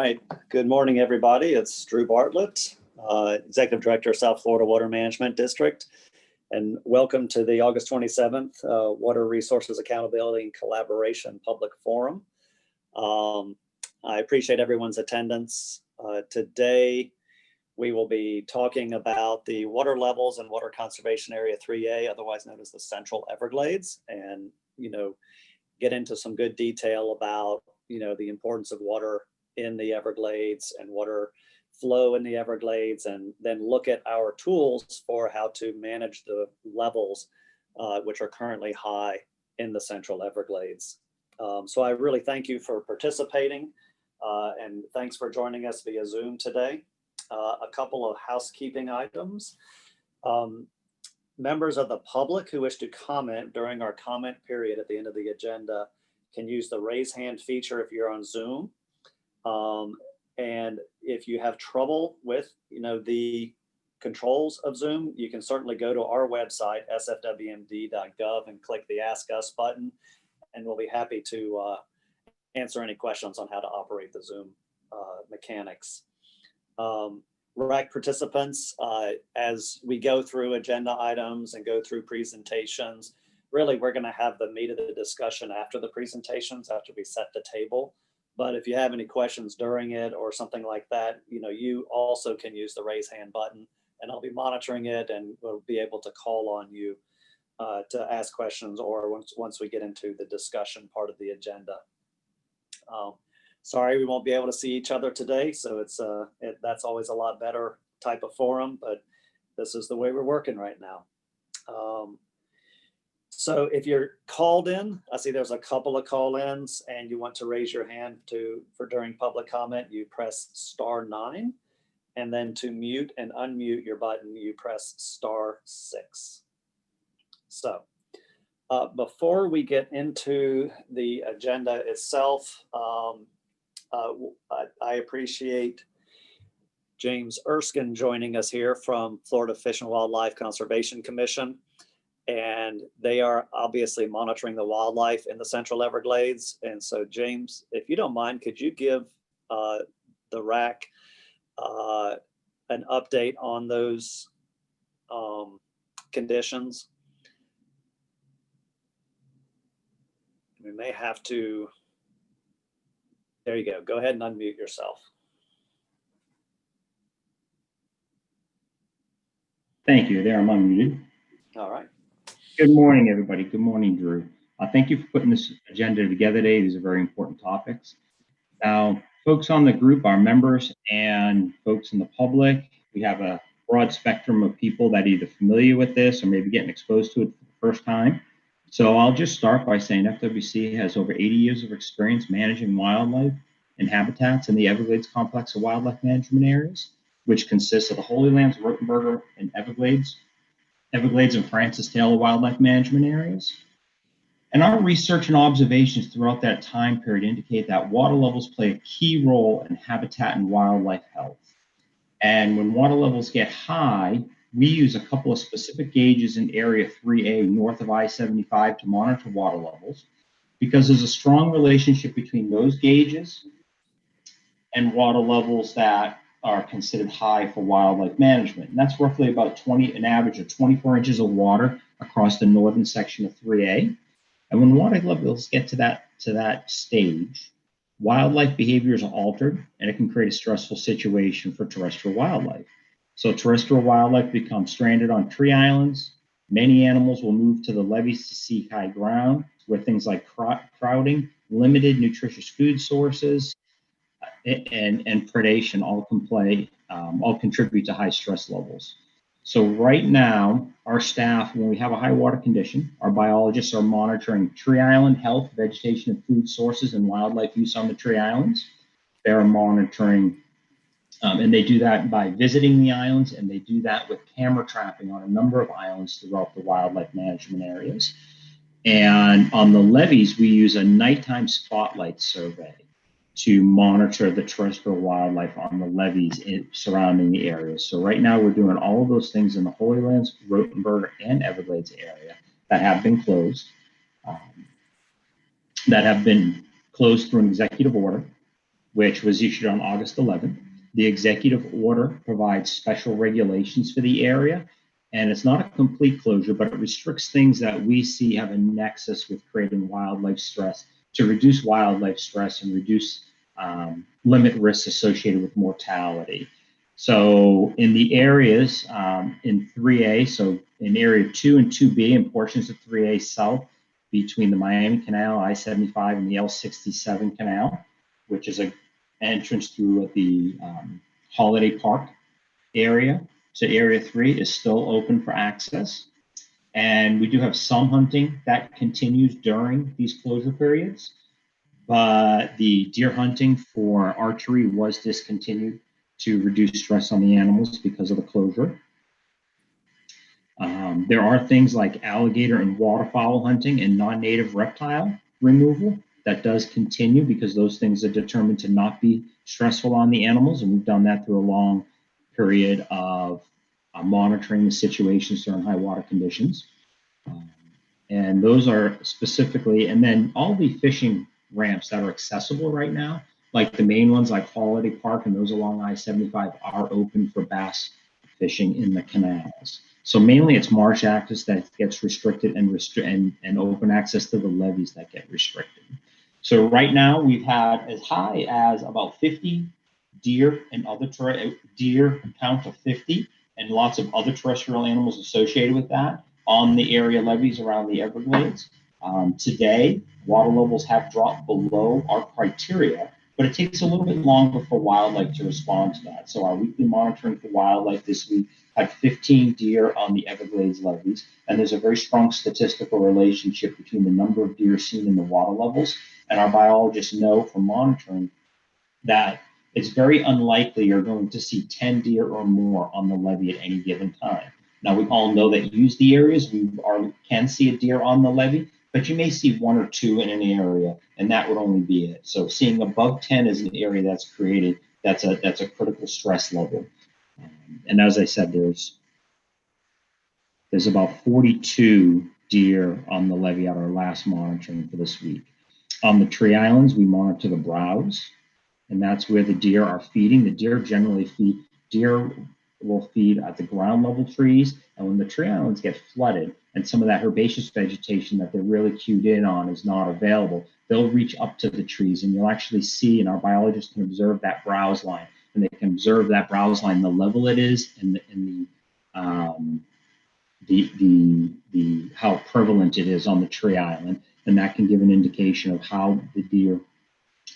right. Good morning, everybody. It's Drew Bartlett, Executive Director of South Florida Water Management District, and welcome to the August 27th Water Resources Accountability and Collaboration Public Forum. I appreciate everyone's attendance. Today, we will be talking about the water levels in Water Conservation Area 3A, otherwise known as the Central Everglades, and get into some good detail about the importance of water in the Everglades and water flow in the Everglades, and then look at our tools for how to manage the levels which are currently high in the Central Everglades. So I really thank you for participating and thanks for joining us via Zoom today. A couple of housekeeping items. Members of the public who wish to comment during our comment period at the end of the agenda can use the raise hand feature if you're on Zoom. And if you have trouble with the controls of Zoom, you can certainly go to our website, sfwmd.gov, and click the Ask Us button, and we'll be happy to answer any questions on how to operate the Zoom mechanics. RAC participants, as we go through agenda items and go through presentations, really we're going to have the meat of the discussion after the presentations, after we set the table. But if you have any questions during it or something like that, you also can use the raise hand button, and I'll be monitoring it, and we'll be able to call on you to ask questions, or once we get into the discussion part of the agenda. Sorry, we won't be able to see each other today, so that's always a lot better type of forum, but this is the way we're working right now. So if you're called in, I see there's a couple of call-ins, and you want to raise your hand for during public comment, you press *9, and then to mute and unmute your button, you press *6. So before we get into the agenda itself, I appreciate James Erskine joining us here from Florida Fish and Wildlife Conservation Commission. And they are obviously monitoring the wildlife in the Central Everglades. And so, James, if you don't mind, could you give the RAC an update on those conditions? We may have to, there you go. Go ahead and unmute yourself. Thank you. There, I'm unmuted. All right. Good morning, everybody. Good morning, Drew. Thank you for putting this agenda together today. These are very important topics. Now, folks on the group, our members and folks in the public, we have a broad spectrum of people that are either familiar with this or maybe getting exposed to it for the first time. So I'll just start by saying FWC has over 80 years of experience managing wildlife and habitats in the Everglades complex of wildlife management areas, which consists of the Holy Lands, Rotenberger, and Everglades and Francis Taylor wildlife management areas. And our research and observations throughout that time period indicate that water levels play a key role in habitat and wildlife health. And when water levels get high, we use a couple of specific gauges in Area 3A north of I-75 to monitor water levels, because there's a strong relationship between those gauges and water levels that are considered high for wildlife management. And that's roughly about an average of 24 inches of water across the northern section of 3A. And when water levels get to that stage, wildlife behaviors are altered, and it can create a stressful situation for terrestrial wildlife. So terrestrial wildlife becomes stranded on tree islands. Many animals will move to the levees to seek high ground, where things like crowding, limited nutritious food sources, and predation all contribute to high stress levels. So right now, our staff, when we have a high water condition, our biologists are monitoring tree island health, vegetation and food sources, and wildlife use on the tree islands. They're monitoring, and they do that by visiting the islands, and they do that with camera trapping on a number of islands throughout the wildlife management areas. And on the levees, we use a nighttime spotlight survey to monitor the terrestrial wildlife on the levees surrounding the areas. So right now we're doing all of those things in the Holy Lands, Rotenberg, and Everglades area that have been closed, through an executive order. which was issued on August 11th. The executive order provides special regulations for the area, and it's not a complete closure, but it restricts things that we see have a nexus with creating wildlife stress to reduce wildlife stress and reduce limit risks associated with mortality. So in the areas in 3A, so in area 2 and 2B and portions of 3A south between the Miami Canal, I-75, and the L-67 Canal, which is an entrance through the Holiday Park area. So area 3 is still open for access. And we do have some hunting that continues during these closure periods, but the deer hunting for archery was discontinued to reduce stress on the animals because of the closure. There are things like alligator and waterfowl hunting and non-native reptile removal that does continue because those things are determined to not be stressful on the animals. And we've done that through a long period of monitoring the situations during high water conditions. And those are specifically, and then all the fishing ramps that are accessible right now, like the main ones like Holiday Park and those along I-75 are open for bass fishing in the canals. So mainly it's marsh access that gets restricted and open access to the levees that get restricted. So right now we've had as high as about 50 deer and other deer count of 50 and lots of other terrestrial animals associated with that on the area levees around the Everglades. Today, water levels have dropped below our criteria, but it takes a little bit longer for wildlife to respond to that. So our weekly monitoring for wildlife this week had 15 deer on the Everglades levees, and there's a very strong statistical relationship between the number of deer seen in the water levels, and our biologists know from monitoring that it's very unlikely you're going to see 10 deer or more on the levee at any given time. Now, we all know that use the areas, we can see a deer on the levee, but you may see 1 or 2 in an area, and that would only be it. So seeing above 10 is an area that's created, that's a critical stress level. And as I said, there's about 42 deer on the levee at our last monitoring for this week. On the tree islands, we monitor the browse, and that's where the deer are feeding. The deer generally will feed at the ground level trees, and when the tree islands get flooded and some of that herbaceous vegetation that they're really cued in on is not available, they'll reach up to the trees, and you'll actually see, and our biologists can observe that browse line, and they can observe that browse line, the level it is, and the how prevalent it is on the tree island, and that can give an indication of how the deer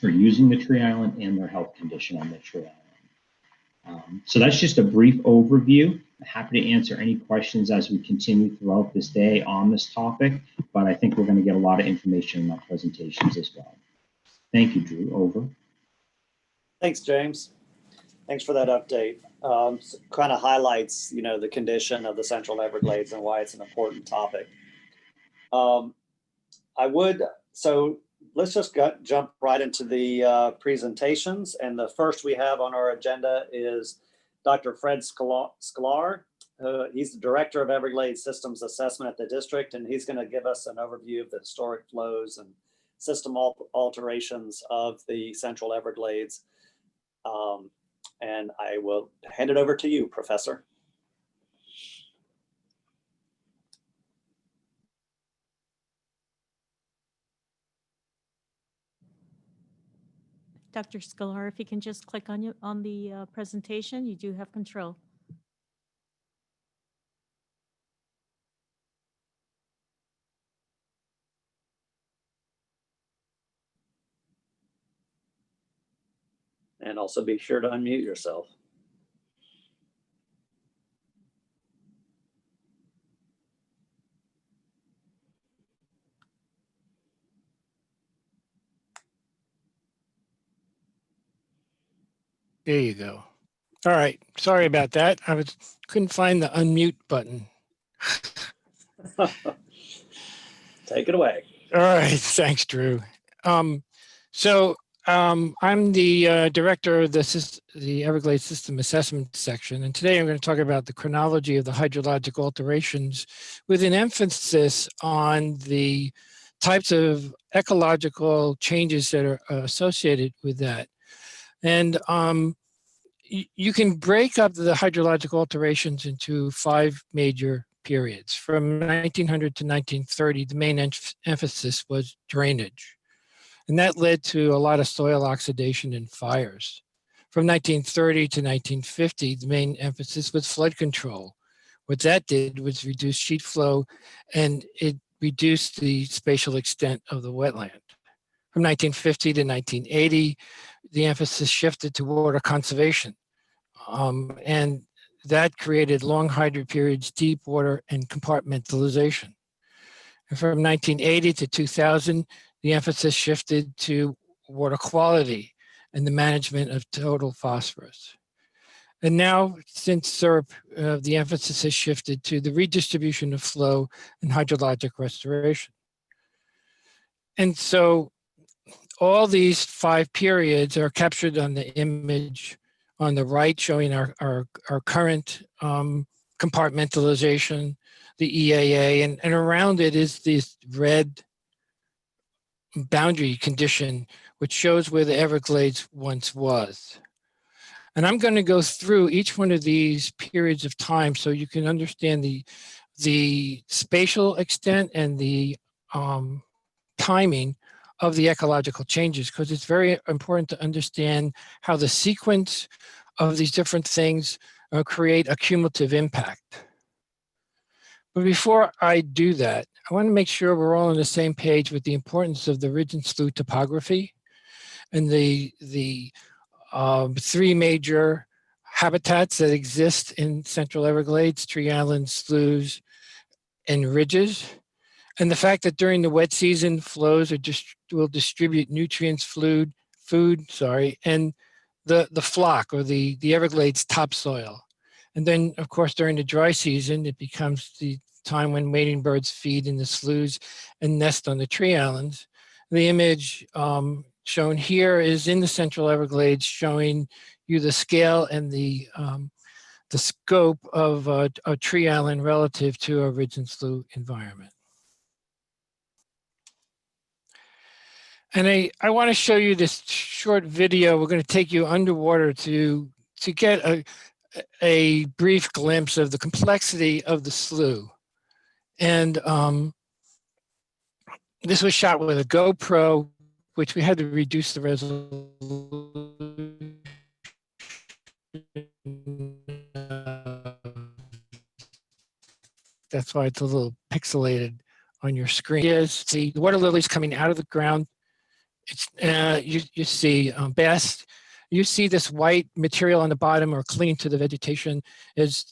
are using the tree island and their health condition on the tree island. So that's just a brief overview. I'm happy to answer any questions as we continue throughout this day on this topic, but I think we're going to get a lot of information in our presentations as well. Thank you, Drew. Over. Thanks, James. Thanks for that update. Kind of highlights, the condition of the Central Everglades and why it's an important topic. So let's just jump right into the presentations. And the first we have on our agenda is Dr. Fred Sklar. He's the Director of Everglades Systems Assessment at the district, and he's going to give us an overview of the historic flows and system alterations of the Central Everglades. And I will hand it over to you, Professor. Dr. Sklar, if you can just click on the presentation, you do have control. And also be sure to unmute yourself. There you go. All right. Sorry about that. Couldn't find the unmute button. Take it away. All right. Thanks, Drew. I'm the director of the Everglades System Assessment section, and today I'm going to talk about the chronology of the hydrologic alterations with an emphasis on the types of ecological changes that are associated with that. And you can break up the hydrologic alterations into 5 major periods. From 1900 to 1930, the main emphasis was drainage. And that led to a lot of soil oxidation and fires. From 1930 to 1950, the main emphasis was flood control. What that did was reduce sheet flow, and it reduced the spatial extent of the wetland. From 1950 to 1980, the emphasis shifted to water conservation. And that created long hydro periods, deep water, and compartmentalization. And from 1980 to 2000, the emphasis shifted to water quality and the management of total phosphorus. And now, since SERP, the emphasis has shifted to the redistribution of flow and hydrologic restoration. And so all these 5 periods are captured on the image on the right, showing our current compartmentalization, the EAA, and around it is this red boundary condition, which shows where the Everglades once was. And I'm going to go through each one of these periods of time so you can understand the spatial extent and the timing of the ecological changes, because it's very important to understand how the sequence of these different things create a cumulative impact. But before I do that, I want to make sure we're all on the same page with the importance of the ridge and slough topography and the 3 major habitats that exist in Central Everglades: tree islands, sloughs, and ridges. And the fact that during the wet season, flows will distribute nutrients, food, and the flock, or the Everglades topsoil. And then, of course, during the dry season, it becomes the time when wading birds feed in the sloughs and nest on the tree islands. The image shown here is in the Central Everglades, showing you the scale and the scope of a tree island relative to a ridge and slough environment. And I want to show you this short video. We're going to take you underwater to get a brief glimpse of the complexity of the slough. And this was shot with a GoPro, which we had to reduce the resolution. That's why it's a little pixelated on your screen. Here's the water lilies coming out of the ground. It's you see bass. You see this white material on the bottom, or clinging to the vegetation, is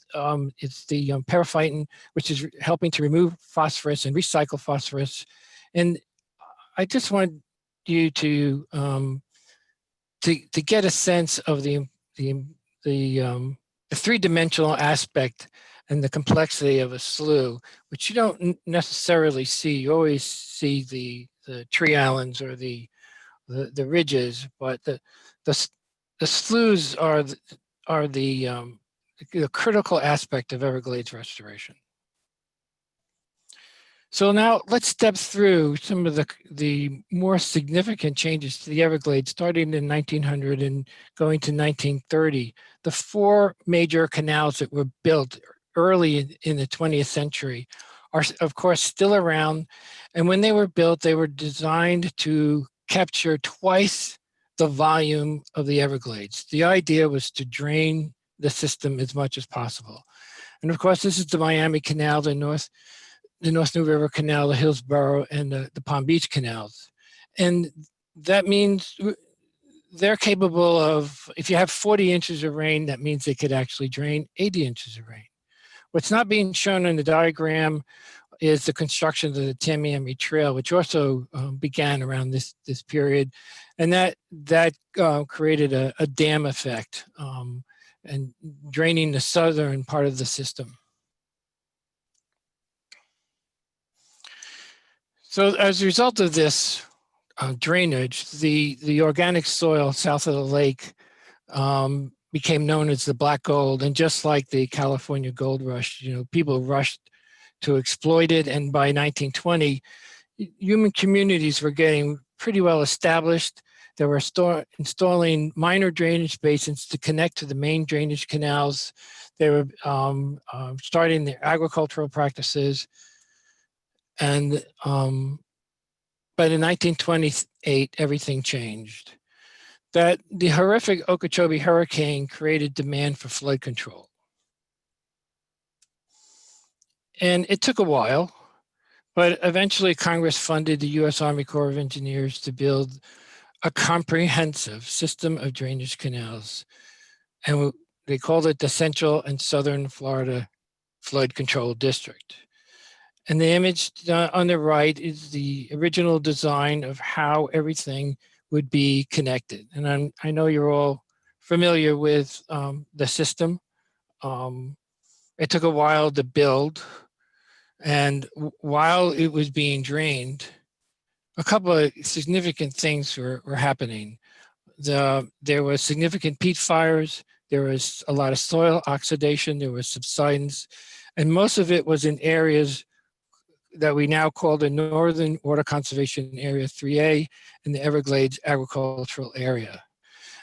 it's the periphyton, which is helping to remove phosphorus and recycle phosphorus. And I just want you to get a sense of the 3-dimensional aspect and the complexity of a slough, which you don't necessarily see. You always see the tree islands or the ridges, but the sloughs are the critical aspect of Everglades restoration. So now let's step through some of the more significant changes to the Everglades, starting in 1900 and going to 1930. The 4 major canals that were built early in the 20th century are, of course, still around. And when they were built, they were designed to capture twice the volume of the Everglades. The idea was to drain the system as much as possible. And of course, this is the Miami Canal, the North New River Canal, the Hillsborough, and the Palm Beach canals. And that means they're capable of, if you have 40 inches of rain, that means they could actually drain 80 inches of rain. What's not being shown in the diagram is the construction of the Tamiami Trail, which also began around this period. And that created a dam effect and draining the southern part of the system. So as a result of this drainage, the organic soil south of the lake became known as the black gold. And just like the California gold rush, people rushed to exploit it. And by 1920, human communities were getting pretty well established. They were installing minor drainage basins to connect to the main drainage canals. They were starting their agricultural practices. And but in 1928, everything changed. The horrific Okeechobee hurricane created demand for flood control. And it took a while, but eventually Congress funded the U.S. Army Corps of Engineers to build a comprehensive system of drainage canals. And they called it the Central and Southern Florida Flood Control District. And the image on the right is the original design of how everything would be connected. And I know you're all familiar with the system. It took a while to build. And while it was being drained, a couple of significant things were happening. There was significant peat fires. There was a lot of soil oxidation. There was subsidence. And most of it was in areas that we now call the Northern Water Conservation Area 3A and the Everglades Agricultural Area.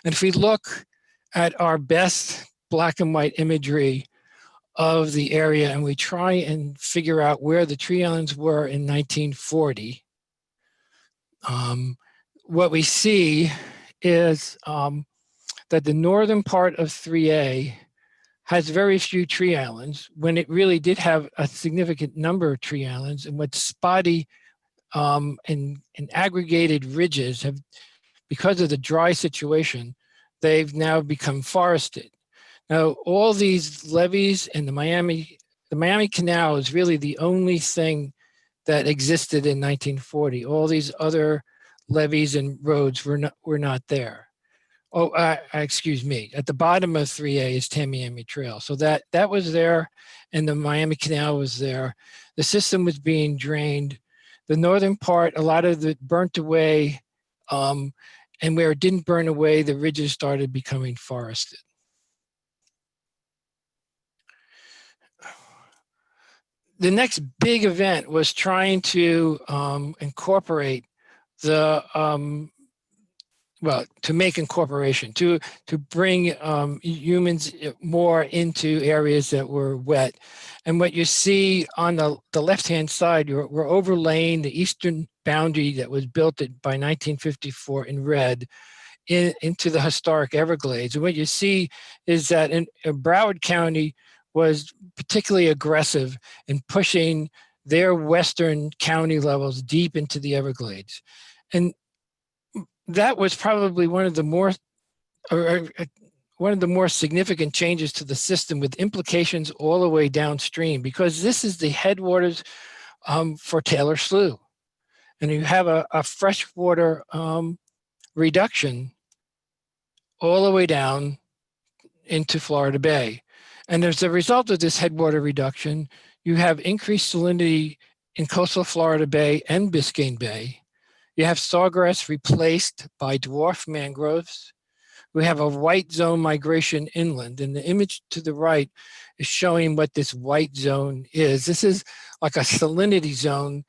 And if we look at our best black and white imagery of the area and we try and figure out where the tree islands were in 1940, what we see is that the northern part of 3A has very few tree islands when it really did have a significant number of tree islands, and what's spotty and aggregated ridges have, because of the dry situation, they've now become forested. Now, all these levees and the Miami Canal is really the only thing that existed in 1940. All these other levees and roads were not there. Oh, excuse me. At the bottom of 3A is Tamiami Trail. So that was there, and the Miami Canal was there. The system was being drained. The northern part, a lot of it burnt away, and where it didn't burn away, the ridges started becoming forested. The next big event was trying to incorporate the to make incorporation, to bring humans more into areas that were wet. And what you see on the left-hand side, we're overlaying the eastern boundary that was built by 1954 in red into the historic Everglades. And what you see is that in Broward County was particularly aggressive in pushing their western county levels deep into the Everglades. And that was probably one of the more significant changes to the system, with implications all the way downstream, because this is the headwaters for Taylor Slough. And you have a freshwater reduction all the way down into Florida Bay. And as a result of this headwater reduction, you have increased salinity in coastal Florida Bay and Biscayne Bay. You have sawgrass replaced by dwarf mangroves. We have a white zone migration inland, and the image to the right is showing what this white zone is. This is like a salinity zone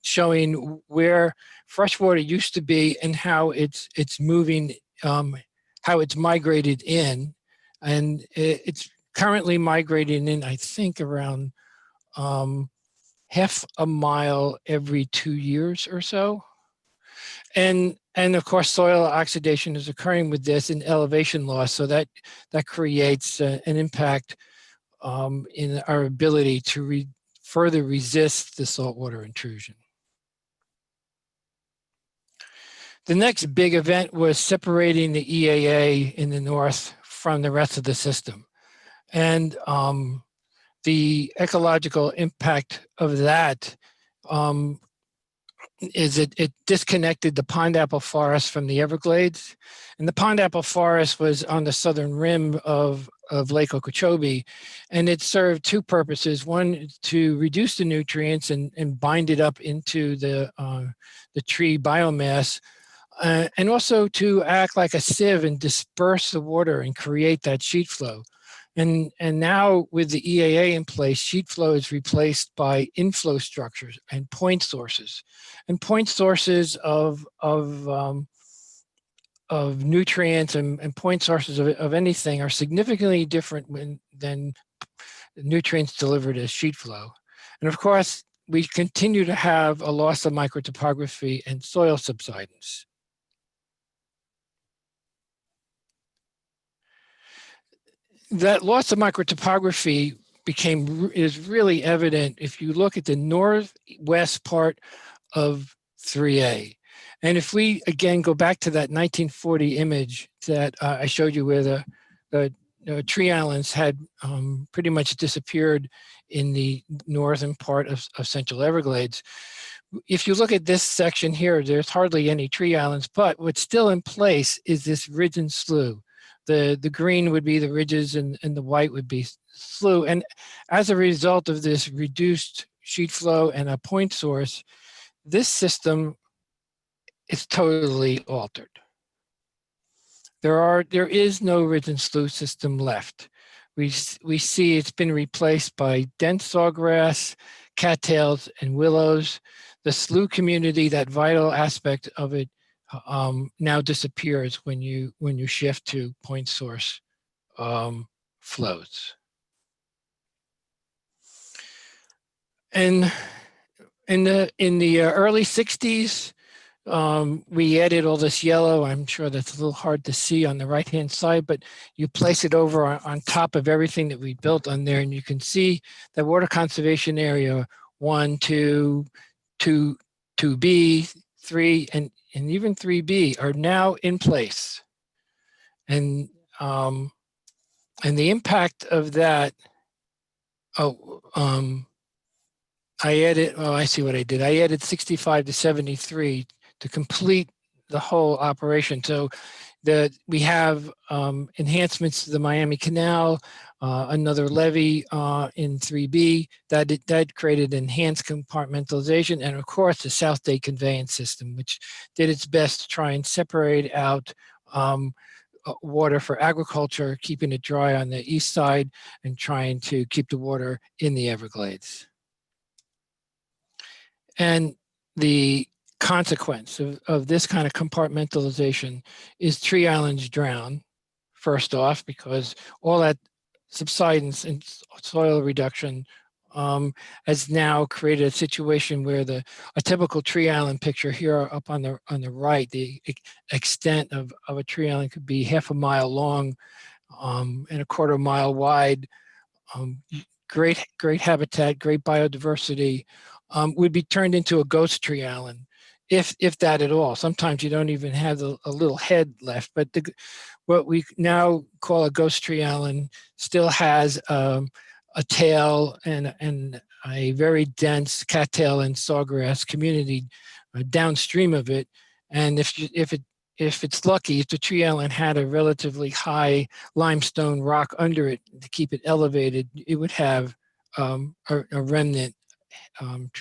showing where freshwater used to be and how it's moving, how it's migrated in. And it's currently migrating in, I think, around half a mile every 2 years or so. And of course, soil oxidation is occurring with this, and elevation loss. So that creates an impact in our ability to further resist the saltwater intrusion. The next big event was separating the EAA in the north from the rest of the system. And the ecological impact of that is it disconnected the pondapple forest from the Everglades. And the pondapple forest was on the southern rim of Lake Okeechobee, and it served two purposes. One, to reduce the nutrients and bind it up into the tree biomass, and also to act like a sieve and disperse the water and create that sheet flow. And now with the EAA in place, sheet flow is replaced by inflow structures and point sources. And point sources of of nutrients and point sources of anything are significantly different than nutrients delivered as sheet flow. And of course, we continue to have a loss of microtopography and soil subsidence. That loss of microtopography is really evident if you look at the northwest part of 3A. And if we again go back to that 1940 image that I showed you where the tree islands had pretty much disappeared in the northern part of Central Everglades. If you look at this section here, there's hardly any tree islands, but what's still in place is this ridge and slough. The green would be the ridges and the white would be slough. And as a result of this reduced sheet flow and a point source, this system is totally altered. There is no ridge and slough system left. We see it's been replaced by dense sawgrass, cattails, and willows. The slough community, that vital aspect of it, now disappears when you shift to point source flows. And in the early 60s, we added all this yellow. I'm sure that's a little hard to see on the right-hand side, but you place it over on top of everything that we built on there, and you can see that water conservation area 1, 2, 2B, 3, and even 3B are now in place. And the impact of that, I added, oh, I see what I did. I added 65 to 73 to complete the whole operation. So we have enhancements to the Miami Canal, another levee in 3B that created enhanced compartmentalization, and of course the South Day conveyance system, which did its best to try and separate out water for agriculture, keeping it dry on the east side and trying to keep the water in the Everglades. And the consequence of this kind of compartmentalization is tree islands drown, first off, because all that subsidence and soil reduction has now created a situation where a typical tree island picture here up on the right, the extent of a tree island could be half a mile long and a quarter mile wide. Great habitat, great biodiversity, would be turned into a ghost tree island, if that at all. Sometimes you don't even have a little head left, but what we now call a ghost tree island still has a tail and a very dense cattail and sawgrass community downstream of it. And if it's lucky, if the tree island had a relatively high limestone rock under it to keep it elevated, it would have a remnant,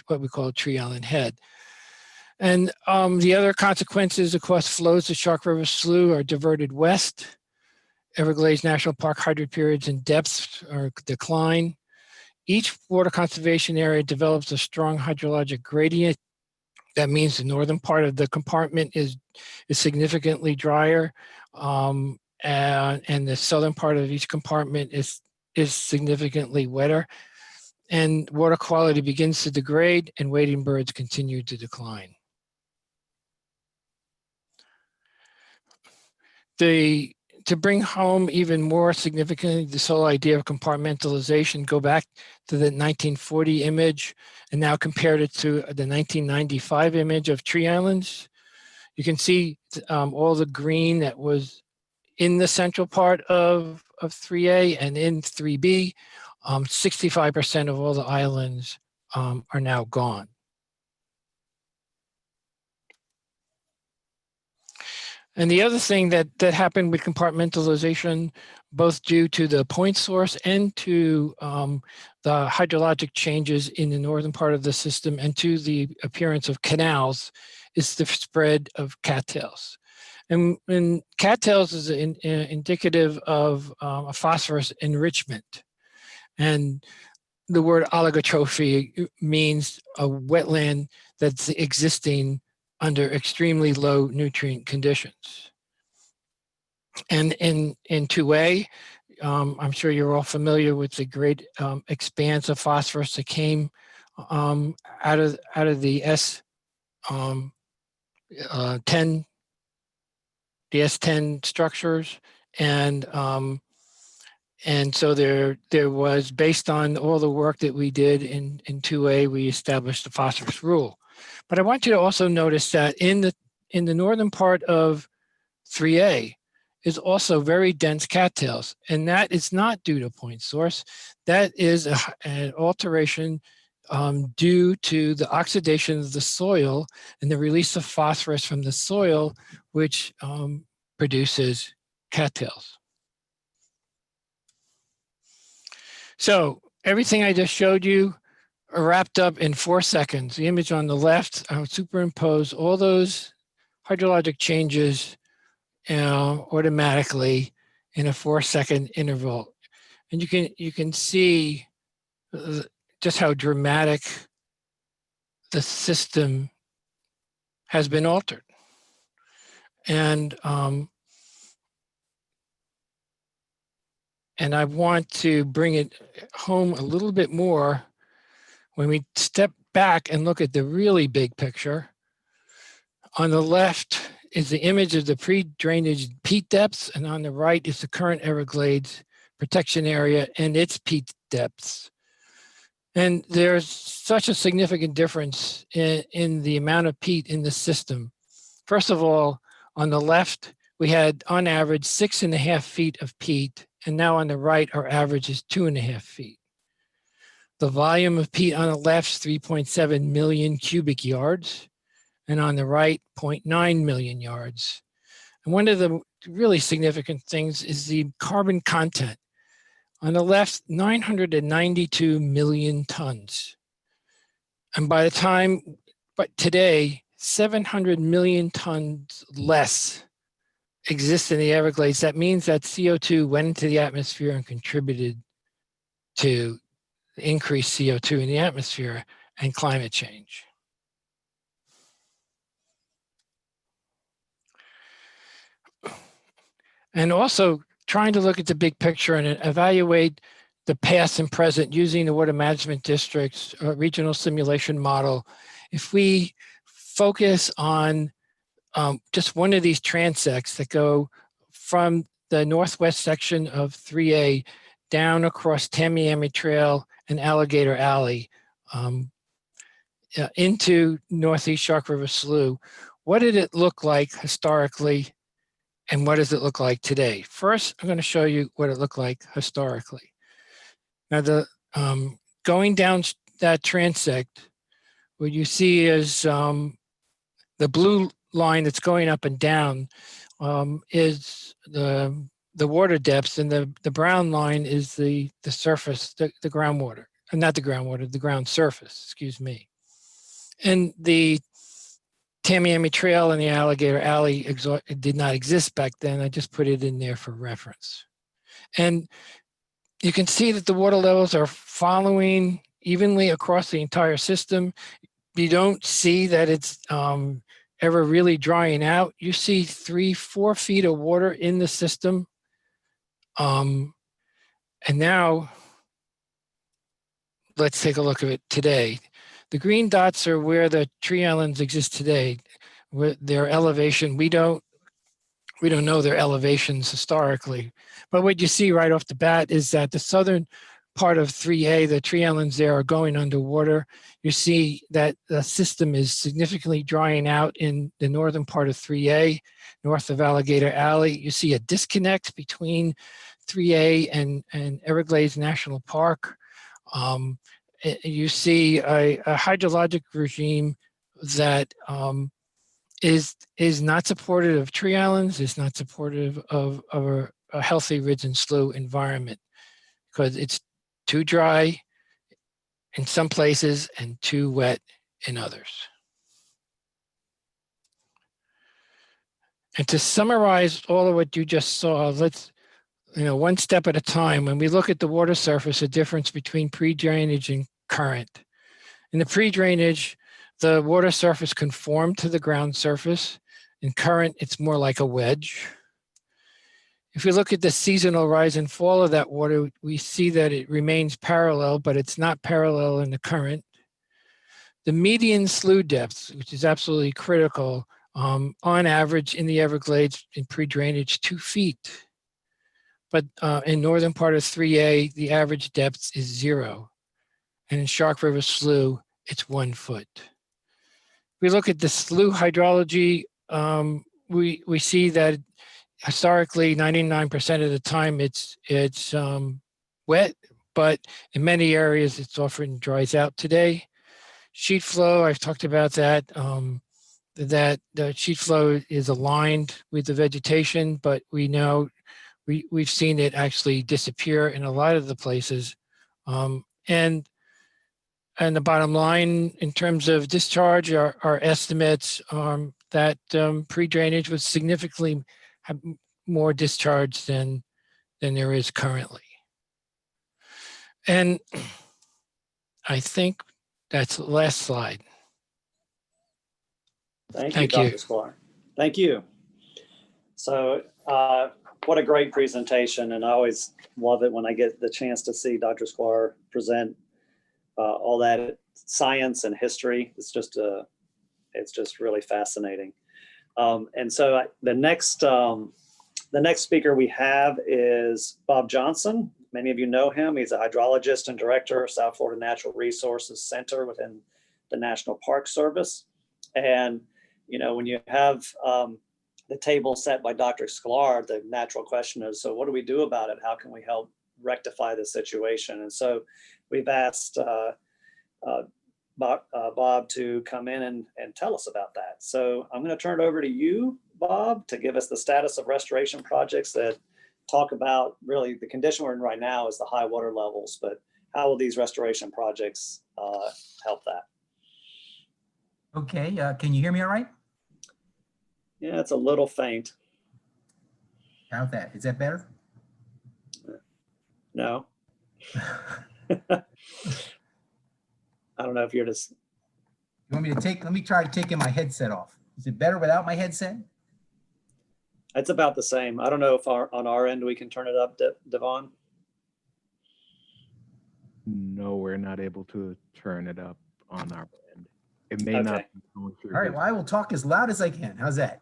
what we call a tree island head. And the other consequences, of course, flows of Shark River Slough are diverted west. Everglades National Park hydro periods and depths are decline. Each water conservation area develops a strong hydrologic gradient. That means the northern part of the compartment is significantly drier, and the southern part of each compartment is significantly wetter. And water quality begins to degrade, and wading birds continue to decline. To bring home even more significantly this whole idea of compartmentalization, go back to the 1940 image and now compared it to the 1995 image of tree islands. You can see all the green that was in the central part of 3A and in 3B. 65% of all the islands are now gone. And the other thing that happened with compartmentalization, both due to the point source and to the hydrologic changes in the northern part of the system and to the appearance of canals, is the spread of cattails. And cattails is indicative of a phosphorus enrichment. And the word oligotrophy means a wetland that's existing under extremely low nutrient conditions. And in 2A, I'm sure you're all familiar with the great expanse of phosphorus that came out of the S10, the S10 structures, and so there was, based on all the work that we did in 2A, we established the phosphorus rule. But I want you to also notice that in the northern part of 3A is also very dense cattails, and that is not due to point source. That is an alteration due to the oxidation of the soil and the release of phosphorus from the soil, which produces cattails. So everything I just showed you are wrapped up in 4 seconds. The image on the left, I would superimpose all those hydrologic changes automatically in a 4-second interval. And you can see just how dramatic the system has been altered. And I want to bring it home a little bit more when we step back and look at the really big picture. On the left is the image of the pre-drainage peat depths, and on the right is the current Everglades protection area and its peat depths. And there's such a significant difference in the amount of peat in the system. First of all, on the left, we had on average 6.5 feet of peat, and now on the right, our average is 2.5 feet. The volume of peat on the left is 3.7 million cubic yards, and on the right, 0.9 million yards. And one of the really significant things is the carbon content. On the left, 992 million tons. And but today, 700 million tons less exist in the Everglades. That means that CO2 went into the atmosphere and contributed to increased CO2 in the atmosphere and climate change. And also trying to look at the big picture and evaluate the past and present using the Water Management District's regional simulation model. If we focus on just one of these transects that go from the northwest section of 3A down across Tamiami Trail and Alligator Alley into Northeast Shark River Slough, what did it look like historically, and what does it look like today? First, I'm going to show you what it looked like historically. Now, going down that transect, what you see is the blue line that's going up and down is the water depths, and the brown line is the surface, the groundwater, not the groundwater, the ground surface, excuse me. And the Tamiami Trail and the Alligator Alley did not exist back then. I just put it in there for reference. And you can see that the water levels are following evenly across the entire system. You don't see that it's ever really drying out. You see 3-4 feet of water in the system. And now let's take a look at it today. The green dots are where the tree islands exist today, with their elevation. We don't know their elevations historically, but what you see right off the bat is that the southern part of 3A, the tree islands there are going underwater. You see that the system is significantly drying out in the northern part of 3A, north of Alligator Alley. You see a disconnect between 3A and Everglades National Park. You see a hydrologic regime that is not supportive of tree islands, is not supportive of a healthy ridge and slough environment, because it's too dry in some places and too wet in others. And to summarize all of what you just saw, let's, one step at a time. When we look at the water surface, the difference between pre-drainage and current. In the pre-drainage, the water surface conformed to the ground surface. In current, it's more like a wedge. If we look at the seasonal rise and fall of that water, we see that it remains parallel, but it's not parallel in the current. The median slough depth, which is absolutely critical, on average in the Everglades in pre-drainage 2 feet. But in northern part of 3A, the average depth is 0. And in Shark River Slough, it's 1 foot. We look at the slough hydrology, we see that historically 99% of the time it's wet, but in many areas it's often dries out today. Sheet flow, I've talked about that, that the sheet flow is aligned with the vegetation, but we know we've seen it actually disappear in a lot of the places. And the bottom line in terms of discharge, our estimates that pre-drainage was significantly have more discharge than there is currently. And I think that's the last slide. Thank you, Thank you. Dr. Sklar. Thank you. So what a great presentation. And I always love it when I get the chance to see Dr. Sklar present all that science and history. It's just really fascinating. And so the next speaker we have is Bob Johnson. Many of you know him. He's a hydrologist and director of South Florida Natural Resources Center within the National Park Service. And, you know, when you have the table set by Dr. Sklar, the natural question is, so what do we do about it? How can we help rectify the situation? And so we've asked Bob to come in and tell us about that. So I'm going to turn it over to you, Bob, to give us the status of restoration projects that talk about really the condition we're in right now is the high water levels, but how will these restoration projects help that? Okay, can you hear me all right? Yeah, it's a little faint. How's that? Is that better? No. I don't know if you're just. You want me to let me try taking my headset off. Is it better without my headset? It's about the same. I don't know if on our end we can turn it up, Devon. No, we're not able to turn it up on our end. It may Okay. not be going through. All right, well, I will talk as loud as I can. How's that?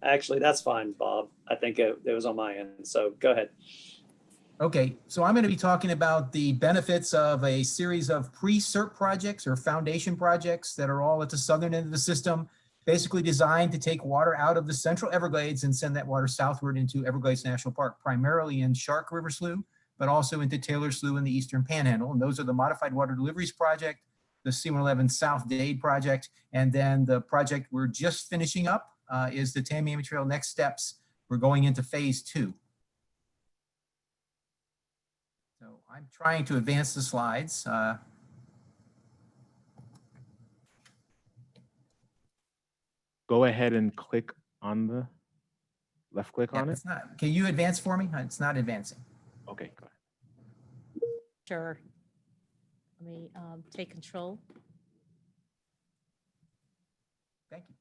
Actually, that's fine, Bob. I think it was on my end. So go ahead. Okay, so I'm going to be talking about the benefits of a series of pre-SERP projects or foundation projects that are all at the southern end of the system, basically designed to take water out of the central Everglades and send that water southward into Everglades National Park, primarily in Shark River Slough, but also into Taylor Slough in the Eastern Panhandle. And those are the Modified Water Deliveries Project, the C-111 South Dade Project, and then the project we're just finishing up is the Tamiami Trail Next Steps. We're going into phase 2. So I'm trying to advance the slides. Go ahead and click on the left click on it. It's not. Can you advance for me? It's not advancing. Okay, go ahead. Sure. Let me take control. Thank you.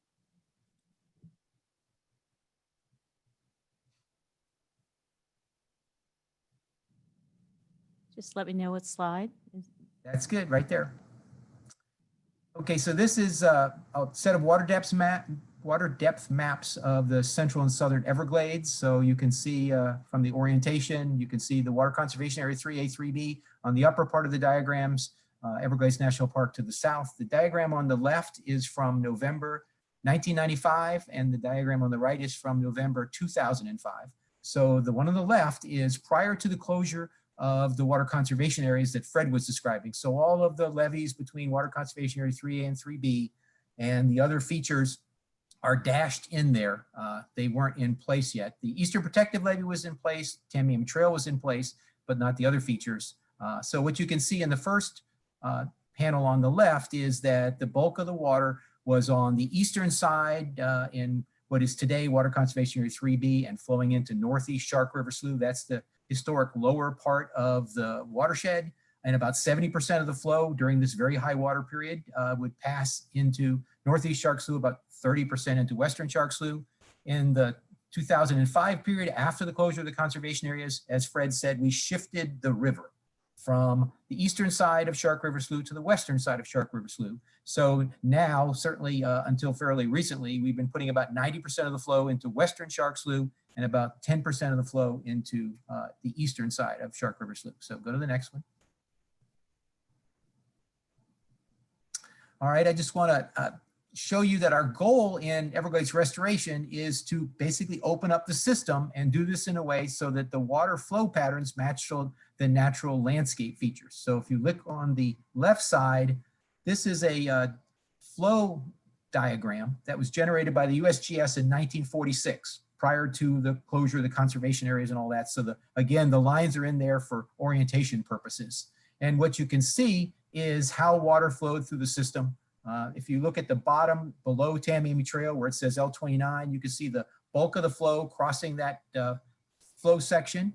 Just let me know what slide. That's good, right there. Okay, so this is a set of water depth maps of the central and southern Everglades. So you can see from the orientation, you can see the water conservation area 3A, 3B on the upper part of the diagrams, Everglades National Park to the south. The diagram on the left is from November 1995, and the diagram on the right is from November 2005. So the one on the left is prior to the closure of the water conservation areas that Fred was describing. So all of the levees between water conservation area 3A and 3B and the other features are dashed in there. They weren't in place yet. The Eastern Protective Levee was in place, Tamiami Trail was in place, but not the other features. So what you can see in the first panel on the left is that the bulk of the water was on the eastern side in what is today water conservation area 3B and flowing into northeast Shark River Slough. That's the historic lower part of the watershed, and about 70% of the flow during this very high water period would pass into northeast Shark Slough, about 30% into western Shark Slough. In the 2005 period, after the closure of the conservation areas, as Fred said, we shifted the river from the eastern side of Shark River Slough to the western side of Shark River Slough. So now, certainly until fairly recently, we've been putting about 90% of the flow into western Shark Slough and about 10% of the flow into the eastern side of Shark River Slough. So go to the next one. All right, I just want to show you that our goal in Everglades restoration is to basically open up the system and do this in a way so that the water flow patterns match the natural landscape features. So if you look on the left side, this is a flow diagram that was generated by the USGS in 1946, prior to the closure of the conservation areas and all that. So again, the lines are in there for orientation purposes. And what you can see is how water flowed through the system. If you look at the bottom below Tamiami Trail where it says L29, you can see the bulk of the flow crossing that flow section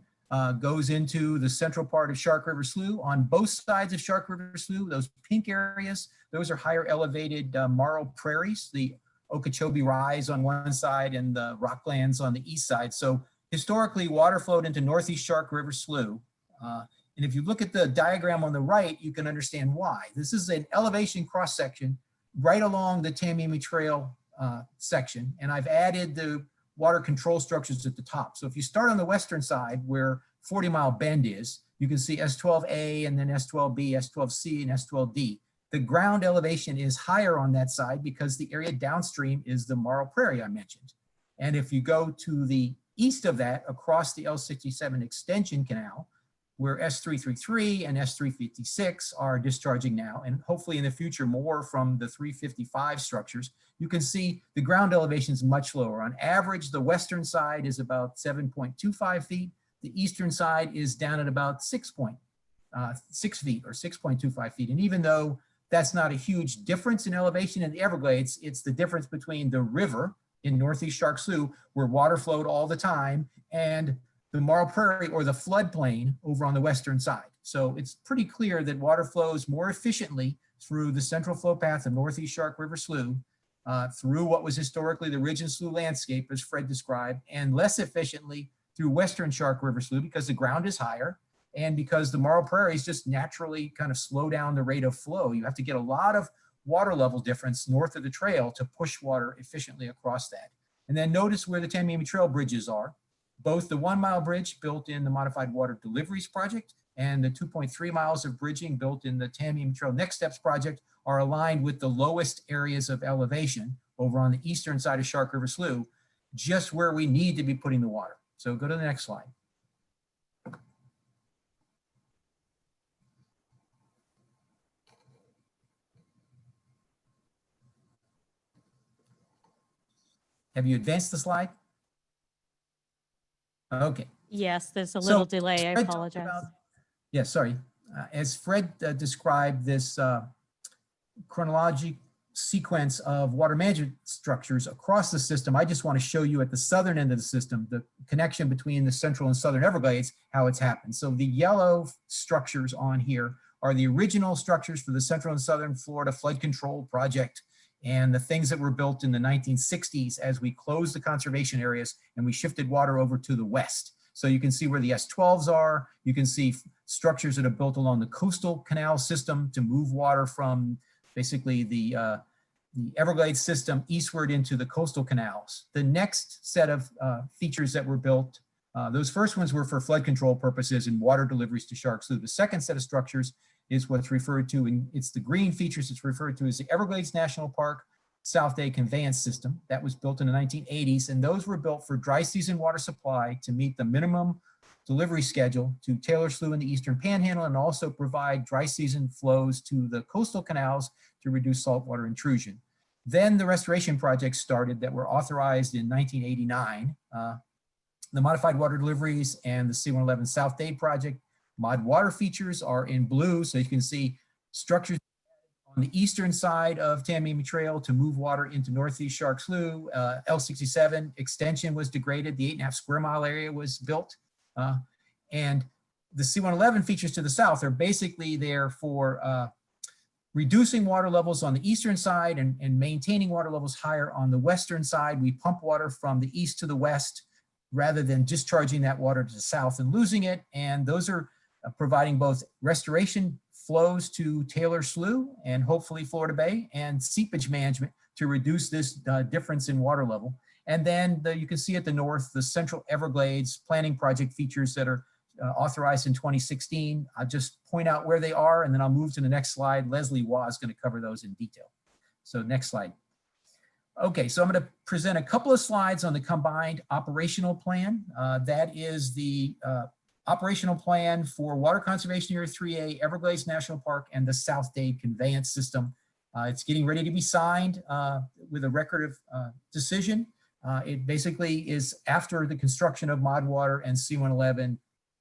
goes into the central part of Shark River Slough. On both sides of Shark River Slough, those pink areas, those are higher elevated marl prairies, the Okeechobee Rise on one side and the Rocklands on the east side. So historically, water flowed into northeast Shark River Slough. And if you look at the diagram on the right, you can understand why. This is an elevation cross section right along the Tamiami Trail section. And I've added the water control structures at the top. So if you start on the western side where 40 Mile Bend is, you can see S12A and then S12B, S12C, and S12D. The ground elevation is higher on that side because the area downstream is the Marl Prairie I mentioned. And if you go to the east of that, across the L67 extension canal, where S333 and S356 are discharging now, and hopefully in the future more from the 355 structures, you can see the ground elevation is much lower. On average, the western side is about 7.25 feet. The eastern side is down at about 6.6 feet or 6.25 feet. And even though that's not a huge difference in elevation in the Everglades, it's the difference between the river in northeast Shark Slough, where water flowed all the time, and the Marl Prairie or the floodplain over on the western side. So it's pretty clear that water flows more efficiently through the central flow path of northeast Shark River Slough, through what was historically the ridge and slough landscape, as Fred described, and less efficiently through western Shark River Slough because the ground is higher and because the Marl Prairies just naturally kind of slow down the rate of flow. You have to get a lot of water level difference north of the trail to push water efficiently across that. And then notice where the Tamiami Trail bridges are. Both the 1 mile bridge built in the Modified Water Deliveries Project and the 2.3 miles of bridging built in the Tamiami Trail Next Steps Project are aligned with the lowest areas of elevation over on the eastern side of Shark River Slough, just where we need to be putting the water. So go to the next slide. Have you advanced the slide? Okay. Yes, there's a little So, delay. I Fred talked apologize. Yeah, sorry. As Fred described this chronologic sequence of water management structures across the system, I just want to show you at the southern end of the system, the connection between the central and southern Everglades, how it's happened. So the yellow structures on here are the original structures for the Central and Southern Florida Flood Control Project and the things that were built in the 1960s as we closed the conservation areas and we shifted water over to the west. So you can see where the S12s are. You can see structures that are built along the coastal canal system to move water from basically the Everglades system eastward into the coastal canals. The next set of features that were built, those first ones were for flood control purposes and water deliveries to Shark Slough. The second set of structures is what's referred to, and it's the green features it's referred to as the Everglades National Park South Day Conveyance System. That was built in the 1980s, and those were built for dry season water supply to meet the minimum delivery schedule to Taylor Slough in the Eastern Panhandle and also provide dry season flows to the coastal canals to reduce saltwater intrusion. Then the restoration projects started that were authorized in 1989. The Modified Water Deliveries and the C-111 South Day project. Mod water features are in blue, so you can see structures on the eastern side of Tamiami Trail to move water into northeast Shark Slough. L67 extension was degraded. The 8.5 square mile area was built. And the C-111 features to the south are basically there for reducing water levels on the eastern side and maintaining water levels higher on the western side. We pump water from the east to the west rather than discharging that water to the south and losing it. And those are providing both restoration flows to Taylor Slough and hopefully Florida Bay, and seepage management to reduce this difference in water level. And then you can see at the north, the Central Everglades planning project features that are authorized in 2016. I'll just point out where they are, and then I'll move to the next slide. Leslie Waugh is going to cover those in detail. So next slide. Okay, so I'm going to present a couple of slides on the combined operational plan. That is the operational plan for Water Conservation Area 3A, Everglades National Park, and the South Dade Conveyance System. It's getting ready to be signed with a record of decision. It basically is after the construction of Modwater and C111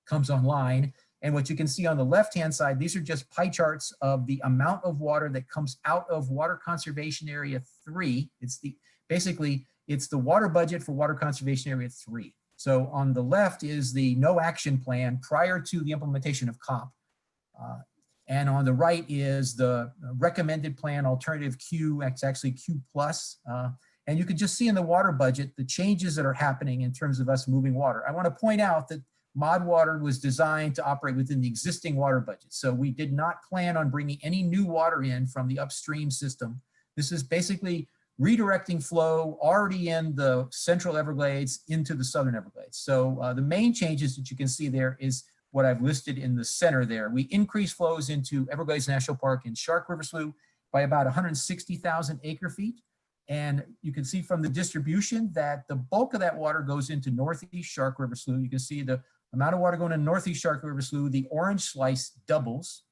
comes online. And what you can see on the left-hand side, these are just pie charts of the amount of water that comes out of Water Conservation Area 3. Basically, it's the water budget for Water Conservation Area 3. So on the left is the no action plan prior to the implementation of COP. And on the right is the recommended plan, alternative Q, it's actually Q plus. And you can just see in the water budget, the changes that are happening in terms of us moving water. I want to point out that Modwater was designed to operate within the existing water budget. So we did not plan on bringing any new water in from the upstream system. This is basically redirecting flow already in the Central Everglades into the Southern Everglades. So the main changes that you can see there is what I've listed in the center there. We increase flows into Everglades National Park and Shark River Slough by about 160,000 acre feet. And you can see from the distribution that the bulk of that water goes into Northeast Shark River Slough. You can see the amount of water going to Northeast Shark River Slough, the orange slice doubles.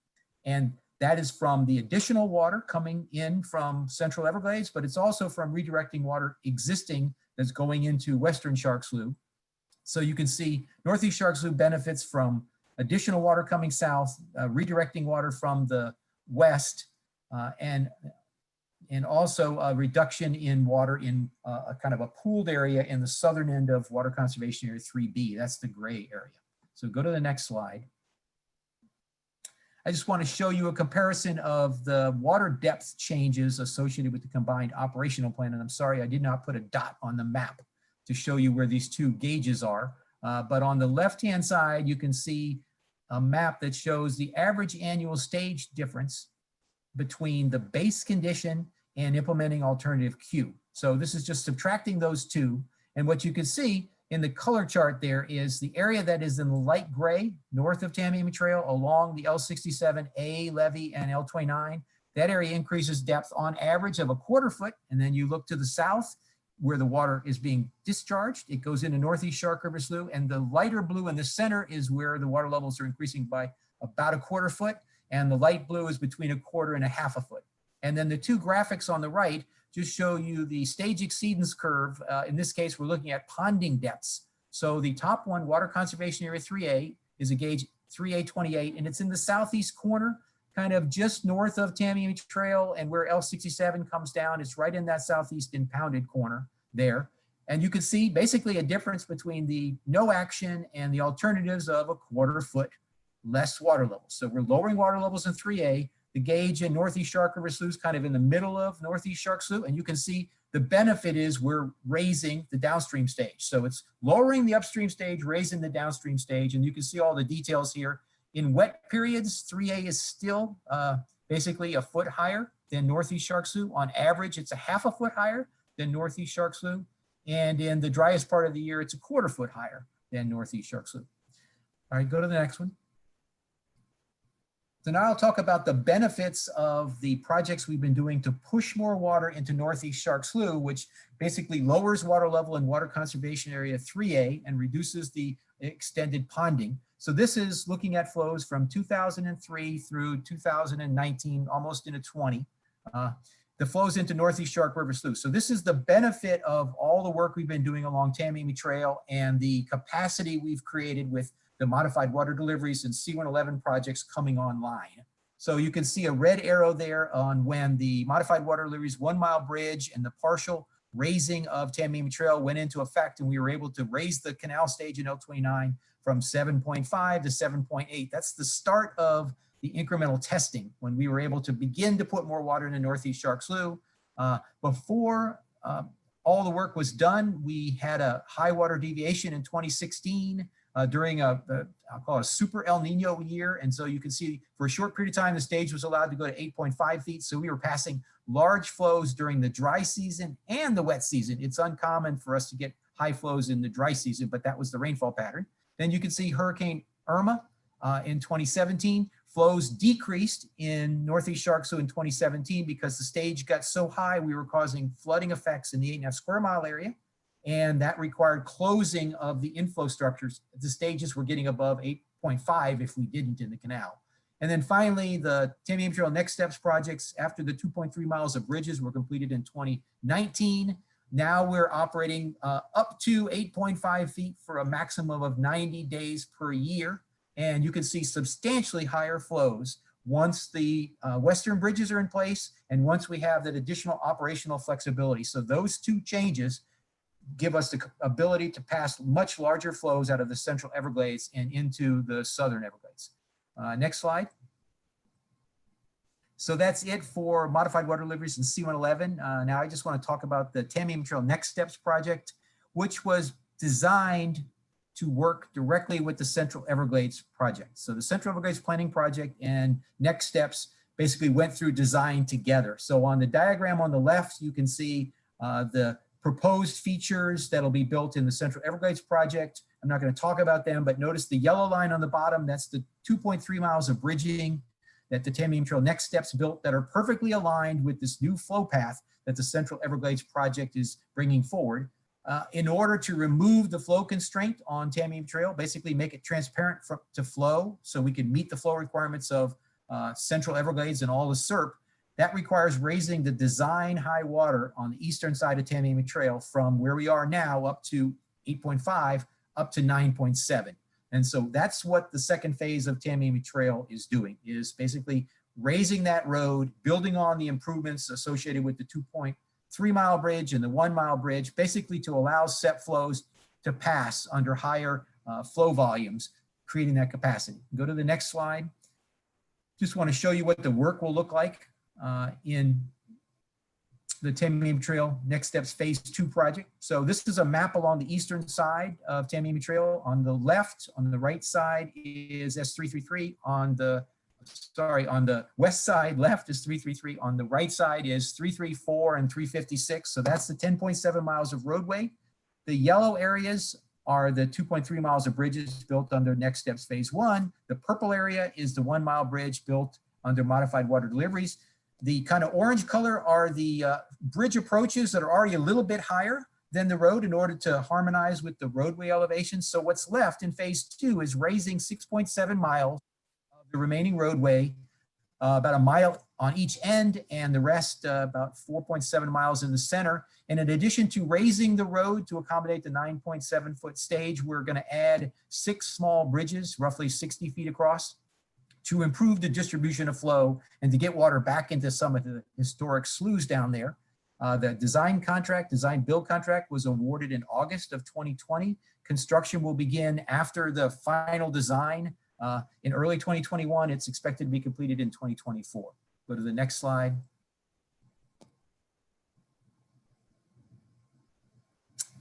And that is from the additional water coming in from Central Everglades, but it's also from redirecting water existing that's going into Western Shark Slough. So you can see Northeast Shark Slough benefits from additional water coming south, redirecting water from the west, and also a reduction in water in a kind of a pooled area in the southern end of Water Conservation Area 3B. That's the gray area. So go to the next slide. I just want to show you a comparison of the water depth changes associated with the combined operational plan. And I'm sorry, I did not put a dot on the map to show you where these two gauges are. But on the left-hand side, you can see a map that shows the average annual stage difference between the base condition and implementing alternative Q. So this is just subtracting those two. And what you can see in the color chart there is the area that is in the light gray north of Tamiami Trail along the L67A levee and L29. That area increases depth on average of 1/4 foot. And then you look to the south where the water is being discharged. It goes into Northeast Shark River Slough, and the lighter blue in the center is where the water levels are increasing by about 1/4 foot. And the light blue is between 1/4 and 1/2 foot. And then the two graphics on the right just show you the stage exceedance curve. In this case, we're looking at ponding depths. So the top one, Water Conservation Area 3A, is a gauge 3A28, and it's in the southeast corner, kind of just north of Tamiami Trail and where L67 comes down. It's right in that southeast impounded corner there. And you can see basically a difference between the no action and the alternatives of 1/4 foot less water levels. So we're lowering water levels in 3A. The gauge in Northeast Shark River Slough is kind of in the middle of Northeast Shark Slough. And you can see the benefit is we're raising the downstream stage. So it's lowering the upstream stage, raising the downstream stage. And you can see all the details here. In wet periods, 3A is still basically 1 foot higher than Northeast Shark Slough. On average, it's 1/2 foot higher than Northeast Shark Slough. And in the driest part of the year, it's 1/4 foot higher than Northeast Shark Slough. All right, go to the next one. So now I'll talk about the benefits of the projects we've been doing to push more water into Northeast Shark Slough, which basically lowers water level in Water Conservation Area 3A and reduces the extended ponding. So this is looking at flows from 2003 through 2019, almost into 20. The flows into Northeast Shark River Slough. So this is the benefit of all the work we've been doing along Tamiami Trail and the capacity we've created with the modified water deliveries and C111 projects coming online. So you can see a red arrow there on when the modified water deliveries 1 mile bridge and the partial raising of Tamiami Trail went into effect, and we were able to raise the canal stage in L29 from 7.5 to 7.8. That's the start of the incremental testing when we were able to begin to put more water in the Northeast Shark Slough. Before all the work was done, we had a high water deviation in 2016 during I'll call it a super El Nino year. And so you can see for a short period of time, the stage was allowed to go to 8.5 feet. So we were passing large flows during the dry season and the wet season. It's uncommon for us to get high flows in the dry season, but that was the rainfall pattern. Then you can see Hurricane Irma in 2017. Flows decreased in Northeast Shark Slough in 2017 because the stage got so high, we were causing flooding effects in the 8.5 square mile area. And that required closing of the inflow structures. The stages were getting above 8.5 if we didn't in the canal. And then finally, the Tamiami Trail Next Steps projects after the 2.3 miles of bridges were completed in 2019. Now we're operating up to 8.5 feet for a maximum of 90 days per year. And you can see substantially higher flows once the western bridges are in place and once we have that additional operational flexibility. So those two changes give us the ability to pass much larger flows out of the central Everglades and into the southern Everglades. Next slide. So that's it for modified water deliveries in C111. Now I just want to talk about the Tamiami Trail Next Steps project, which was designed to work directly with the Central Everglades project. So the Central Everglades Planning Project and Next Steps basically went through design together. So on the diagram on the left, you can see the proposed features that'll be built in the Central Everglades project. I'm not going to talk about them, but notice the yellow line on the bottom, that's the 2.3 miles of bridging that the Tamiami Trail Next Steps built that are perfectly aligned with this new flow path that the Central Everglades project is bringing forward. In order to remove the flow constraint on Tamiami Trail, basically make it transparent to flow so we can meet the flow requirements of Central Everglades and all the SERP, that requires raising the design high water on the eastern side of Tamiami Trail from where we are now up to 8.5 up to 9.7. And so that's what the second phase of Tamiami Trail is doing, is basically raising that road, building on the improvements associated with the 2.3 mile bridge and the 1 mile bridge, basically to allow set flows to pass under higher flow volumes, creating that capacity. Go to the next slide. Just want to show you what the work will look like in the Tamiami Trail Next Steps Phase 2 project. So this is a map along the eastern side of Tamiami Trail. On the left, on the right side is S333. On the west side, left is 333. On the right side is 334 and 356. So that's the 10.7 miles of roadway. The yellow areas are the 2.3 miles of bridges built under Next Steps Phase 1. The purple area is the 1 mile bridge built under modified water deliveries. The kind of orange color are the bridge approaches that are already a little bit higher than the road in order to harmonize with the roadway elevation. So what's left in Phase 2 is raising 6.7 miles of the remaining roadway, about a mile on each end, and the rest about 4.7 miles in the center. And in addition to raising the road to accommodate the 9.7 foot stage, we're going to add 6 small bridges, roughly 60 feet across, to improve the distribution of flow and to get water back into some of the historic sloughs down there. The design build contract was awarded in August of 2020. Construction will begin after the final design in early 2021. It's expected to be completed in 2024. Go to the next slide.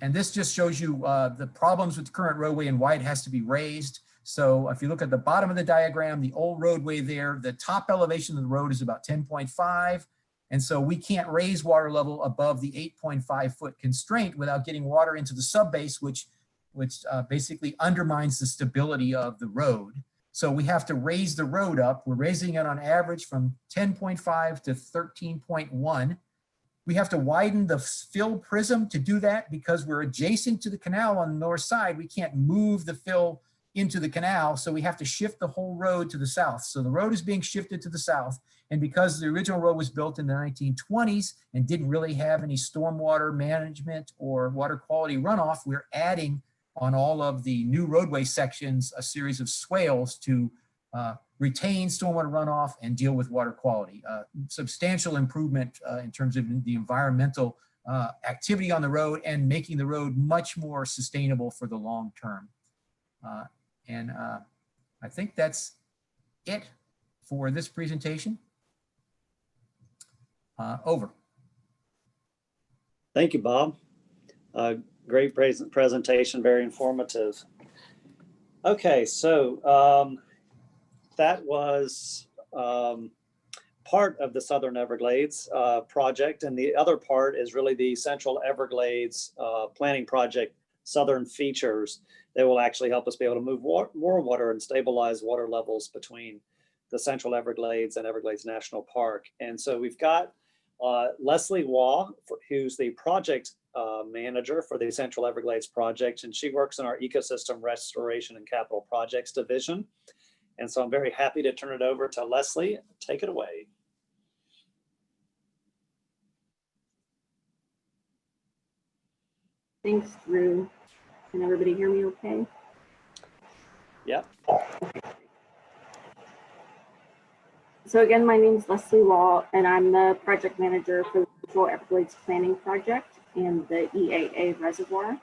And this just shows you the problems with the current roadway and why it has to be raised. So if you look at the bottom of the diagram, the old roadway there, the top elevation of the road is about 10.5. And so we can't raise water level above the 8.5 foot constraint without getting water into the subbase, which basically undermines the stability of the road. So we have to raise the road up. We're raising it on average from 10.5 to 13.1. We have to widen the fill prism to do that because we're adjacent to the canal on the north side. We can't move the fill into the canal, so we have to shift the whole road to the south. So the road is being shifted to the south, and because the original road was built in the 1920s and didn't really have any stormwater management or water quality runoff, we're adding on all of the new roadway sections a series of swales to retain stormwater runoff and deal with water quality. Substantial improvement in terms of the environmental activity on the road and making the road much more sustainable for the long term. And I think that's it for this presentation. Over. Thank you, Bob. Great presentation, very informative. Okay, so that was part of the Southern Everglades project, and the other part is really the Central Everglades planning project, Southern Features, that will actually help us be able to move more water and stabilize water levels between the Central Everglades and Everglades National Park. And so we've got Leslie Waugh, who's the project manager for the Central Everglades project, and she works in our Ecosystem Restoration and Capital Projects division. And so I'm very happy to turn it over to Leslie. Take it away. Thanks, Drew. Can everybody hear me okay? Yep. So again, my name is Leslie Waugh, and I'm the project manager for the Central Everglades Planning Project and the EAA Reservoir.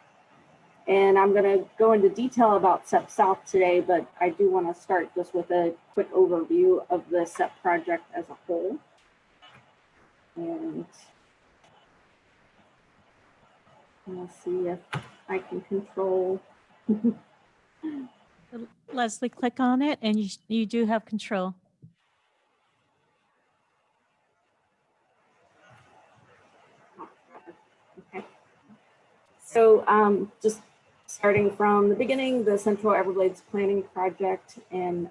And I'm going to go into detail about SEP South today, but I do want to start just with a quick overview of the SEP project as a whole. And let's see if I can control. Leslie, click on it and you do have control. Okay. So just starting from the beginning, the Central Everglades Planning Project and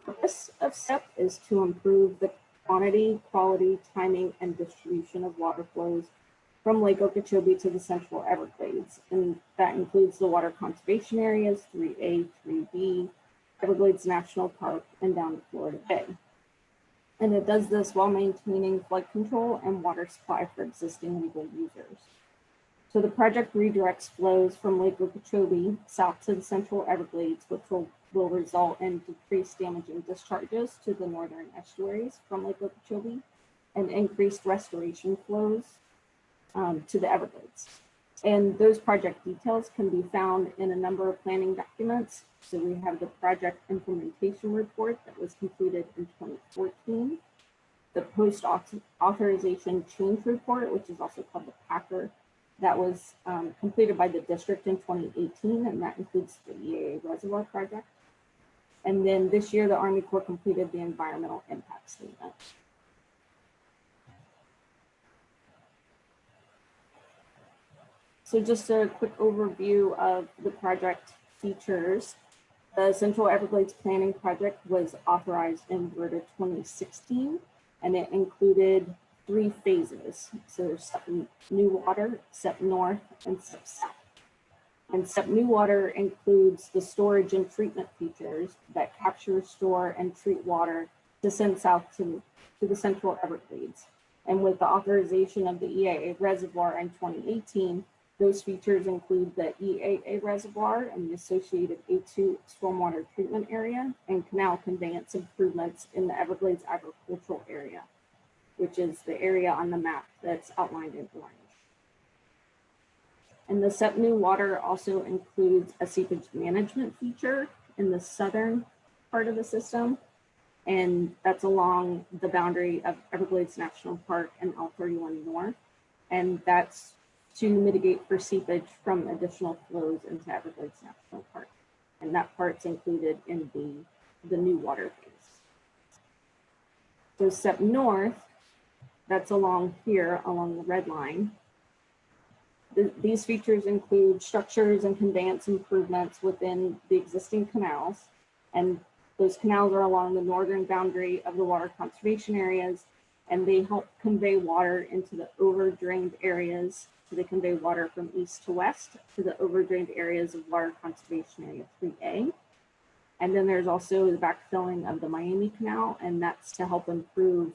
purpose of SEP is to improve the quantity, quality, timing, and distribution of water flows from Lake Okeechobee to the Central Everglades. And that includes the water conservation areas, 3A, 3B, Everglades National Park, and down to Florida Bay. And it does this while maintaining flood control and water supply for existing legal users. So the project redirects flows from Lake Okeechobee south to the Central Everglades, which will result in decreased damaging discharges to the northern estuaries from Lake Okeechobee and increased restoration flows to the Everglades. And those project details can be found in a number of planning documents. So we have the project implementation report that was completed in 2014, the post-authorization change report, which is also called the PACR, that was completed by the district in 2018, and that includes the EAA Reservoir project. And then this year, the Army Corps completed the environmental impact statement. So just a quick overview of the project features. The Central Everglades Planning Project was authorized in Verda 2016, and it included 3 phases. So there's SEP New Water, SEP North, and SEP South. And SEP New Water includes the storage and treatment features that capture, store, and treat water to send south to the Central Everglades. And with the authorization of the EAA Reservoir in 2018, those features include the EAA Reservoir and the associated A2 stormwater treatment area and canal conveyance improvements in the Everglades agricultural area, which is the area on the map that's outlined in orange. And the SEP New Water also includes a seepage management feature in the southern part of the system, and that's along the boundary of Everglades National Park and L31 North, and that's to mitigate for seepage from additional flows into Everglades National Park. And that part's included in the New Water phase. So SEP North, that's along here, along the red line. These features include structures and conveyance improvements within the existing canals. And those canals are along the northern boundary of the water conservation areas, and they help convey water into the overdrained areas. So they convey water from east to west to the overdrained areas of water conservation area 3A. And then there's also the backfilling of the Miami Canal, and that's to help improve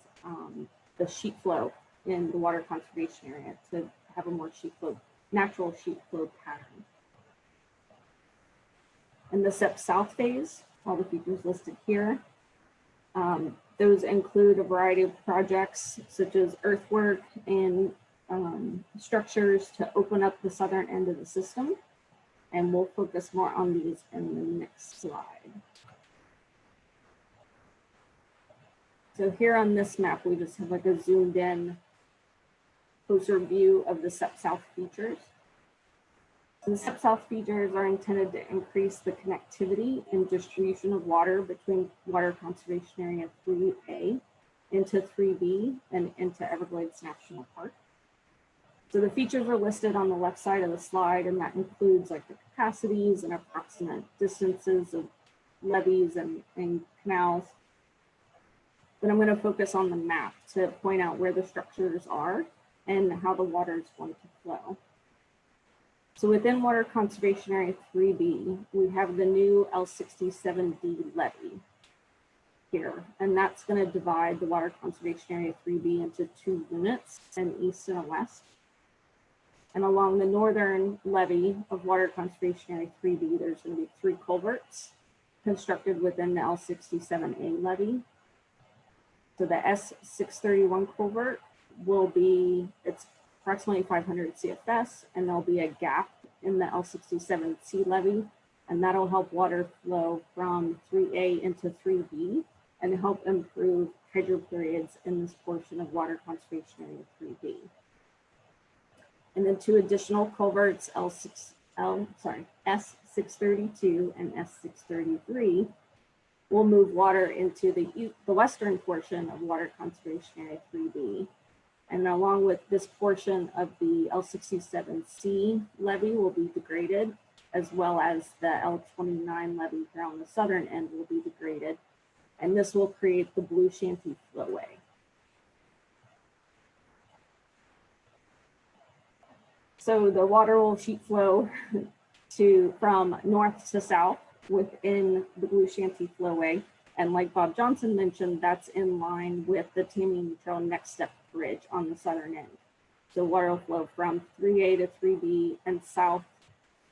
the sheet flow in the water conservation area to have a more sheet flow, natural sheet flow pattern. In the SEP South phase, all the features listed here, those include a variety of projects such as earthwork and structures to open up the southern end of the system. And we'll focus more on these in the next slide. So here on this map, we just have like a zoomed in closer view of the SEP South features. So the SEP South features are intended to increase the connectivity and distribution of water between Water Conservation Area 3A into 3B and into Everglades National Park. So the features are listed on the left side of the slide, and that includes like the capacities and approximate distances of levees and canals. But I'm going to focus on the map to point out where the structures are and how the water is going to flow. So within Water Conservation Area 3B, we have the new L67D levee here, and that's going to divide the Water Conservation Area 3B into 2 units, an east and a west. And along the northern levee of Water Conservation Area 3B, there's going to be 3 culverts constructed within the L67A levee. So the S631 culvert will be, it's approximately 500 CFS, and there'll be a gap in the L67C levee, and that'll help water flow from 3A into 3B and help improve hydro periods in this portion of Water Conservation Area 3B. And then 2 additional culverts, S632 and S633, will move water into the western portion of Water Conservation Area 3B. And along with this portion of the L67C levee will be degraded, as well as the L29 levee here on the southern end will be degraded. And this will create the Blue Shanty Flowway. So the water will sheet flow from north to south within the Blue Shanty Flowway. And like Bob Johnson mentioned, that's in line with the Tamiami Trail Next Step Bridge on the southern end. So water will flow from 3A to 3B and south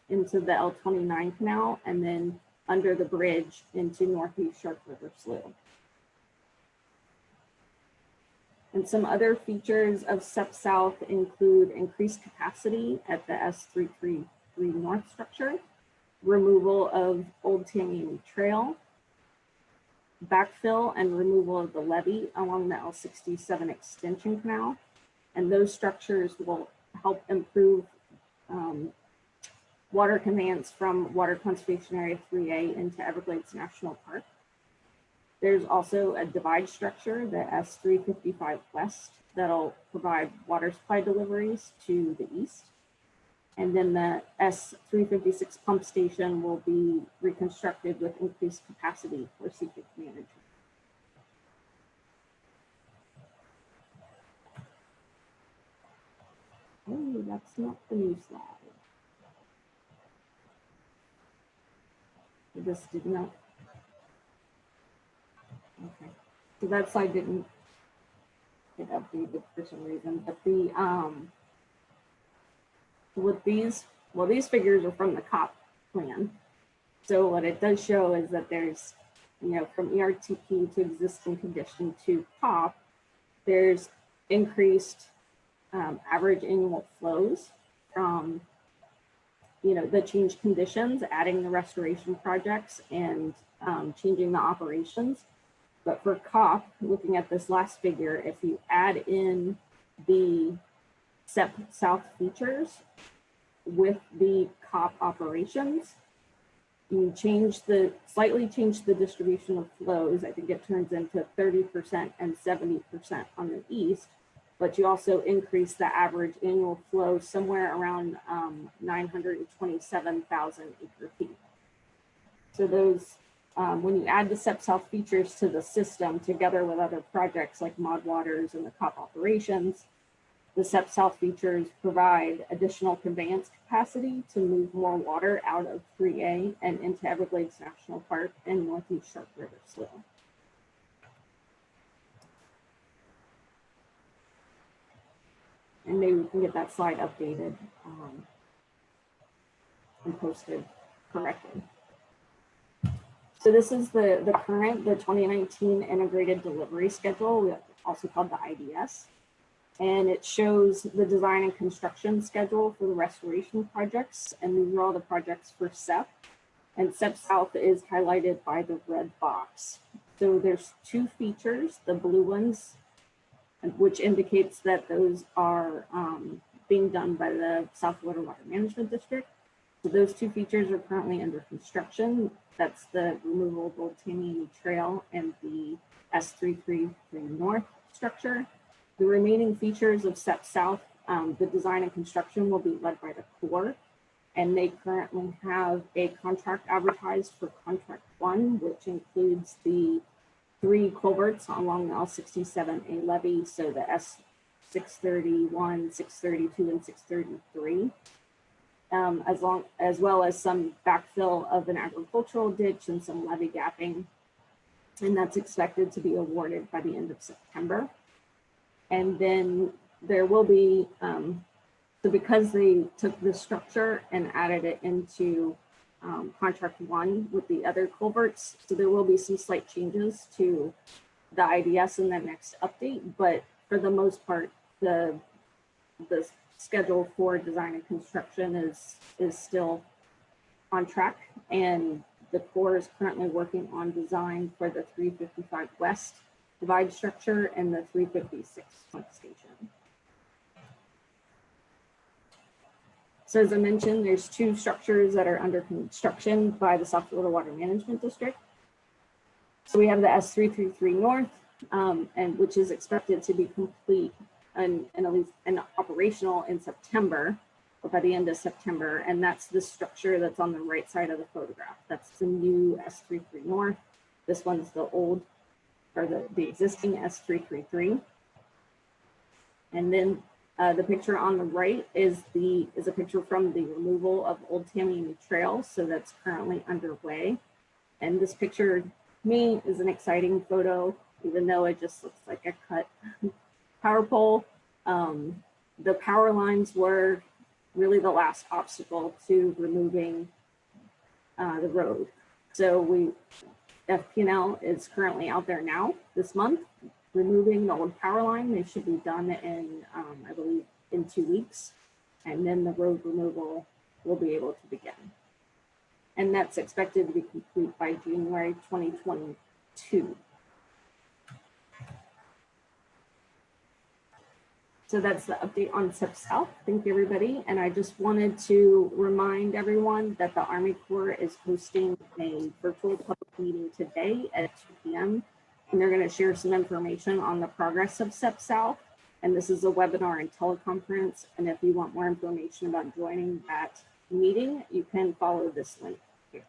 into the L29 canal, and then under the bridge into Northeast Shark River Slough. And some other features of SEP South include increased capacity at the S333 North structure, removal of Old Tamiami Trail, backfill and removal of the levee along the L67 Extension Canal. And those structures will help improve water conveyance from Water Conservation Area 3A into Everglades National Park. There's also a divide structure, the S355 West, that'll provide water supply deliveries to the east. And then the S356 pump station will be reconstructed with increased capacity for seepage management. Oh, that's not the new slide. This did not. Okay, so that slide didn't get updated for some reason, but the with these, well, these figures are from the COP plan. So what it does show is that there's, you know, from ERTP to existing condition to COP, there's increased average annual flows from, you know, the changed conditions, adding the restoration projects and changing the operations. But for COP, looking at this last figure, if you add in the SEP South features with the COP operations, you slightly change the distribution of flows. I think it turns into 30% and 70% on the east, but you also increase the average annual flow somewhere around 927,000 acre feet. So those, when you add the SEP South features to the system together with other projects like Mod Waters and the COP operations, the SEP South features provide additional conveyance capacity to move more water out of 3A and into Everglades National Park and Northeast Shark River Slough. And maybe we can get that slide updated and posted correctly. So this is the 2019 integrated delivery schedule, also called the IDS. And it shows the design and construction schedule for the restoration projects. And these are all the projects for SEP. And SEP South is highlighted by the red box. So there's two features, the blue ones, which indicates that those are being done by the South Florida Water Management District. So those two features are currently under construction. That's the removal of Old Tamiami Trail and the S333 North structure. The remaining features of SEP South, the design and construction will be led by the Corps, and they currently have a contract advertised for contract 1, which includes the 3 culverts along the L67A levee, so the S631, 632, and 633, as well as some backfill of an agricultural ditch and some levee gapping, and that's expected to be awarded by the end of September. And then there will be, so because they took the structure and added it into contract 1 with the other culverts, so there will be some slight changes to the IDS in the next update, but for the most part, the schedule for design and construction is still on track, and the Corps is currently working on design for the 355 West divide structure and the 356 pump station. So as I mentioned, there's 2 structures that are under construction by the South Florida Water Management District. So we have the S333 North, and which is expected to be complete and at least operational in September, or by the end of September. And that's the structure that's on the right side of the photograph. That's the new S33 North. This one's the old, or the existing S333. And then the picture on the right is a picture from the removal of Old Tamiami Trail. So that's currently underway. And this picture, to me, is an exciting photo, even though it just looks like a cut power pole. The power lines were really the last obstacle to removing the road. So FP&L is currently out there now this month, removing the old power line. They should be done in, I believe, in 2 weeks. And then the road removal will be able to begin. And that's expected to be complete by January 2022. So that's the update on SEP South. Thank you, everybody. And I just wanted to remind everyone that the Army Corps is hosting a virtual public meeting today at 2 p.m. And they're going to share some information on the progress of SEP South. And this is a webinar and teleconference. And if you want more information about joining that meeting, you can follow this link here.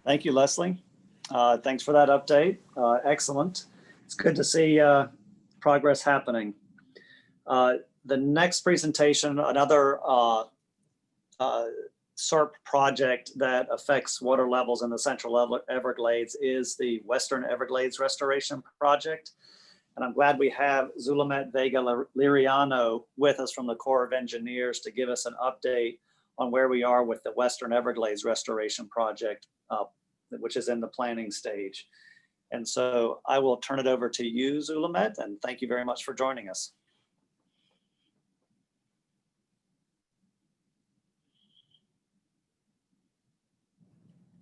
Thank you, Leslie. Thanks for that update. Excellent. It's good to see progress happening. The next presentation, another SERP project that affects water levels in the Central Everglades, is the Western Everglades Restoration Project. And I'm glad we have Zulamet Vega Liriano with us from the Corps of Engineers to give us an update on where we are with the Western Everglades Restoration Project, which is in the planning stage. And so I will turn it over to you, Zulamet, and thank you very much for joining us.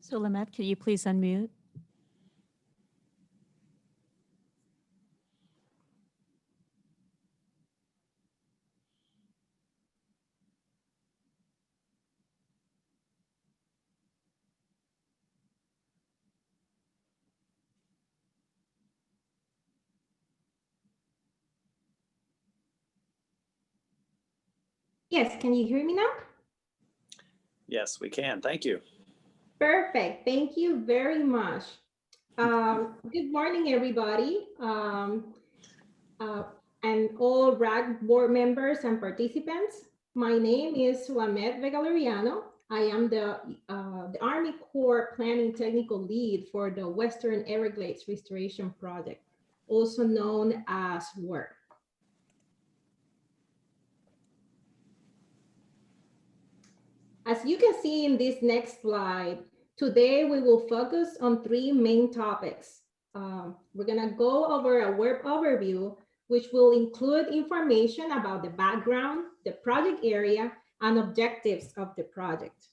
Zulamet, could you please unmute? Yes, can you hear me now? Yes, we can. Thank you. Perfect. Thank you very much. Good morning, everybody, and all RAG board members and participants. My name is Zulamet Vega Liriano. I am the Army Corps Planning Technical Lead for the Western Everglades Restoration Project, also known as WERP. As you can see in this next slide, today we will focus on 3 main topics. We're gonna go over a WERP overview, which will include information about the background, the project area, and objectives of the project.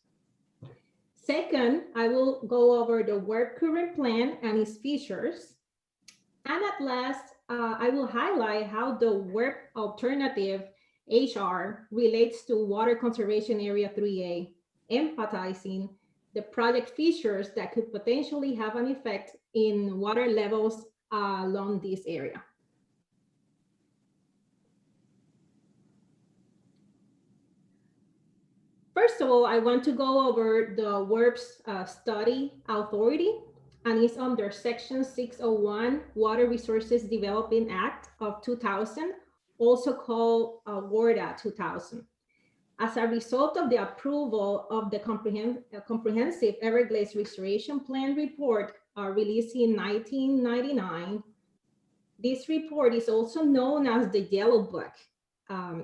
Second, I will go over the work current plan and its features. And at last, I will highlight how the work alternative HR relates to Water Conservation Area 3A, emphasizing the project features that could potentially have an effect in water levels along this area. First of all, I want to go over the WERP's study authority, and it's under Section 601, Water Resources Development Act of 2000, also called WRDA 2000. As a result of the approval of the Comprehensive Everglades Restoration Plan report released in 1999, this report is also known as the Yellow Book,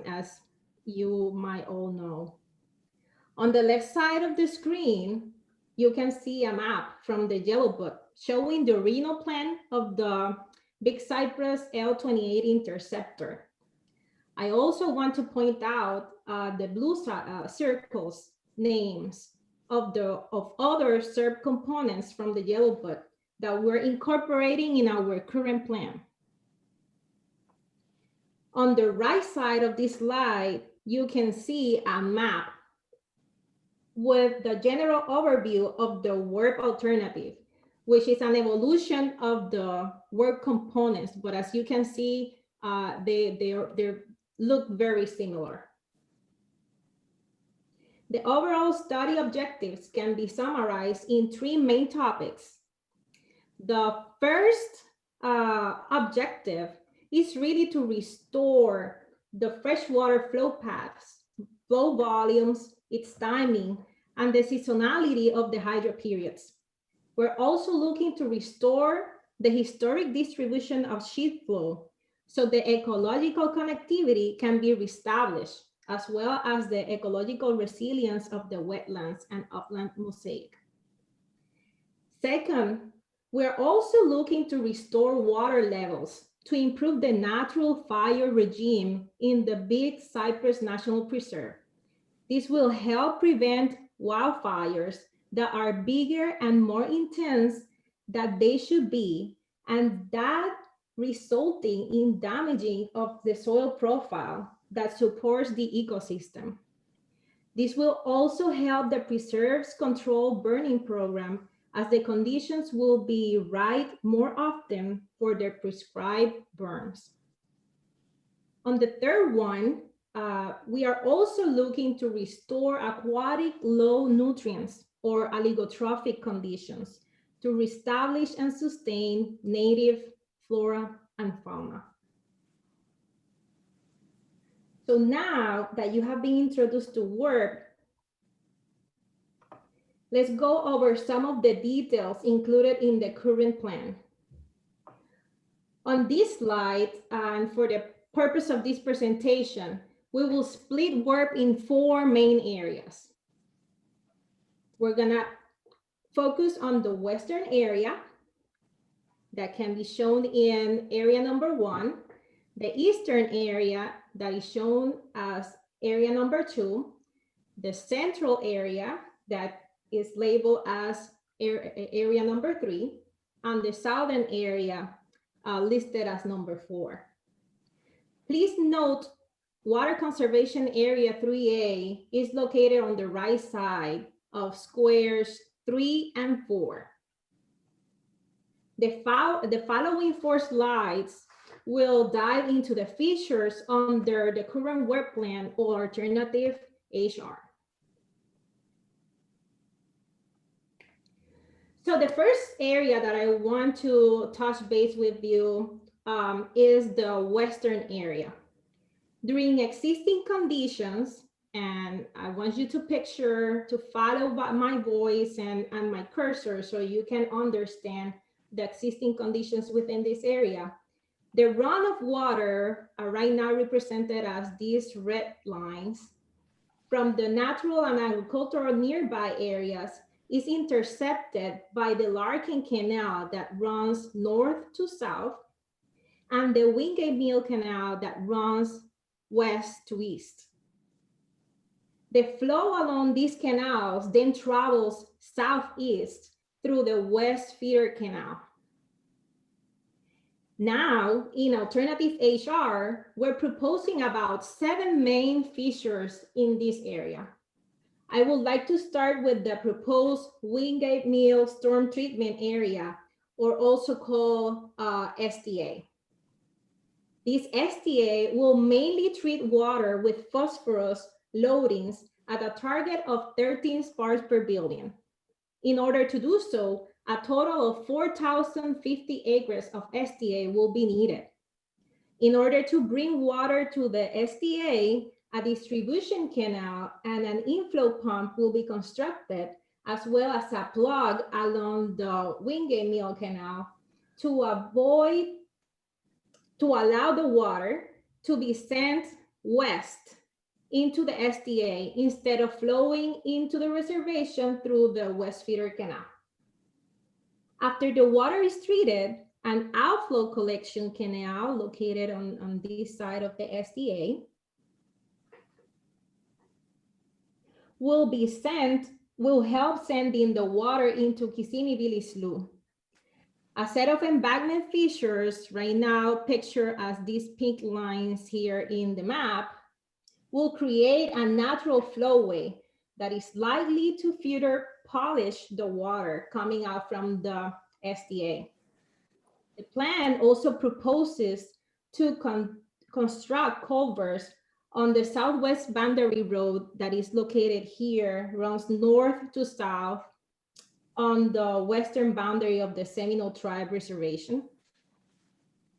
as you might all know. On the left side of the screen, you can see a map from the Yellow Book showing the renal plan of the Big Cypress L28 interceptor. I also want to point out the blue circles names of other SERP components from the Yellow Book that we're incorporating in our current plan. On the right side of this slide, you can see a map with the general overview of the work alternative, which is an evolution of the work components. But as you can see, they look very similar. The overall study objectives can be summarized in 3 main topics. The first objective is really to restore the freshwater flow paths, flow volumes, its timing, and the seasonality of the hydro periods. We're also looking to restore the historic distribution of sheet flow so the ecological connectivity can be reestablished, as well as the ecological resilience of the wetlands and upland mosaic. Second, we're also looking to restore water levels to improve the natural fire regime in the Big Cypress National Preserve. This will help prevent wildfires that are bigger and more intense than they should be, and that resulting in damaging of the soil profile that supports the ecosystem. This will also help the preserve's control burning program, as the conditions will be right more often for their prescribed burns. On the third one, we are also looking to restore aquatic low nutrients or oligotrophic conditions to reestablish and sustain native flora and fauna. So now that you have been introduced to work, let's go over some of the details included in the current plan. On this slide, and for the purpose of this presentation, we will split work in 4 main areas. We're gonna focus on the western area that can be shown in area number 1, the eastern area that is shown as area number 2, the central area that is labeled as area number 3, and the southern area listed as number 4. Please note, Water Conservation Area 3A is located on the right side of squares 3 and 4. The following 4 slides will dive into the features under the current work plan or alternative HR. So the first area that I want to touch base with you is the western area. During existing conditions, and I want you to picture, to follow my voice and my cursor so you can understand the existing conditions within this area. The run of water right now represented as these red lines from the natural and agricultural nearby areas is intercepted by the Larkin Canal that runs north to south, and the Wingate Mill Canal that runs west to east. The flow along these canals then travels southeast through the West Feeder Canal. Now, in alternative HR, we're proposing about 7 main fissures in this area. I would like to start with the proposed Wingate Mill Storm Treatment Area, or also called STA. This STA will mainly treat water with phosphorus loadings at a target of 13 parts per billion. In order to do so, a total of 4,050 acres of STA will be needed. In order to bring water to the STA, a distribution canal and an inflow pump will be constructed, as well as a plug along the Wingate Mill Canal to allow the water to be sent west into the STA instead of flowing into the reservation through the West Feeder Canal. After the water is treated, an outflow collection canal located on this side of the STA will help sending the water into Kissimmee Slough. A set of embankment fissures, right now pictured as these pink lines here in the map, will create a natural flowway that is likely to further polish the water coming out from the STA. The plan also proposes to construct culverts on the southwest boundary road that is located here, runs north to south on the western boundary of the Seminole Tribe Reservation,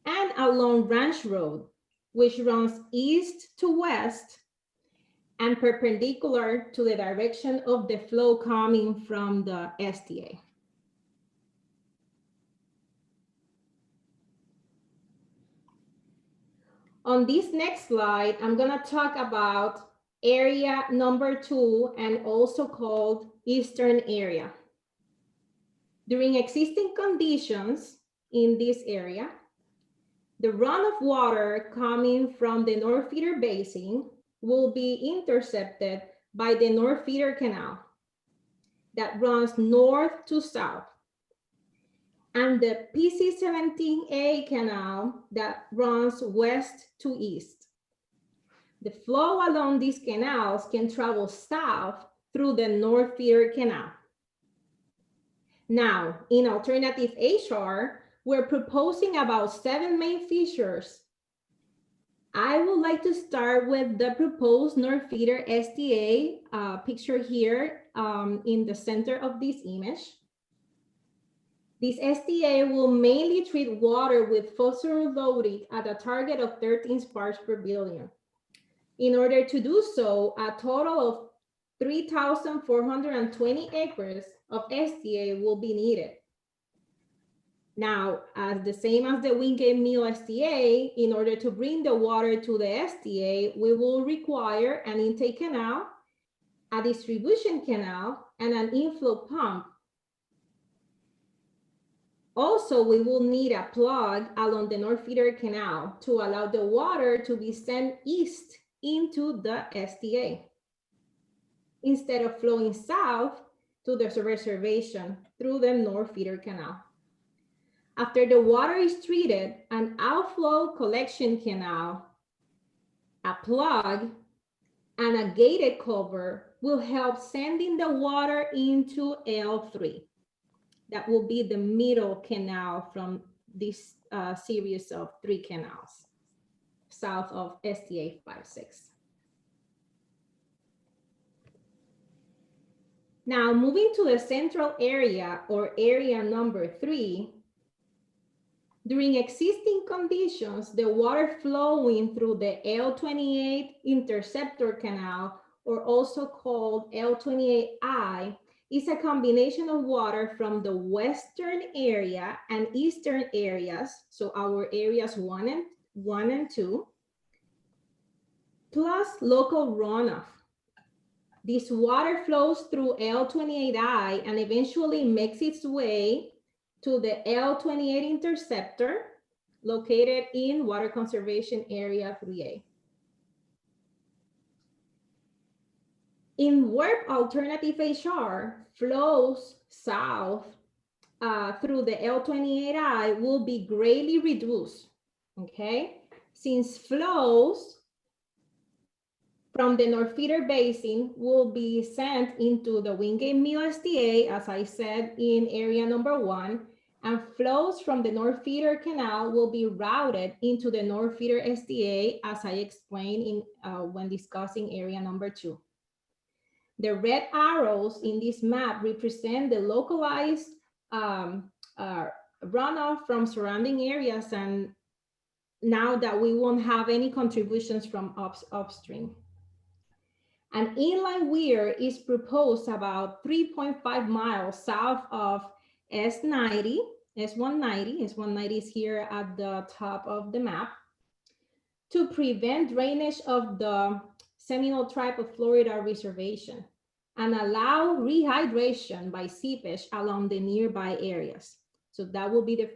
and along Ranch Road, which runs east to west and perpendicular to the direction of the flow coming from the STA. On this next slide, I'm gonna talk about area number 2, and also called Eastern Area. During existing conditions in this area, the run of water coming from the North Feeder Basin will be intercepted by the North Feeder Canal that runs north to south, and the PC-17A canal that runs west to east. The flow along these canals can travel south through the North Feeder Canal. Now, in alternative HR, we're proposing about 7 main fissures. I would like to start with the proposed North Feeder STA picture here in the center of this image. This STA will mainly treat water with phosphorus loading at a target of 13 parts per billion. In order to do so, a total of 3,420 acres of STA will be needed. Now, as the same as the Wingate Mill STA, in order to bring the water to the STA, we will require an intake canal, a distribution canal, and an inflow pump. Also, we will need a plug along the North Feeder Canal to allow the water to be sent east into the STA, instead of flowing south to the reservation through the North Feeder Canal. After the water is treated, an outflow collection canal, a plug, and a gated cover will help sending the water into L3. That will be the middle canal from this series of 3 canals south of STA 56. Now, moving to the central area, or area number 3, during existing conditions, the water flowing through the L28 interceptor canal, or also called L28I, is a combination of water from the western area and eastern areas, so our areas 1 and 2, plus local runoff. This water flows through L28I and eventually makes its way to the L28 interceptor, located in Water Conservation Area 3A. In WERP Alternative HR, flows south through the L28I will be greatly reduced, okay? Since flows from the North Feeder Basin will be sent into the Wingate Mill SDA, as I said, in area number 1, and flows from the North Feeder Canal will be routed into the North Feeder SDA, as I explained in, when discussing area number 2. The red arrows in this map represent the localized runoff from surrounding areas, and now that we won't have any contributions from upstream. An inline weir is proposed about 3.5 miles south of S190 is here at the top of the map, to prevent drainage of the Seminole Tribe of Florida Reservation and allow rehydration by seepage along the nearby areas. So that will be the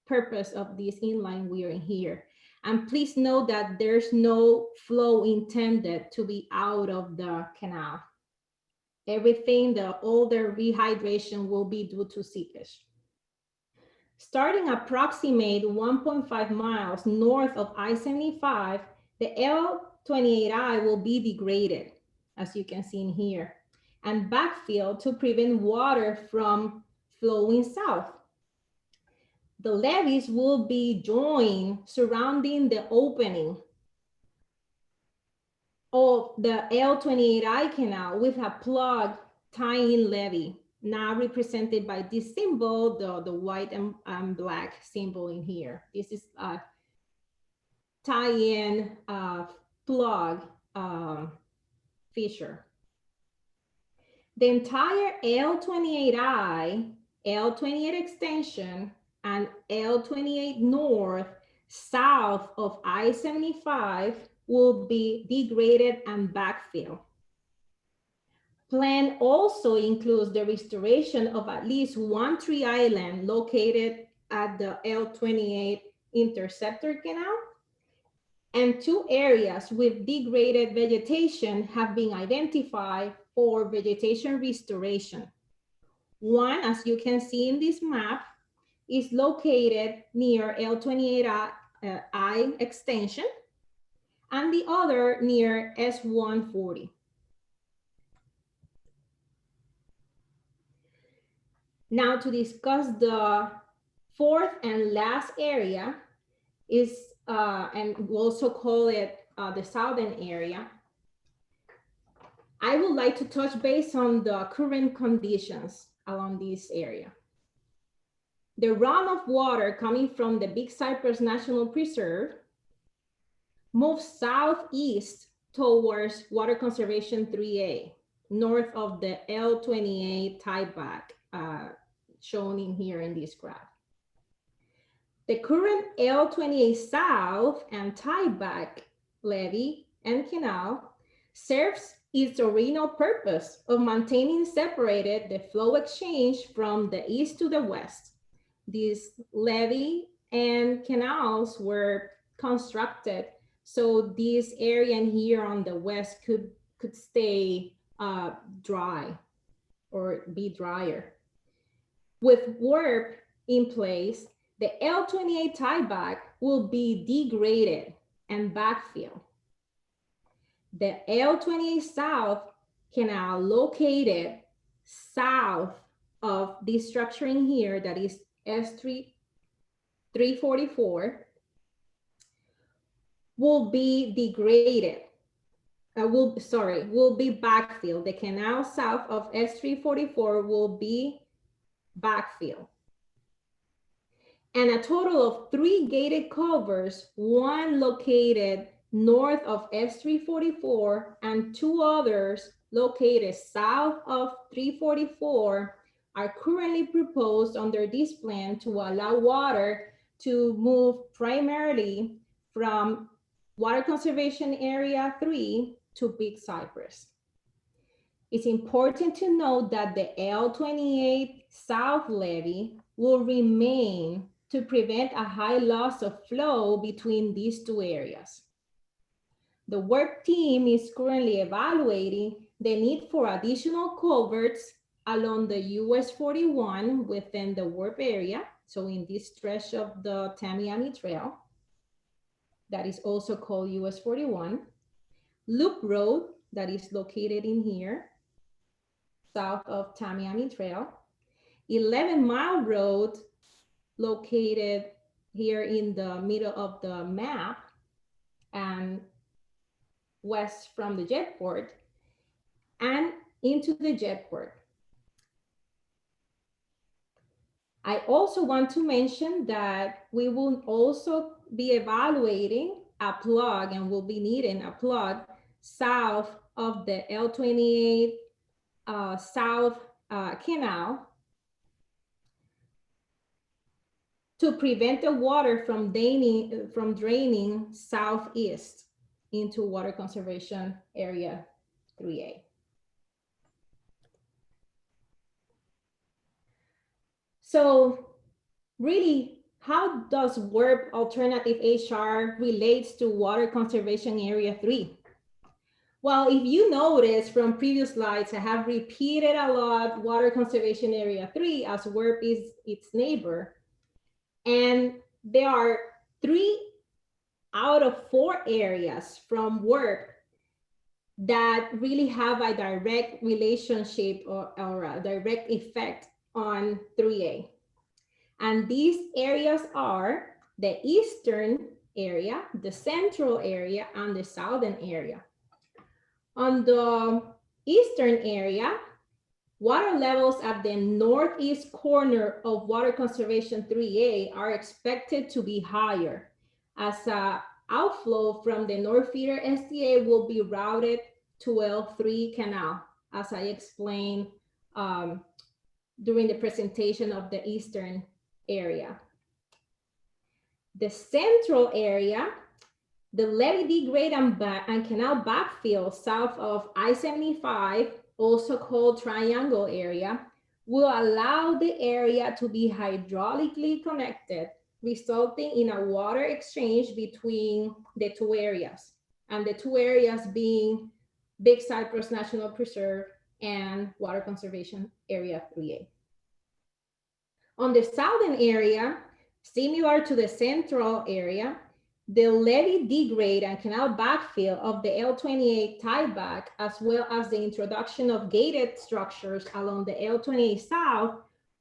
purpose of this inline weir in here. And please note that there's no flow intended to be out of the canal. Everything, all the rehydration will be due to seepage. Starting approximate 1.5 miles north of I-75, the L28I will be degraded, as you can see in here, and backfilled to prevent water from flowing south. The levees will be joined surrounding the opening of the L28I canal with a plugged tie-in levee, now represented by this symbol, the white and black symbol in here. This is a tie-in plug feature. The entire L28I, L28 extension, and L28 north, south of I-75 will be degraded and backfilled. Plan also includes the restoration of at least one tree island located at the L28 interceptor canal, and 2 areas with degraded vegetation have been identified for vegetation restoration. One, as you can see in this map, is located near L28I extension, and the other near S140. Now to discuss the 4th and last area is, and we also call it the southern area. I would like to touch base on the current conditions along this area. The runoff water coming from the Big Cypress National Preserve moves southeast towards Water Conservation 3A, north of the L28 tieback shown in here in this graph. The current L28 south and tieback levee and canal serves its original purpose of maintaining separated the flow exchange from the east to the west. These levee and canals were constructed so this area in here on the west could stay dry or be drier. With WERP in place, the L28 tieback will be degraded and backfilled. The L28 South canal located south of this structure in here, that is S344, will be degraded, will be backfilled. The canal south of S344 will be backfilled. And a total of 3 gated culverts, one located north of S344 and 2 others located south of 344 are currently proposed under this plan to allow water to move primarily from Water Conservation Area 3 to Big Cypress. It's important to note that the L28 South levee will remain to prevent a high loss of flow between these two areas. The work team is currently evaluating the need for additional culverts along the US 41 within the WRP area, so in this stretch of the Tamiami Trail, that is also called US 41, Loop Road, that is located in here, south of Tamiami Trail, 11-mile road located here in the middle of the map and west from the jetport and into the jetport. I also want to mention that we will also be evaluating a plug and will be needing a plug south of the L28 South Canal to prevent the water from draining southeast into Water Conservation Area 3A. So really, how does WRP alternative HR relates to Water Conservation Area 3? Well, if you notice from previous slides, I have repeated a lot Water Conservation Area 3 as WRP is its neighbor. And there are 3 out of 4 areas from WRP that really have a direct relationship or a direct effect on 3A. And these areas are the eastern area, the central area, and the southern area. On the eastern area, water levels at the northeast corner of Water Conservation 3A are expected to be higher as outflow from the North Feeder SDA will be routed to L3 Canal, as I explained during the presentation of the eastern area. The central area, the levee degrade and canal backfill south of I-75, also called Triangle Area, will allow the area to be hydraulically connected, resulting in a water exchange between the 2 areas, and the 2 areas being Big Cypress National Preserve and Water Conservation Area 3A. On the southern area, similar to the central area, the levee degrade and canal backfill of the L28 tieback, as well as the introduction of gated structures along the L28 South,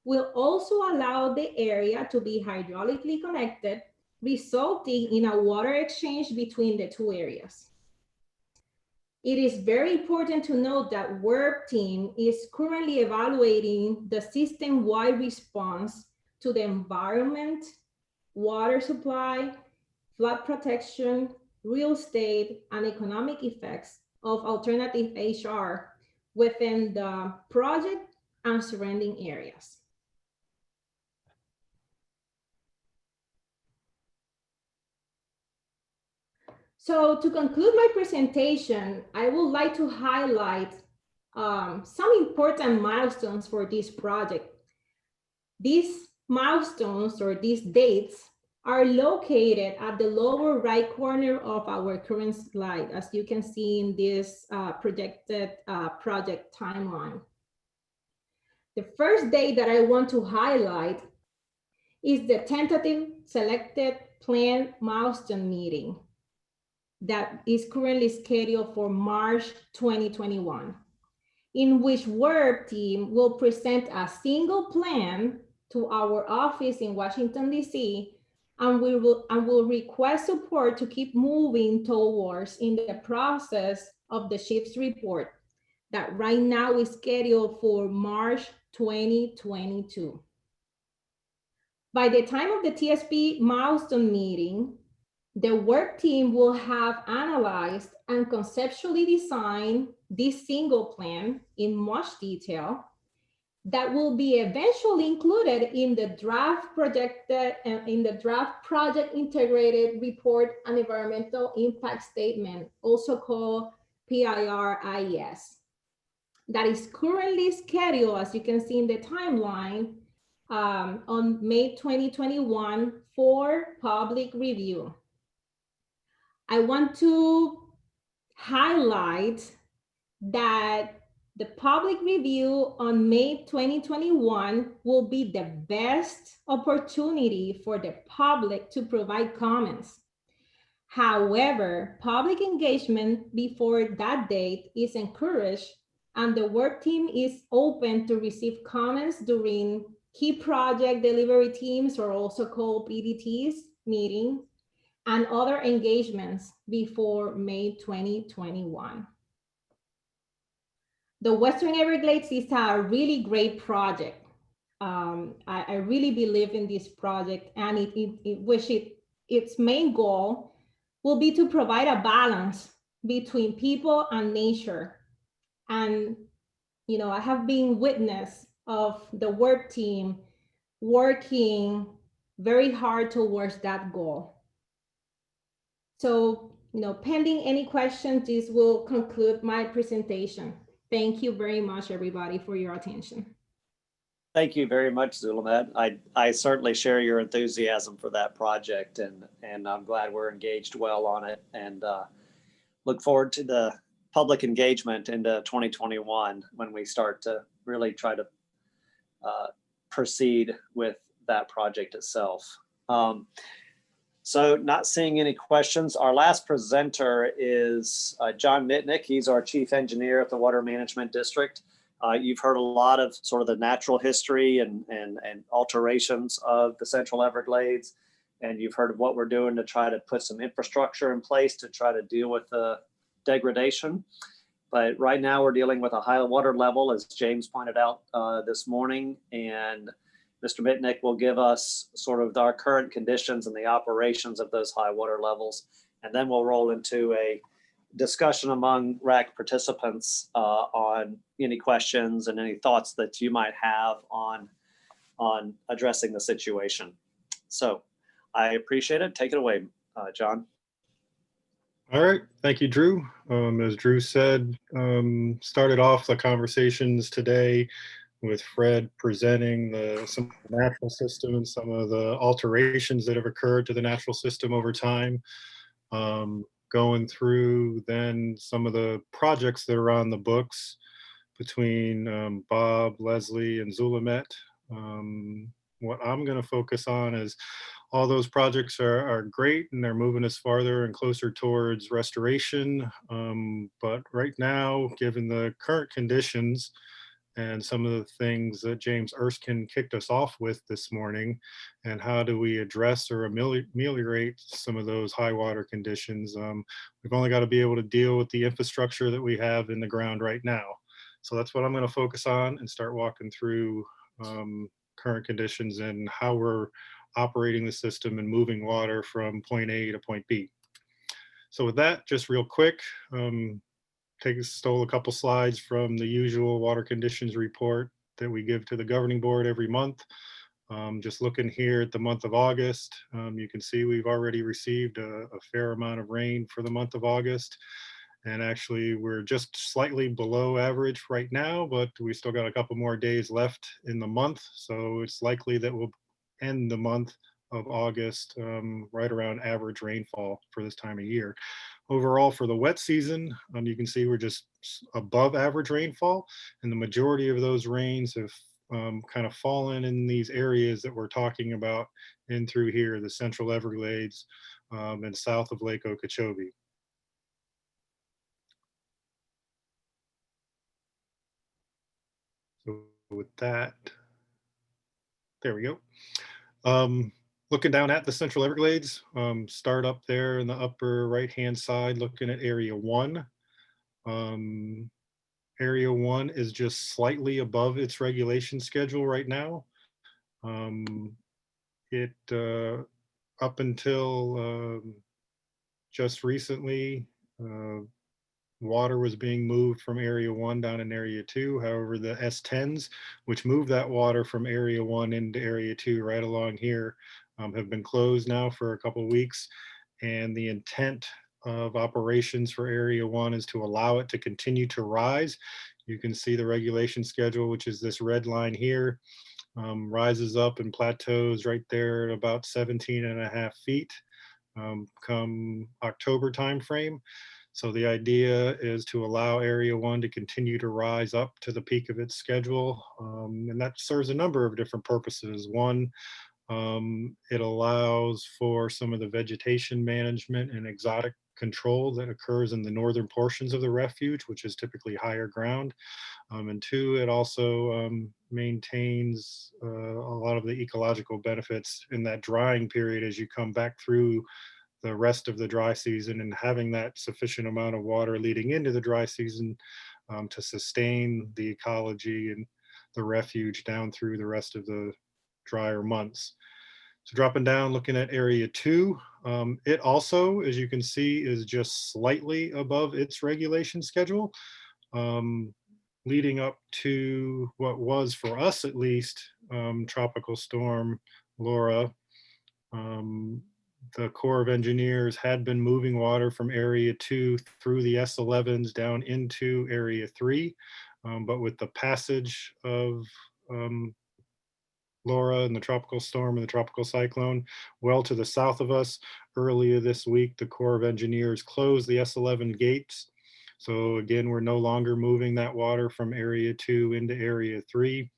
will also allow the area to be hydraulically connected, resulting in a water exchange between the 2 areas. It is very important to note that WRP team is currently evaluating the system-wide response to the environment, water supply, flood protection, real estate, and economic effects of alternative HR within the project and surrounding areas. So to conclude my presentation, I would like to highlight some important milestones for this project. These milestones or these dates are located at the lower right corner of our current slide, as you can see in this projected project timeline. The first date that I want to highlight is the tentative selected plan milestone meeting that is currently scheduled for March 2021, in which WRP team will present a single plan to our office in Washington, D.C., and will request support to keep moving towards in the process of the SHIPS report that right now is scheduled for March 2022. By the time of the TSP milestone meeting, the WRP team will have analyzed and conceptually designed this single plan in much detail that will be eventually included in the draft project integrated report and environmental impact statement, also called PIR-IES, that is currently scheduled, as you can see in the timeline, on May 2021 for public review. I want to highlight that the public review on May 2021 will be the best opportunity for the public to provide comments. However, public engagement before that date is encouraged, and the work team is open to receive comments during key project delivery teams, or also called PDTs, meetings, and other engagements before May 2021. The Western Everglades is a really great project. I really believe in this project, and its main goal will be to provide a balance between people and nature. And, you know, I have been witness of the work team working very hard towards that goal. So, you know, pending any questions, this will conclude my presentation. Thank you very much, everybody, for your attention. Thank you very much, Zulamed. I certainly share your enthusiasm for that project, and I'm glad we're engaged well on it, and look forward to the public engagement into 2021 when we start to really try to proceed with that project itself. So not seeing any questions, our last presenter is John Mitnick. He's our chief engineer at the Water Management District. You've heard a lot of sort of the natural history and alterations of the Central Everglades, and you've heard of what we're doing to try to put some infrastructure in place to try to deal with the degradation. But right now we're dealing with a high water level, as James pointed out this morning, and Mr. Mitnick will give us sort of our current conditions and the operations of those high water levels. And then we'll roll into a discussion among RAC participants on any questions and any thoughts that you might have on addressing the situation. So I appreciate it. Take it away, John. All right, thank you, Drew. As Drew said, started off the conversations today with Fred presenting some of the natural system and some of the alterations that have occurred to the natural system over time. Going through then some of the projects that are on the books between Bob, Leslie, and Zulamed. What I'm going to focus on is all those projects are great, and they're moving us farther and closer towards restoration. But right now, given the current conditions and some of the things that James Erskine kicked us off with this morning, and how do we address or ameliorate some of those high water conditions, we've only got to be able to deal with the infrastructure that we have in the ground right now. So that's what I'm going to focus on and start walking through current conditions and how we're operating the system and moving water from point A to point B. So with that, just real quick, stole a couple slides from the usual water conditions report that we give to the governing board every month. Just looking here at the month of August, you can see we've already received a fair amount of rain for the month of August. And actually we're just slightly below average right now, but we still got a couple more days left in the month. So it's likely that we'll end the month of August right around average rainfall for this time of year. Overall, for the wet season, you can see we're just above average rainfall, and the majority of those rains have kind of fallen in these areas that we're talking about in through here, the Central Everglades and south of Lake Okeechobee. So with that, there we go. Looking down at the Central Everglades, start up there in the upper right-hand side, looking at Area 1. Area 1 is just slightly above its regulation schedule right now. Up until just recently, water was being moved from Area 1 down in Area 2. However, the S10s, which move that water from Area 1 into Area 2 right along here, have been closed now for a couple of weeks. And the intent of operations for Area 1 is to allow it to continue to rise. You can see the regulation schedule, which is this red line here. rises up and plateaus right there at about 17.5 feet come October timeframe. So the idea is to allow Area 1 to continue to rise up to the peak of its schedule. And that serves a number of different purposes. One, it allows for some of the vegetation management and exotic control that occurs in the northern portions of the refuge, which is typically higher ground. And two, it also maintains a lot of the ecological benefits in that drying period as you come back through the rest of the dry season, and having that sufficient amount of water leading into the dry season to sustain the ecology and the refuge down through the rest of the drier months. So dropping down, looking at Area 2, it also, as you can see, is just slightly above its regulation schedule, leading up to what was, for us at least, Tropical Storm Laura. The Corps of Engineers had been moving water from Area 2 through the S11s down into Area 3, but with the passage of Laura and the tropical storm and the tropical cyclone well to the south of us, earlier this week, the Corps of Engineers closed the S11 gates. So again, we're no longer moving that water from Area 2 into Area 3.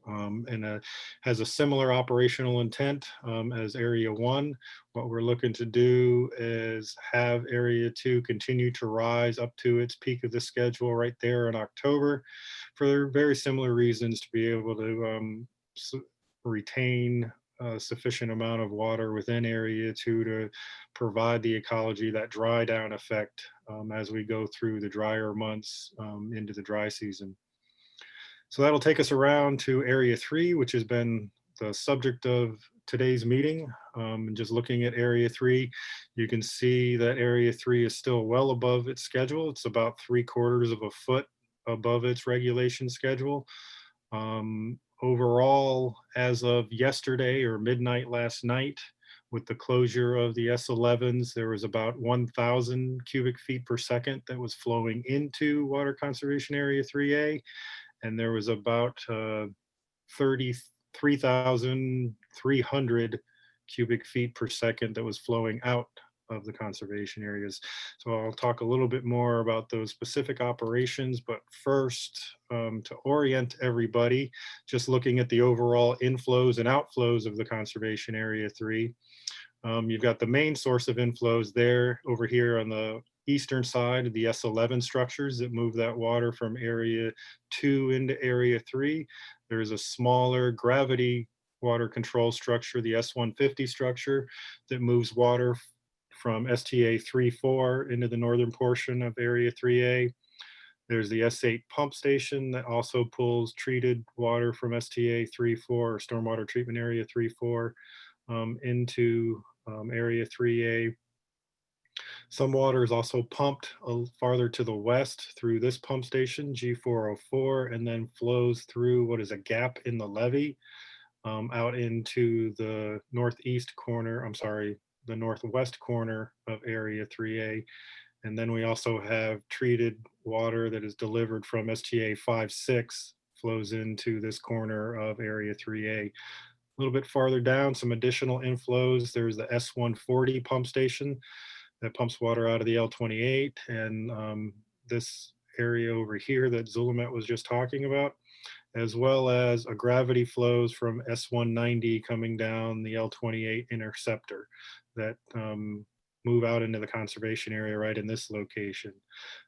And has a similar operational intent as Area 1. What we're looking to do is have Area 2 continue to rise up to its peak of the schedule right there in October, for very similar reasons, to be able to retain a sufficient amount of water within Area 2 to provide the ecology that dry down effect as we go through the drier months into the dry season. So that'll take us around to Area 3, which has been the subject of today's meeting. Just looking at Area 3, you can see that Area 3 is still well above its schedule. It's about 3/4 of a foot above its regulation schedule. Overall, as of yesterday or midnight last night, with the closure of the S11s, there was about 1,000 cubic feet per second that was flowing into Water Conservation Area 3A. And there was about 33,300 cubic feet per second that was flowing out of the conservation areas. So I'll talk a little bit more about those specific operations, but first, to orient everybody, just looking at the overall inflows and outflows of the Conservation Area 3. You've got the main source of inflows there over here on the eastern side of the S11 structures that move that water from Area 2 into Area 3. There's a smaller gravity water control structure, the S150 structure, that moves water from STA 3-4 into the northern portion of Area 3A. There's the S8 pump station that also pulls treated water from STA 3-4 or Stormwater Treatment Area 3-4 into Area 3A. Some water is also pumped farther to the west through this pump station, G404, and then flows through what is a gap in the levee out into the northwest corner of Area 3A. And then we also have treated water that is delivered from STA 5-6, flows into this corner of Area 3A. A little bit farther down, some additional inflows. There's the S140 pump station that pumps water out of the L28, and this area over here that Zulamet was just talking about, as well as a gravity flows from S190 coming down the L28 interceptor that move out into the conservation area right in this location.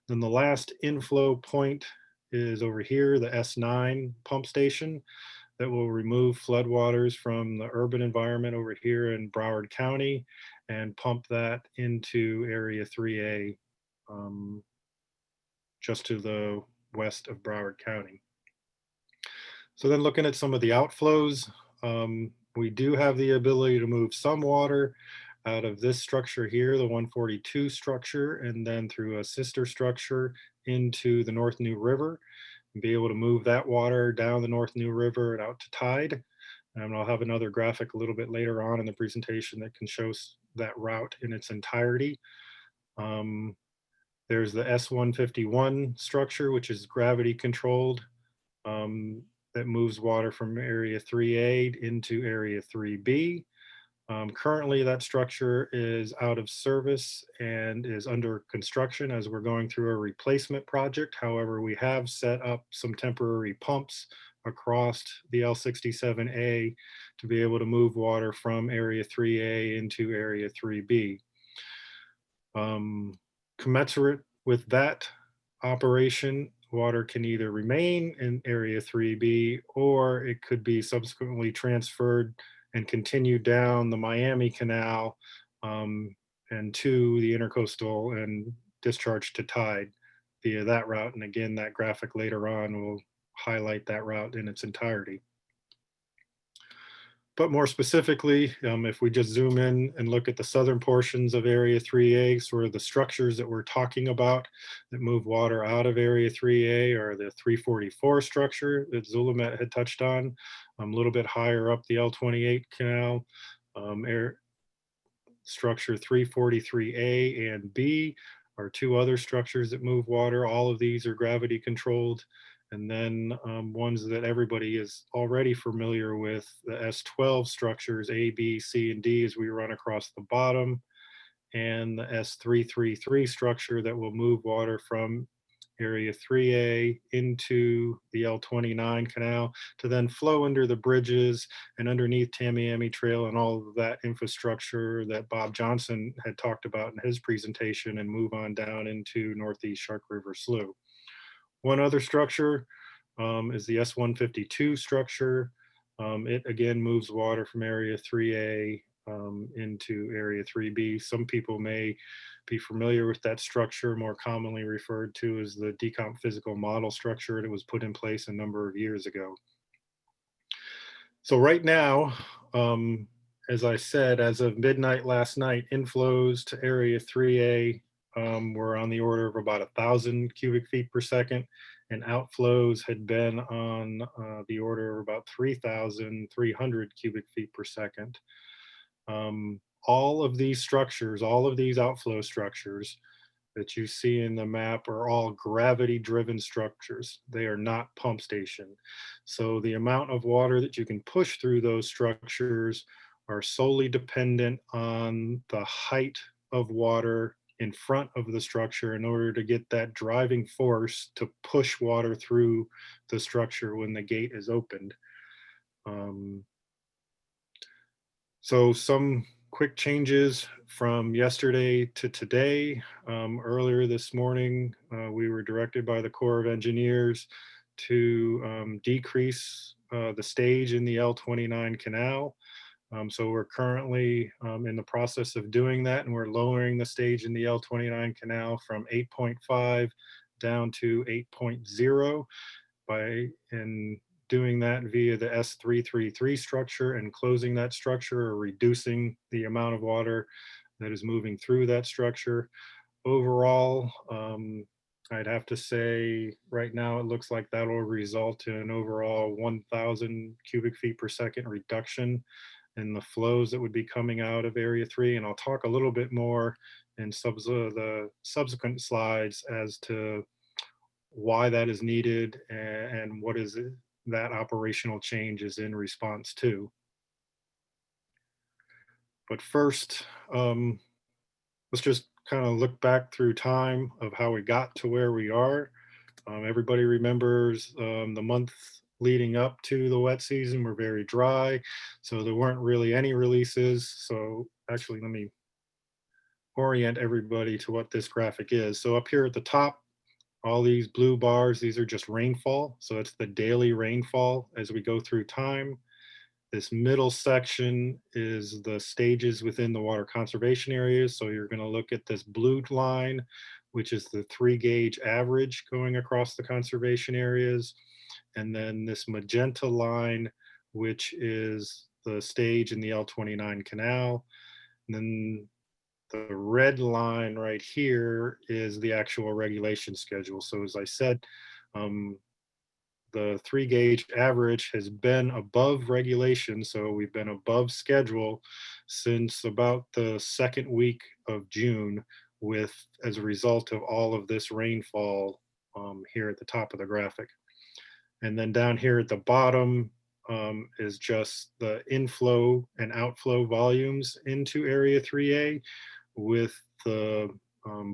Then the last inflow point is over here, the S9 pump station that will remove floodwaters from the urban environment over here in Broward County and pump that into Area 3A just to the west of Broward County. So then looking at some of the outflows, we do have the ability to move some water out of this structure here, the 142 structure, and then through a sister structure into the North New River, and be able to move that water down the North New River and out to tide. And I'll have another graphic a little bit later on in the presentation that can show that route in its entirety. There's the S151 structure, which is gravity controlled. that moves water from area 3A into area 3B. Currently, that structure is out of service and is under construction as we're going through a replacement project. However, we have set up some temporary pumps across the L67A to be able to move water from area 3A into area 3B. Commensurate with that operation, water can either remain in area 3B or it could be subsequently transferred and continue down the Miami Canal and to the intercoastal and discharge to tide via that route. And again, that graphic later on will highlight that route in its entirety. But more specifically, if we just zoom in and look at the southern portions of Area 3A, sort of the structures that we're talking about that move water out of Area 3A are the 344 structure that Zulamet had touched on, a little bit higher up the L28 canal, structure 343A and B are two other structures that move water. All of these are gravity controlled. And then ones that everybody is already familiar with, the S12 structures, A, B, C, and D as we run across the bottom, and the S333 structure that will move water from area 3A into the L29 canal to then flow under the bridges and underneath Tamiami Trail and all of that infrastructure that Bob Johnson had talked about in his presentation and move on down into Northeast Shark River Slough. One other structure is the S152 structure. It again moves water from area 3A into area 3B. Some people may be familiar with that structure, more commonly referred to as the decomp physical model structure that was put in place a number of years ago. So right now, as I said, as of midnight last night, inflows to area 3A were on the order of about 1,000 cubic feet per second, and outflows had been on the order of about 3,300 cubic feet per second. All of these structures, all of these outflow structures that you see in the map are all gravity driven structures. They are not pump station. So the amount of water that you can push through those structures are solely dependent on the height of water in front of the structure in order to get that driving force to push water through the structure when the gate is opened. So some quick changes from yesterday to today. Earlier this morning, we were directed by the Corps of Engineers to decrease the stage in the L29 canal. So we're currently in the process of doing that, and we're lowering the stage in the L29 canal from 8.5 down to 8.0 and doing that via the S333 structure and closing that structure or reducing the amount of water that is moving through that structure. Overall, I'd have to say right now it looks like that will result in an overall 1,000 cubic feet per second reduction in the flows that would be coming out of Area 3. And I'll talk a little bit more in the subsequent slides as to why that is needed and what is it that operational change is in response to. But first, let's just kind of look back through time of how we got to where we are. Everybody remembers the month leading up to the wet season were very dry, so there weren't really any releases. So actually, let me orient everybody to what this graphic is. So up here at the top, all these blue bars, these are just rainfall. So it's the daily rainfall as we go through time. This middle section is the stages within the water conservation areas. So you're going to look at this blue line, which is the 3-gauge average going across the conservation areas. And then this magenta line, which is the stage in the L29 canal. And then the red line right here is the actual regulation schedule. So as I said, the 3-gauge average has been above regulation. So we've been above schedule since about the second week of June as a result of all of this rainfall here at the top of the graphic. And then down here at the bottom is just the inflow and outflow volumes into Area 3A, with the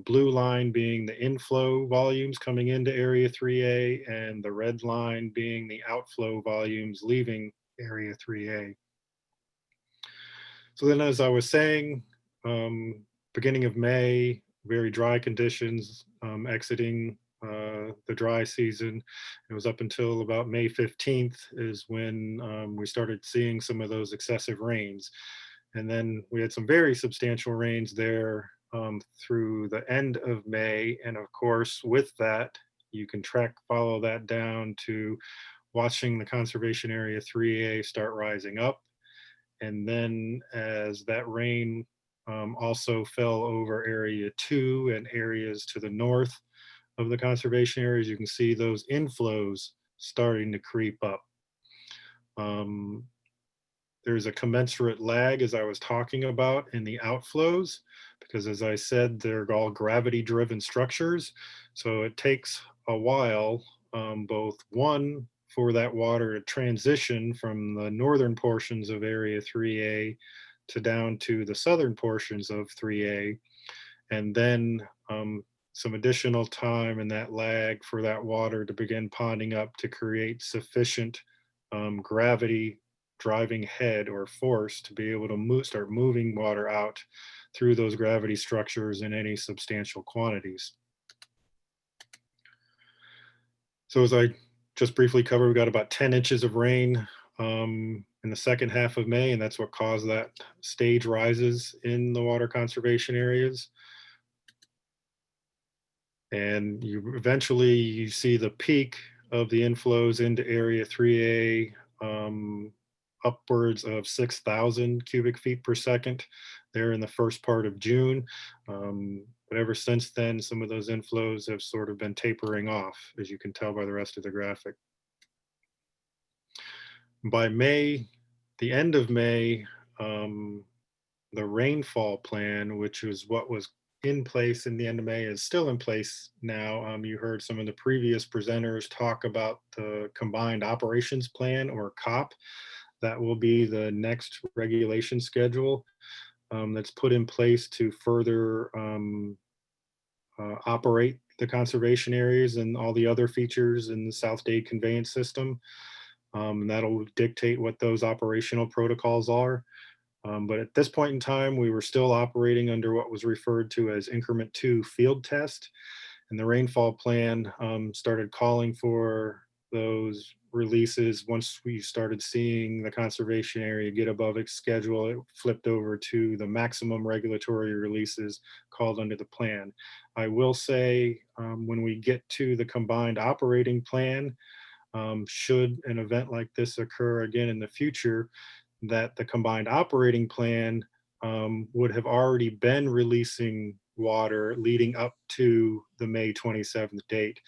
blue line being the inflow volumes coming into Area 3A and the red line being the outflow volumes leaving Area 3A. So then, as I was saying, beginning of May, very dry conditions, exiting the dry season. It was up until about May 15th is when we started seeing some of those excessive rains. And then we had some very substantial rains there through the end of May. And of course, with that, you can follow that down to watching the conservation area 3A start rising up. And then as that rain also fell over area 2 and areas to the north of the conservation areas, you can see those inflows starting to creep up. There's a commensurate lag, as I was talking about, in the outflows, because as I said, they're all gravity-driven structures. So it takes a while, both one, for that water to transition from the northern portions of Area 3A to down to the southern portions of 3A, and then some additional time in that lag for that water to begin ponding up to create sufficient gravity driving head or force to be able to start moving water out through those gravity structures in any substantial quantities. So as I just briefly covered, we got about 10 inches of rain in the second half of May, and that's what caused that stage rises in the water conservation areas. And eventually you see the peak of the inflows into Area 3A, upwards of 6,000 cubic feet per second there in the first part of June. But ever since then, some of those inflows have sort of been tapering off, as you can tell by the rest of the graphic. By May, the end of May, the rainfall plan, which was what was in place in the end of May, is still in place now. You heard some of the previous presenters talk about the combined operations plan, or COP. That will be the next regulation schedule that's put in place to further operate the conservation areas and all the other features in the South Dade conveyance system. And that'll dictate what those operational protocols are. But at this point in time, we were still operating under what was referred to as increment 2 field test. And the rainfall plan started calling for those releases. Once we started seeing the conservation area get above its schedule, it flipped over to the maximum regulatory releases called under the plan. I will say when we get to the combined operating plan, should an event like this occur again in the future, that the combined operating plan would have already been releasing water leading up to the May 27th date,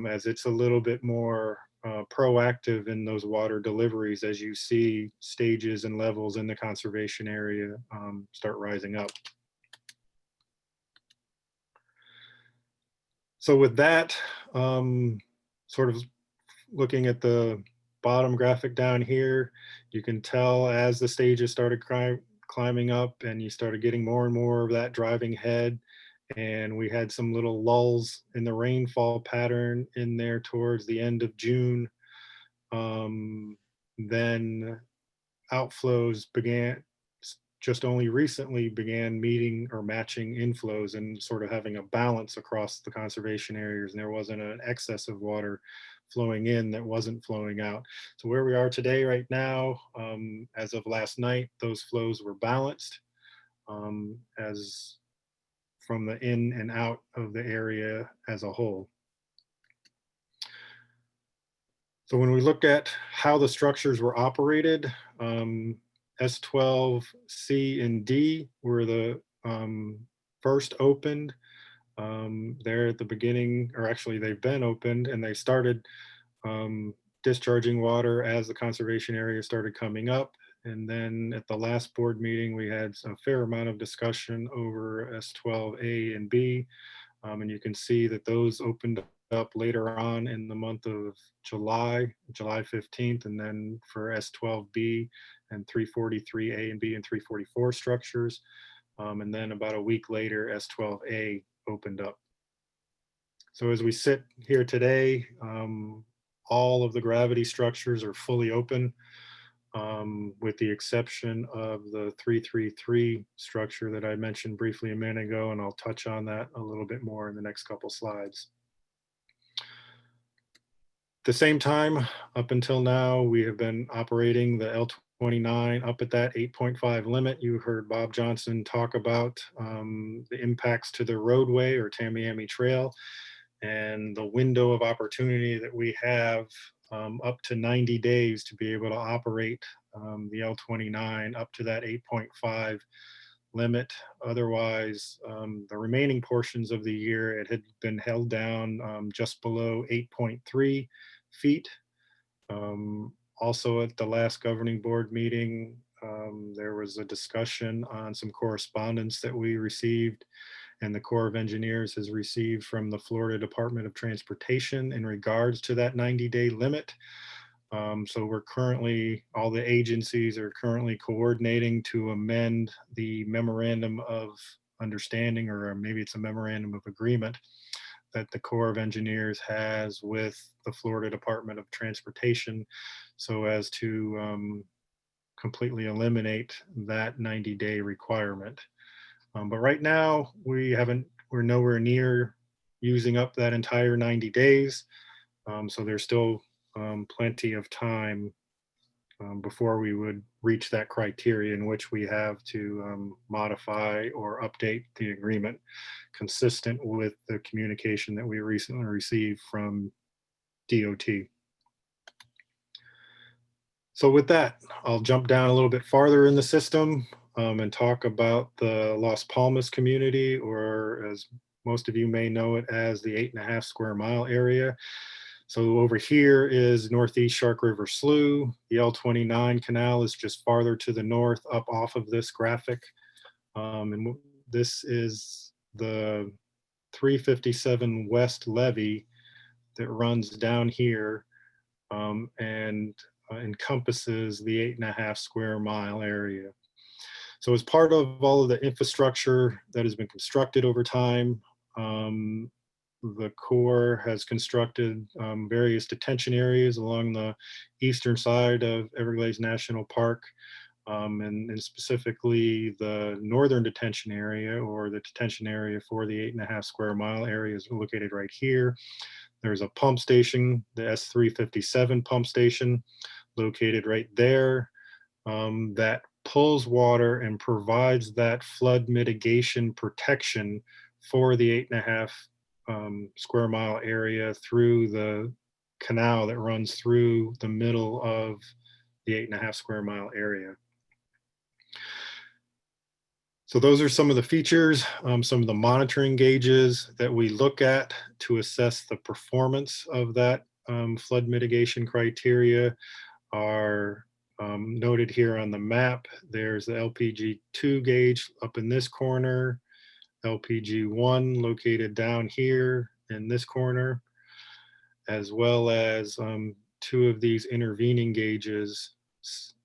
as it's a little bit more proactive in those water deliveries as you see stages and levels in the conservation area start rising up. So with that, sort of looking at the bottom graphic down here, you can tell as the stages started climbing up and you started getting more and more of that driving head, and we had some little lulls in the rainfall pattern in there towards the end of June. Then outflows just only recently began meeting or matching inflows and sort of having a balance across the conservation areas, and there wasn't an excess of water flowing in that wasn't flowing out. So where we are today right now, as of last night, those flows were balanced as from the in and out of the area as a whole. So when we look at how the structures were operated, S12, C, and D were the first opened there at the beginning, or actually they've been opened, and they started discharging water as the conservation area started coming up. And then at the last board meeting, we had a fair amount of discussion over S12A and B. And you can see that those opened up later on in the month of July 15th, and then for S12B and 343A and B and 344 structures. And then about a week later, S12A opened up. So as we sit here today, all of the gravity structures are fully open, with the exception of the 333 structure that I mentioned briefly a minute ago, and I'll touch on that a little bit more in the next couple slides. At the same time, up until now, we have been operating the L29 up at that 8.5 limit. You heard Bob Johnson talk about the impacts to the roadway or Tamiami Trail, and the window of opportunity that we have up to 90 days to be able to operate the L29 up to that 8.5 limit. Otherwise, the remaining portions of the year, it had been held down just below 8.3 feet. Also at the last governing board meeting, there was a discussion on some correspondence that we received and the Corps of Engineers has received from the Florida Department of Transportation in regards to that 90-day limit. So we're currently, all the agencies are currently coordinating to amend the memorandum of understanding, or maybe it's a memorandum of agreement that the Corps of Engineers has with the Florida Department of Transportation, so as to completely eliminate that 90-day requirement. But right now we're nowhere near using up that entire 90 days. So there's still plenty of time before we would reach that criteria in which we have to modify or update the agreement consistent with the communication that we recently received from DOT. So with that, I'll jump down a little bit farther in the system and talk about the Las Palmas community, or as most of you may know it as the 8.5 square mile area. So over here is Northeast Shark River Slough. The L29 canal is just farther to the north up off of this graphic. And this is the 357 West levee that runs down here and encompasses the 8.5 square mile area. So as part of all of the infrastructure that has been constructed over time, the Corps has constructed various detention areas along the eastern side of Everglades National Park, and specifically the northern detention area, or the detention area for the 8.5 square mile area, is located right here. There's a pump station, the S357 pump station, located right there, that pulls water and provides that flood mitigation protection for the 8.5 square mile area through the canal that runs through the middle of the 8.5 square mile area. So those are some of the features, some of the monitoring gauges that we look at to assess the performance of that flood mitigation criteria are noted here on the map. There's the LPG2 gauge up in this corner, LPG1 located down here in this corner, as well as two of these intervening gauges,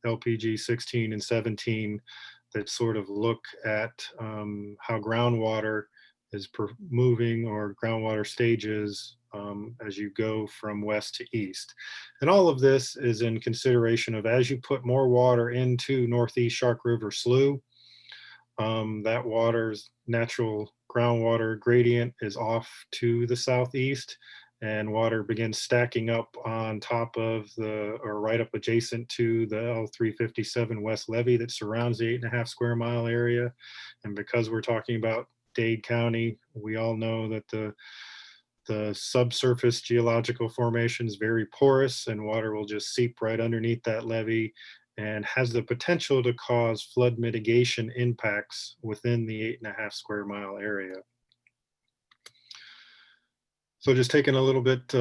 LPG 16 and 17, that sort of look at how groundwater is moving, or groundwater stages as you go from west to east. And all of this is in consideration of, as you put more water into Northeast Shark River Slough, that water's natural groundwater gradient is off to the southeast, and water begins stacking up on top of or right up adjacent to the L357 West levee that surrounds the 8.5 square mile area. And because we're talking about Dade County, we all know that the subsurface geological formation is very porous, and water will just seep right underneath that levee and has the potential to cause flood mitigation impacts within the 8.5 square mile area. So just taking a little bit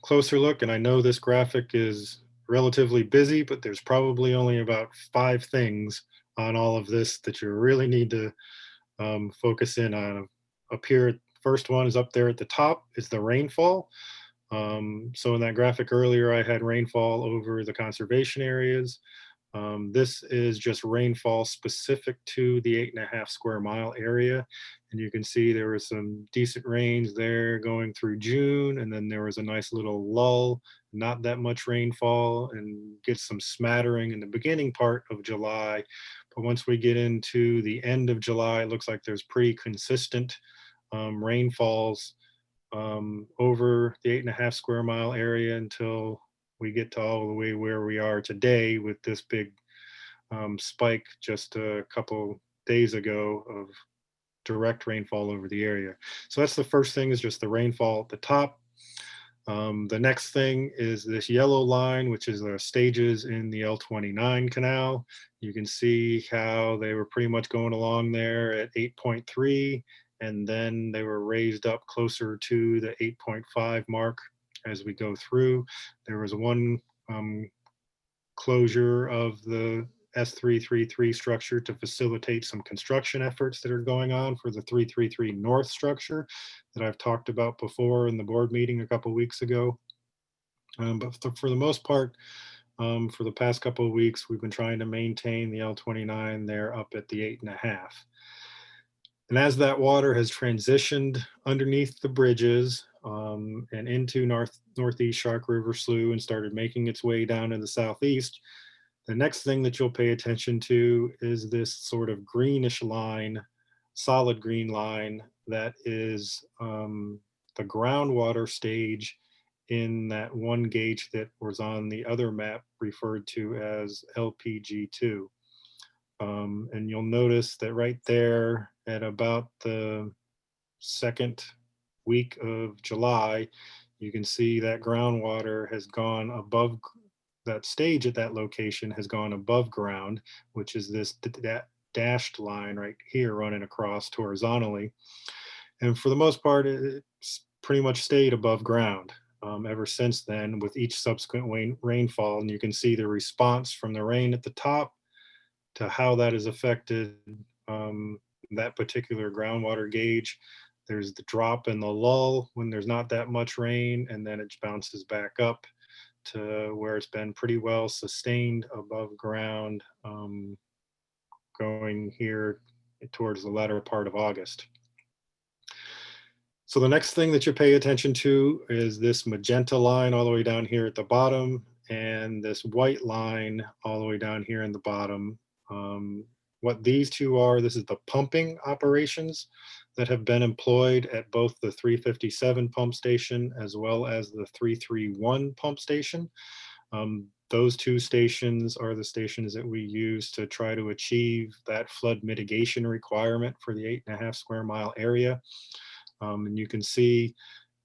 closer look, and I know this graphic is relatively busy, but there's probably only about 5 things on all of this that you really need to focus in on. Up here first one is up there at the top, is the rainfall. So in that graphic earlier, I had rainfall over the conservation areas. This is just rainfall specific to the 8.5 square mile area. And you can see there was some decent rains there going through June, and then there was a nice little lull, not that much rainfall, and get some smattering in the beginning part of July. But once we get into the end of July, it looks like there's pretty consistent rainfalls over the 8.5 square mile area until we get to all the way where we are today with this big spike just a couple days ago of direct rainfall over the area. So that's the first thing, is just the rainfall at the top. The next thing is this yellow line, which is the stages in the L29 canal. You can see how they were pretty much going along there at 8.3, and then they were raised up closer to the 8.5 mark as we go through. There was one closure of the S333 structure to facilitate some construction efforts that are going on for the 333 North structure that I've talked about before in the board meeting a couple weeks ago. But for the most part, for the past couple of weeks, we've been trying to maintain the L29 there up at the 8.5. And as that water has transitioned underneath the bridges and into Northeast Shark River Slough and started making its way down to the southeast, the next thing that you'll pay attention to is this sort of greenish line, solid green line, that is the groundwater stage in that one gauge that was on the other map referred to as LPG2. And you'll notice that right there at about the second week of July, you can see that groundwater has gone above, that stage at that location has gone above ground, which is this dashed line right here running across horizontally. And for the most part, it's pretty much stayed above ground ever since then with each subsequent rainfall. And you can see the response from the rain at the top to how that has affected that particular groundwater gauge. There's the drop and the lull when there's not that much rain, and then it bounces back up to where it's been pretty well sustained above ground going here towards the latter part of August. So the next thing that you pay attention to is this magenta line all the way down here at the bottom, and this white line all the way down here in the bottom. What these two are, this is the pumping operations that have been employed at both the 357 pump station as well as the 331 pump station. Those two stations are the stations that we use to try to achieve that flood mitigation requirement for the 8.5 square mile area. And you can see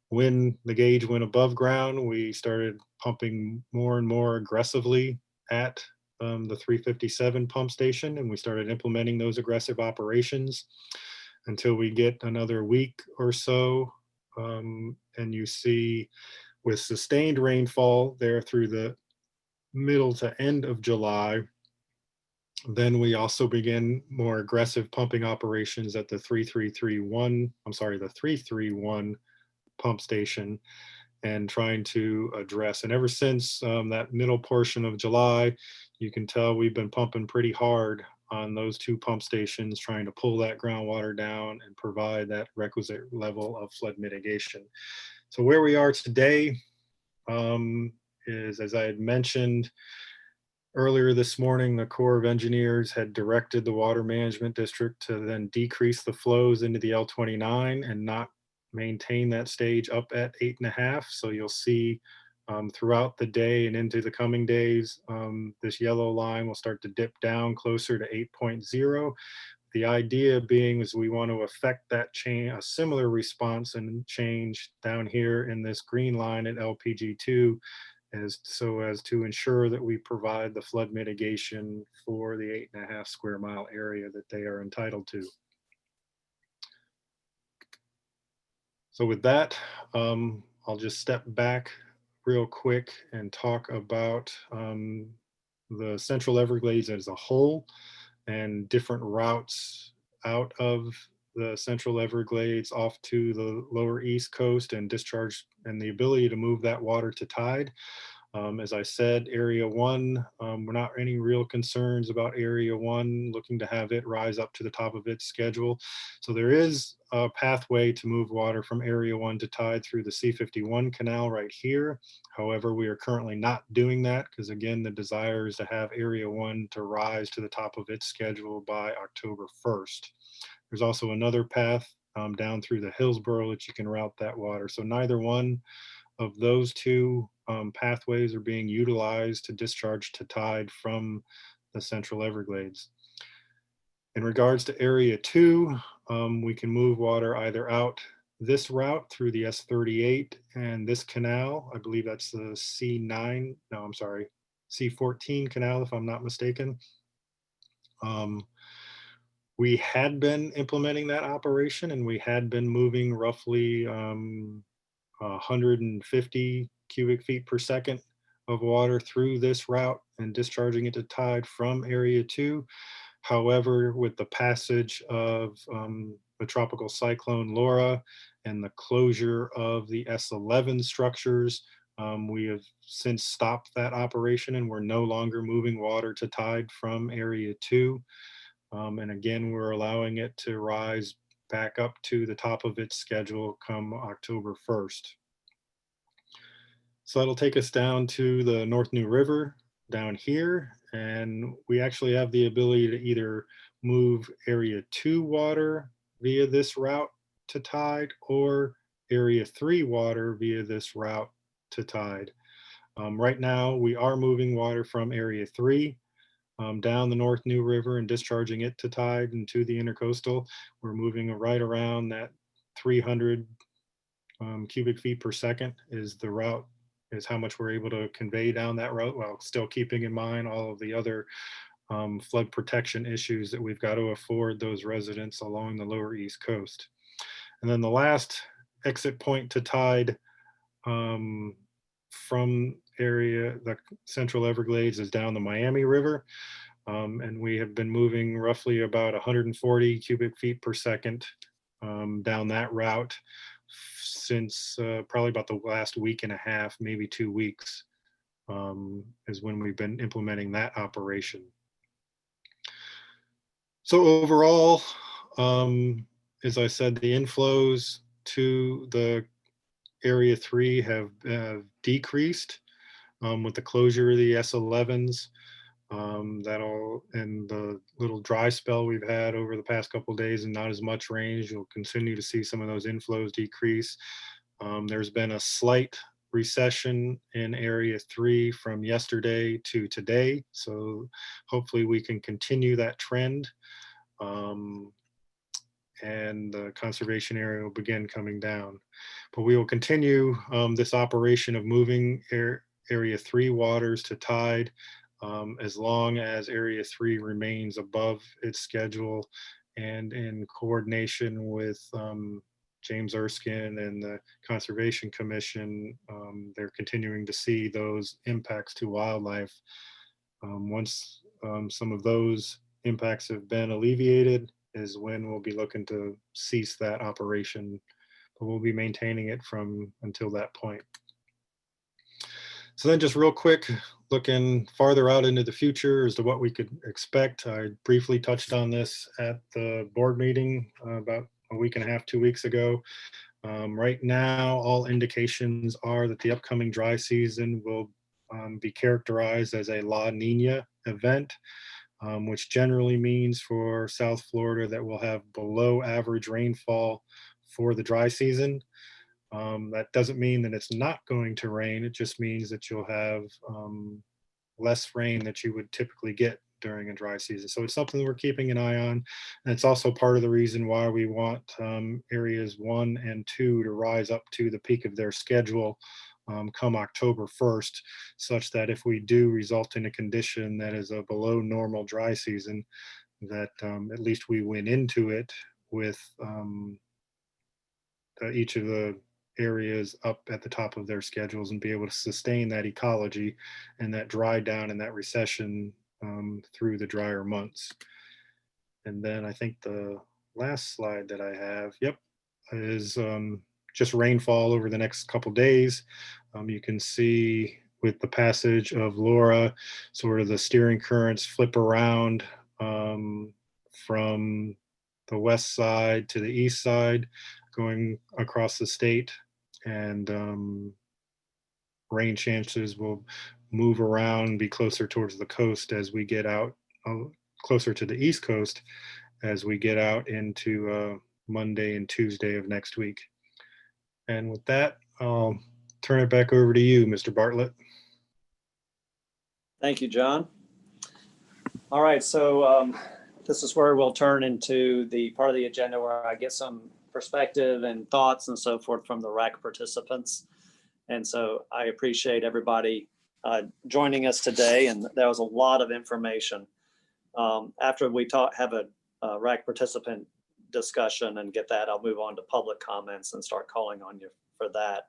when the gauge went above ground, we started pumping more and more aggressively at the 357 pump station, and we started implementing those aggressive operations until we get another week or so. And you see with sustained rainfall there through the middle to end of July, then we also begin more aggressive pumping operations at the 331 pump station, and trying to address. And ever since that middle portion of July, you can tell we've been pumping pretty hard on those two pump stations, trying to pull that groundwater down and provide that requisite level of flood mitigation. So where we are today is, as I had mentioned earlier this morning, the Corps of Engineers had directed the Water Management District to then decrease the flows into the L29 and not maintain that stage up at 8.5. So you'll see throughout the day and into the coming days, this yellow line will start to dip down closer to 8.0. The idea being is we want to affect that change, a similar response and change down here in this green line at LPG2, so as to ensure that we provide the flood mitigation for the 8.5 square mile area that they are entitled to. So with that, I'll just step back real quick and talk about the Central Everglades as a whole and different routes out of the Central Everglades off to the lower East Coast and discharge, and the ability to move that water to tide. As I said, Area 1, we're not any real concerns about Area 1, looking to have it rise up to the top of its schedule. So there is a pathway to move water from Area 1 to tide through the C51 canal right here. However, we are currently not doing that because, again, the desire is to have Area 1 to rise to the top of its schedule by October 1st. There's also another path down through the Hillsborough that you can route that water. So neither one of those two pathways are being utilized to discharge to tide from the Central Everglades. In regards to Area 2, we can move water either out this route through the S38 and this canal. I believe that's the C9, no, I'm sorry, C14 canal, if I'm not mistaken. We had been implementing that operation, and we had been moving roughly 150 cubic feet per second of water through this route and discharging it to tide from Area 2. However, with the passage of the tropical cyclone Laura and the closure of the S11 structures, we have since stopped that operation, and we're no longer moving water to tide from Area 2. And again, we're allowing it to rise back up to the top of its schedule come October 1st. So that'll take us down to the North New River down here. And we actually have the ability to either move Area 2 water via this route to tide, or Area 3 water via this route to tide. Right now, we are moving water from Area 3 down the North New River and discharging it to tide into the intercoastal. We're moving right around that 300 cubic feet per second is the route, is how much we're able to convey down that route, while still keeping in mind all of the other flood protection issues that we've got to afford those residents along the lower East Coast. And then the last exit point to tide from the Central Everglades is down the Miami River. And we have been moving roughly about 140 cubic feet per second down that route since probably about the last week and a half, maybe 2 weeks, is when we've been implementing that operation. So overall, as I said, the inflows to the Area 3 have decreased with the closure of the S11s. And the little dry spell we've had over the past couple of days and not as much rain, you'll continue to see some of those inflows decrease. There's been a slight recession in Area 3 from yesterday to today. So hopefully we can continue that trend. And the conservation area will begin coming down. But we will continue this operation of moving Area 3 waters to tide as long as Area 3 remains above its schedule, and in coordination with James Erskine and the Conservation Commission, they're continuing to see those impacts to wildlife. Once some of those impacts have been alleviated is when we'll be looking to cease that operation, but we'll be maintaining it until that point. So then just real quick, looking farther out into the future as to what we could expect. I briefly touched on this at the board meeting about a week and a half, 2 weeks ago. Right now, all indications are that the upcoming dry season will be characterized as a La Nina event, which generally means for South Florida that we'll have below average rainfall for the dry season. That doesn't mean that it's not going to rain. It just means that you'll have less rain that you would typically get during a dry season. So it's something we're keeping an eye on. And it's also part of the reason why we want areas 1 and 2 to rise up to the peak of their schedule come October 1st, such that if we do result in a condition that is a below normal dry season, that at least we went into it with each of the areas up at the top of their schedules and be able to sustain that ecology and that dry down and that recession through the drier months. And then I think the last slide that I have, yep, is just rainfall over the next couple days. You can see with the passage of Laura, sort of the steering currents flip around from the west side to the east side, going across the state, and rain chances will move around, be closer towards the coast as we get out, closer to the east coast as we get out into Monday and Tuesday of next week. And with that, I'll turn it back over to you, Mr. Bartlett. Thank you, John. All right, so this is where we'll turn into the part of the agenda where I get some perspective and thoughts and so forth from the RAC participants. And so I appreciate everybody joining us today, and there was a lot of information. After we have a RAC participant discussion and get that, I'll move on to public comments and start calling on you for that.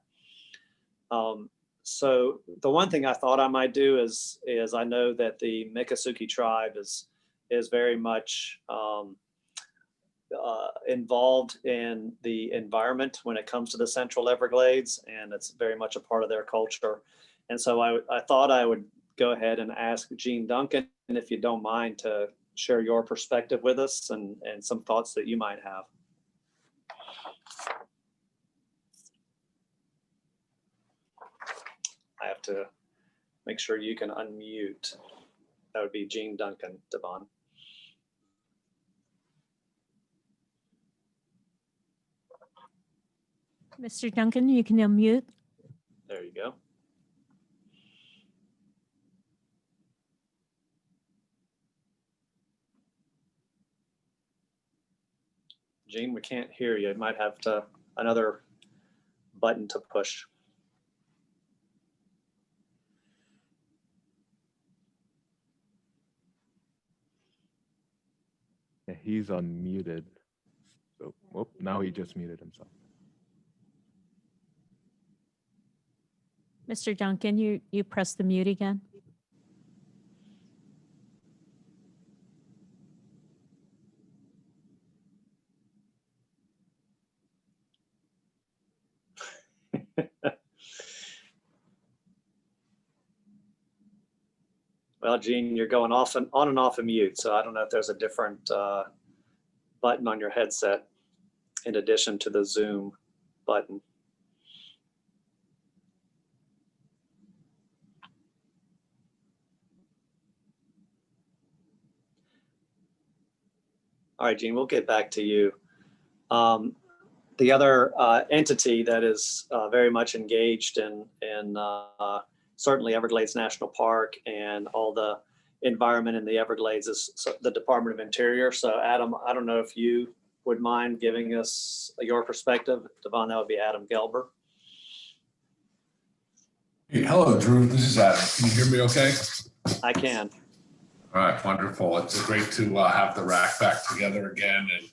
So the one thing I thought I might do is I know that the Miccosukee tribe is very much involved in the environment when it comes to the Central Everglades, and it's very much a part of their culture. And so I thought I would go ahead and ask Gene Duncan, if you don't mind, to share your perspective with us and some thoughts that you might have. I have to make sure you can unmute. That would be Gene Duncan, Devon. Mr. Duncan, you can unmute. There you go. Gene, we can't hear you. You might have another button to push. Yeah, he's unmuted. So, whoop, now he just muted himself. Mr. Duncan, you press the mute again. Well, Gene, you're going off and on and off of mute, so I don't know if there's a different button on your headset in addition to the Zoom button. All right, Gene, we'll get back to you. The other entity that is very much engaged in certainly Everglades National Park and all the environment in the Everglades is the Department of Interior. So Adam, I don't know if you would mind giving us your perspective. Devon, that would be Adam Gelber. Hey, hello, Drew. This is Adam. Can you hear me okay? I can. All right, wonderful. It's great to have the RAC back together again, and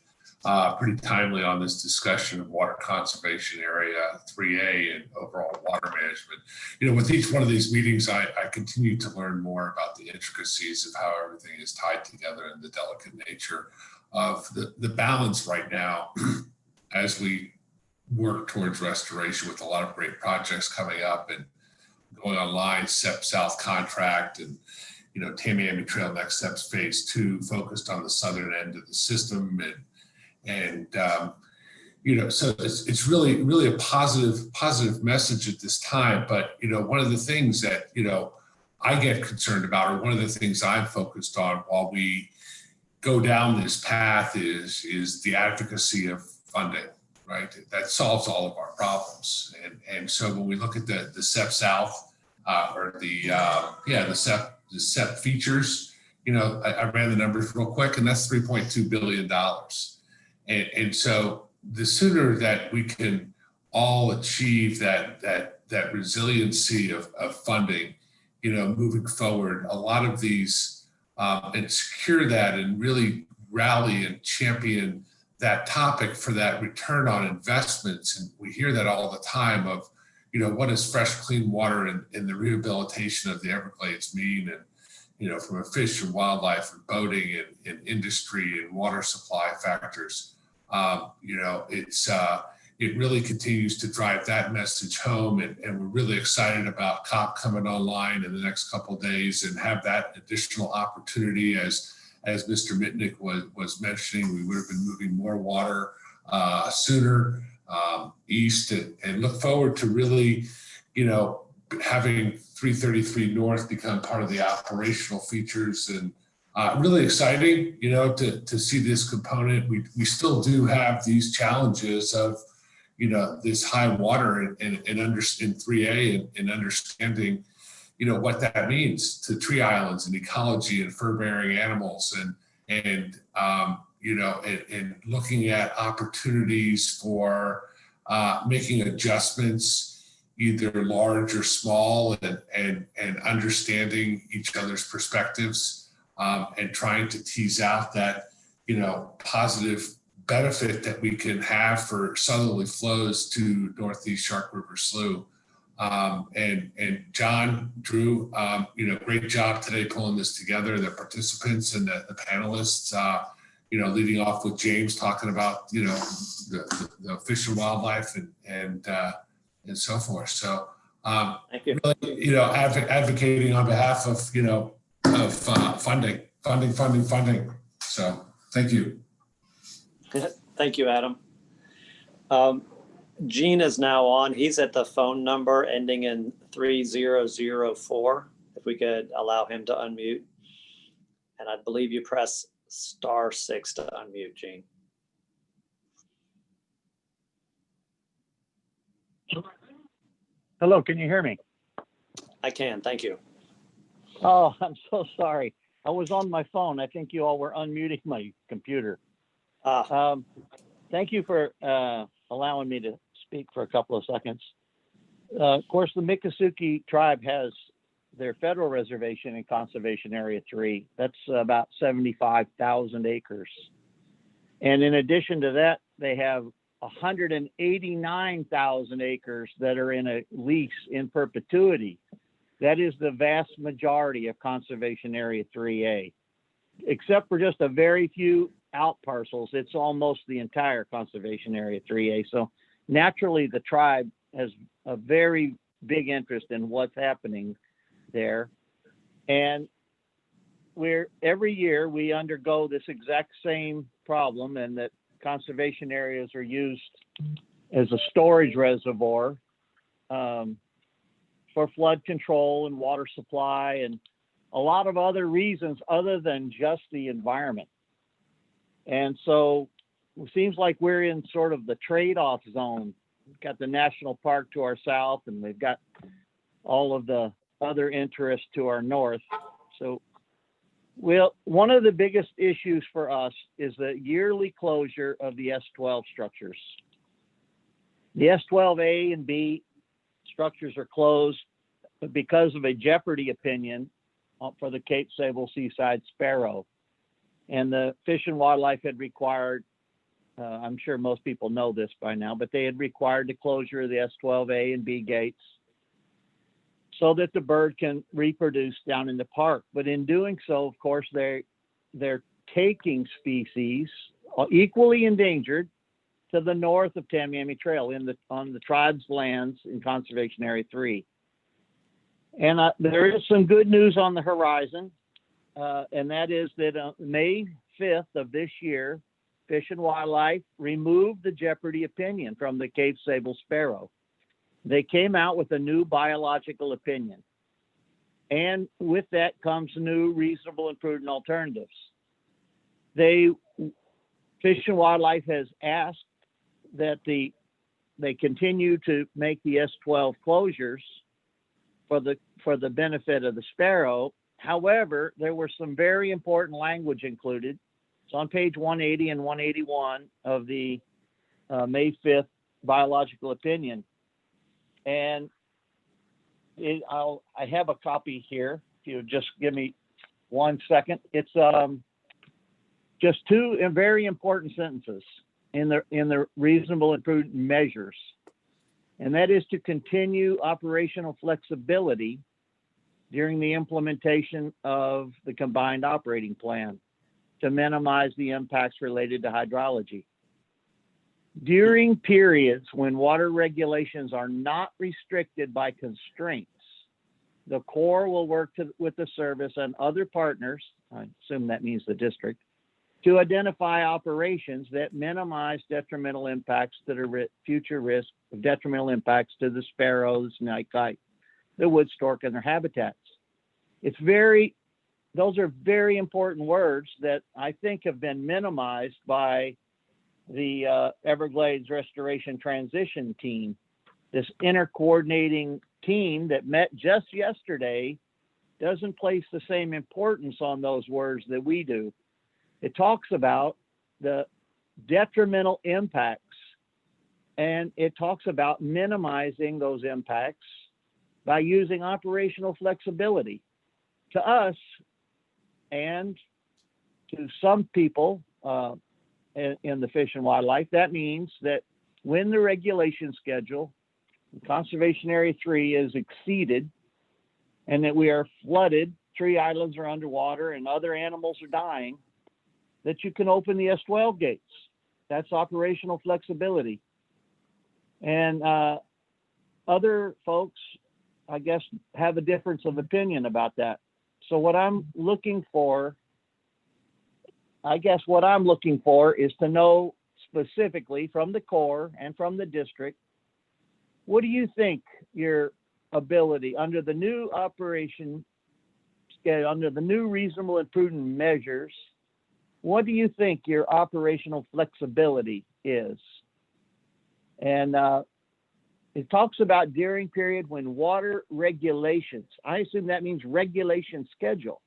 pretty timely on this discussion of water conservation area 3A and overall water management. You know, with each one of these meetings, I continue to learn more about the intricacies of how everything is tied together and the delicate nature of the balance right now as we work towards restoration with a lot of great projects coming up and going online, SEP South contract, and Tamiami Trail Next Steps Phase 2 focused on the southern end of the system, and so it's really a positive message at this time. But one of the things that I get concerned about, or one of the things I'm focused on while we go down this path, is the advocacy of funding. Right, that solves all of our problems, and so when we look at the SEP South or the SEP features, I ran the numbers real quick, and that's $3.2 billion. And so the sooner that we can all achieve that resiliency of funding, moving forward, a lot of these and secure that and really rally and champion that topic for that return on investments. And we hear that all the time of, what does fresh, clean water and the rehabilitation of the Everglades mean? And, from a fish and wildlife and boating and industry and water supply factors, It really continues to drive that message home, and we're really excited about COP coming online in the next couple of days and have that additional opportunity. As Mr. Mitnick was mentioning, we would have been moving more water sooner east, and look forward to really, having 333 North become part of the operational features, and really exciting, to see this component. We still do have these challenges of, this high water in 3A and understanding, what that means to tree islands and ecology and fur-bearing animals, and looking at opportunities for making adjustments, either large or small, and understanding each other's perspectives, and trying to tease out that, positive benefit that we can have for southerly flows to Northeast Shark River Slough. And John, Drew, great job today pulling this together, the participants and the panelists, leading off with James talking about, the fish and wildlife and so forth. So, Thank you. really, advocating on behalf of, funding. So thank you. Thank you, Adam. Gene is now on. He's at the phone number ending in 3004. If we could allow him to unmute. And I believe you press *6 to unmute, Gene. Hello, can you hear me? I can, thank you. Oh, I'm so sorry. I was on my phone. I think you all were unmuting my computer. Thank you for allowing me to speak for a couple of seconds. Of course, the Miccosukee tribe has their federal reservation in Conservation Area 3. That's about 75,000 acres. And in addition to that, they have 189,000 acres that are in a lease in perpetuity. That is the vast majority of Conservation Area 3A. Except for just a very few out parcels, it's almost the entire Conservation Area 3A. So naturally, the tribe has a very big interest in what's happening there. And every year we undergo this exact same problem, and that conservation areas are used as a storage reservoir for flood control and water supply and a lot of other reasons other than just the environment. And so it seems like we're in sort of the trade-off zone. We've got the national park to our south, and we've got all of the other interests to our north. So one of the biggest issues for us is the yearly closure of the S12 structures. The S12A and B structures are closed because of a jeopardy opinion for the Cape Sable seaside sparrow. And the Fish and Wildlife had required, I'm sure most people know this by now, but they had required the closure of the S12A and B gates so that the bird can reproduce down in the park. But in doing so, of course, they're taking species equally endangered to the north of Tamiami Trail on the tribe's lands in Conservation Area 3. And there is some good news on the horizon, and that is that May 5th of this year, Fish and Wildlife removed the jeopardy opinion from the Cape Sable sparrow. They came out with a new biological opinion. And with that comes new reasonable and prudent alternatives. Fish and Wildlife has asked that they continue to make the S12 closures for the benefit of the sparrow. However, there were some very important language included. It's on page 180 and 181 of the May 5th biological opinion. And I have a copy here. If you just give me 1 second. It's just two very important sentences in the reasonable and prudent measures. And that is to continue operational flexibility during the implementation of the combined operating plan to minimize the impacts related to hydrology. During periods when water regulations are not restricted by constraints, the Corps will work with the service and other partners, I assume that means the district, to identify operations that minimize detrimental impacts to the future risk of detrimental impacts to the sparrows, night kite, the wood stork, and their habitats. Those are very important words that I think have been minimized by the Everglades Restoration Transition Team. This intercoordinating team that met just yesterday doesn't place the same importance on those words that we do. It talks about the detrimental impacts, and it talks about minimizing those impacts by using operational flexibility. To us and to some people in the fish and wildlife, that means that when the regulation schedule, Conservation Area 3 is exceeded and that we are flooded, tree islands are underwater and other animals are dying, that you can open the S12 gates. That's operational flexibility. And other folks, I guess, have a difference of opinion about that. So what I'm looking for, is to know specifically from the Corps and from the district, what do you think your ability under the new operation scale, under the new reasonable and prudent measures, what do you think your operational flexibility is? And it talks about during period when water regulations, I assume that means regulation schedule.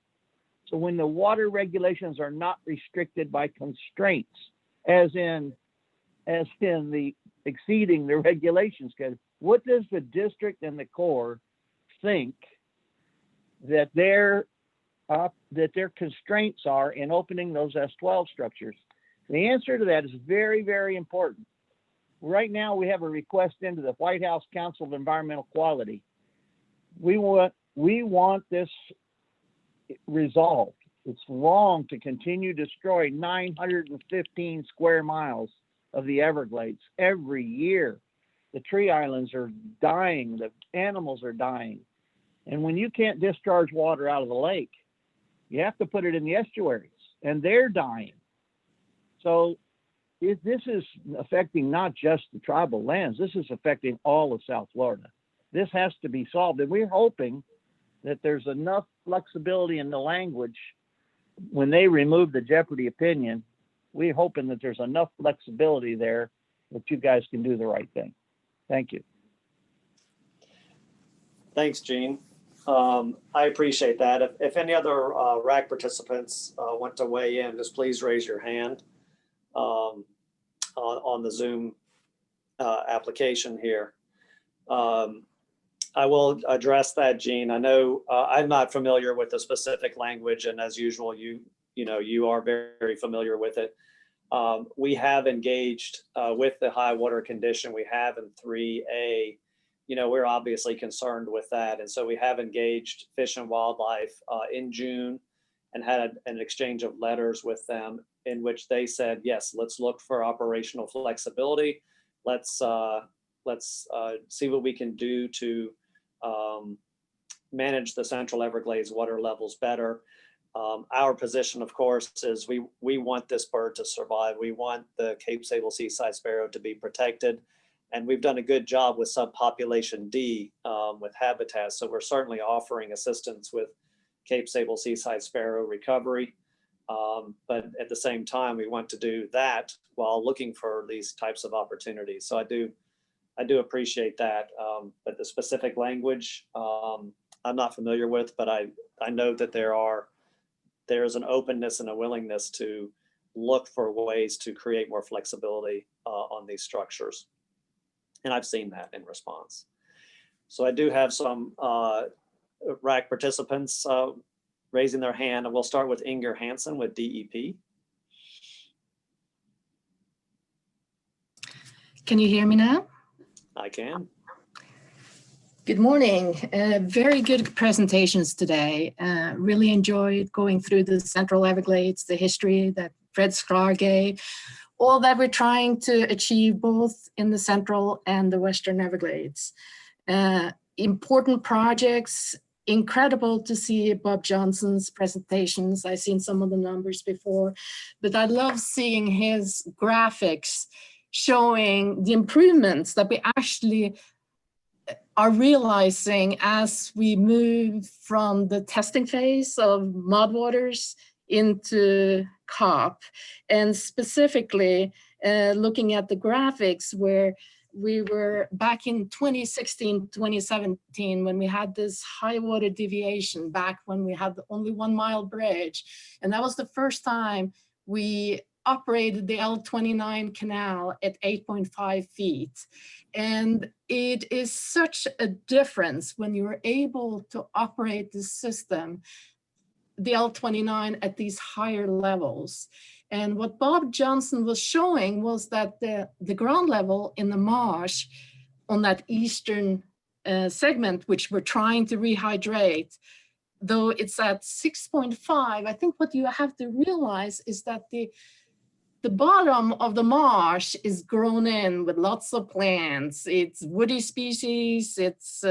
So when the water regulations are not restricted by constraints, as in the exceeding the regulation schedule, what does the district and the Corps think that their constraints are in opening those S12 structures? The answer to that is very, very important. Right now, we have a request into the White House Council of Environmental Quality. We want this resolved. It's wrong to continue destroying 915 square miles of the Everglades every year. The tree islands are dying, the animals are dying. And when you can't discharge water out of the lake, you have to put it in the estuaries, and they're dying. So this is affecting not just the tribal lands, this is affecting all of South Florida. This has to be solved, and we're hoping that there's enough flexibility in the language when they remove the jeopardy opinion. We're hoping that there's enough flexibility there that you guys can do the right thing. Thank you. Thanks, Gene. I appreciate that. If any other RAC participants want to weigh in, just please raise your hand on the Zoom application here. I will address that, Gene. I know I'm not familiar with the specific language, and as usual, you are very, very familiar with it. We have engaged with the high water condition we have in 3A. We're obviously concerned with that. And so we have engaged Fish and Wildlife in June and had an exchange of letters with them in which they said, yes, let's look for operational flexibility. Let's see what we can do to manage the Central Everglades water levels better. Our position, of course, is we want this bird to survive. We want the Cape Sable seaside sparrow to be protected. And we've done a good job with subpopulation D with habitats. So we're certainly offering assistance with Cape Sable seaside sparrow recovery. But at the same time, we want to do that while looking for these types of opportunities. So I do appreciate that. But the specific language, I'm not familiar with, but I know that there's an openness and a willingness to look for ways to create more flexibility on these structures. And I've seen that in response. So I do have some RAC participants raising their hand, and we'll start with Inger Hansen with DEP. Can you hear me now? I can. Good morning. Very good presentations today. Really enjoyed going through the Central Everglades, the history that Fred Sklar gave. all that we're trying to achieve both in the Central and the Western Everglades. Important projects, incredible to see Bob Johnson's presentations. I've seen some of the numbers before, but I love seeing his graphics showing the improvements that we actually are realizing as we move from the testing phase of mud waters into COP, and specifically looking at the graphics where we were back in 2016, 2017, when we had this high water deviation back when we had only 1 mile bridge. And that was the first time we operated the L29 canal at 8.5 feet. And it is such a difference when you're able to operate the system, the L29 at these higher levels. And what Bob Johnson was showing was that the ground level in the marsh on that eastern segment, which we're trying to rehydrate, though it's at 6.5, I think what you have to realize is that the bottom of the marsh is grown in with lots of plants. It's woody species, it's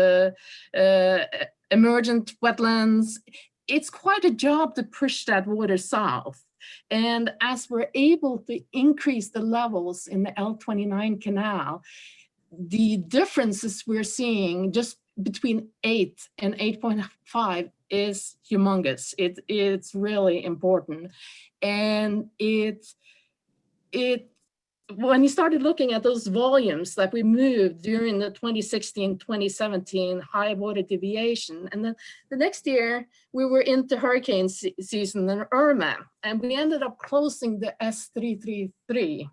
emergent wetlands. It's quite a job to push that water south. And as we're able to increase the levels in the L29 canal, the differences we're seeing just between 8 and 8.5 is humongous. It's really important. And when you started looking at those volumes that we moved during the 2016-2017 high water deviation, and then the next year we were into hurricane season and Irma, and we ended up closing the S333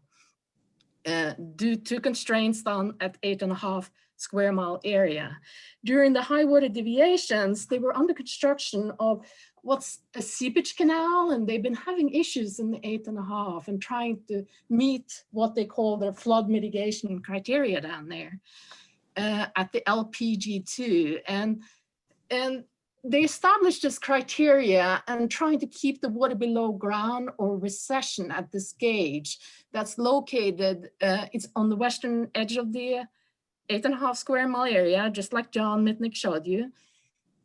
due to constraints down at 8.5 square mile area. During the high water deviations, they were under construction of what's a seepage canal, and they've been having issues in the 8.5 and trying to meet what they call their flood mitigation criteria down there at the LPG2. And they established this criteria and trying to keep the water below ground or recession at this gauge that's located, it's on the western edge of the 8.5 square mile area, just like John Mitnick showed you.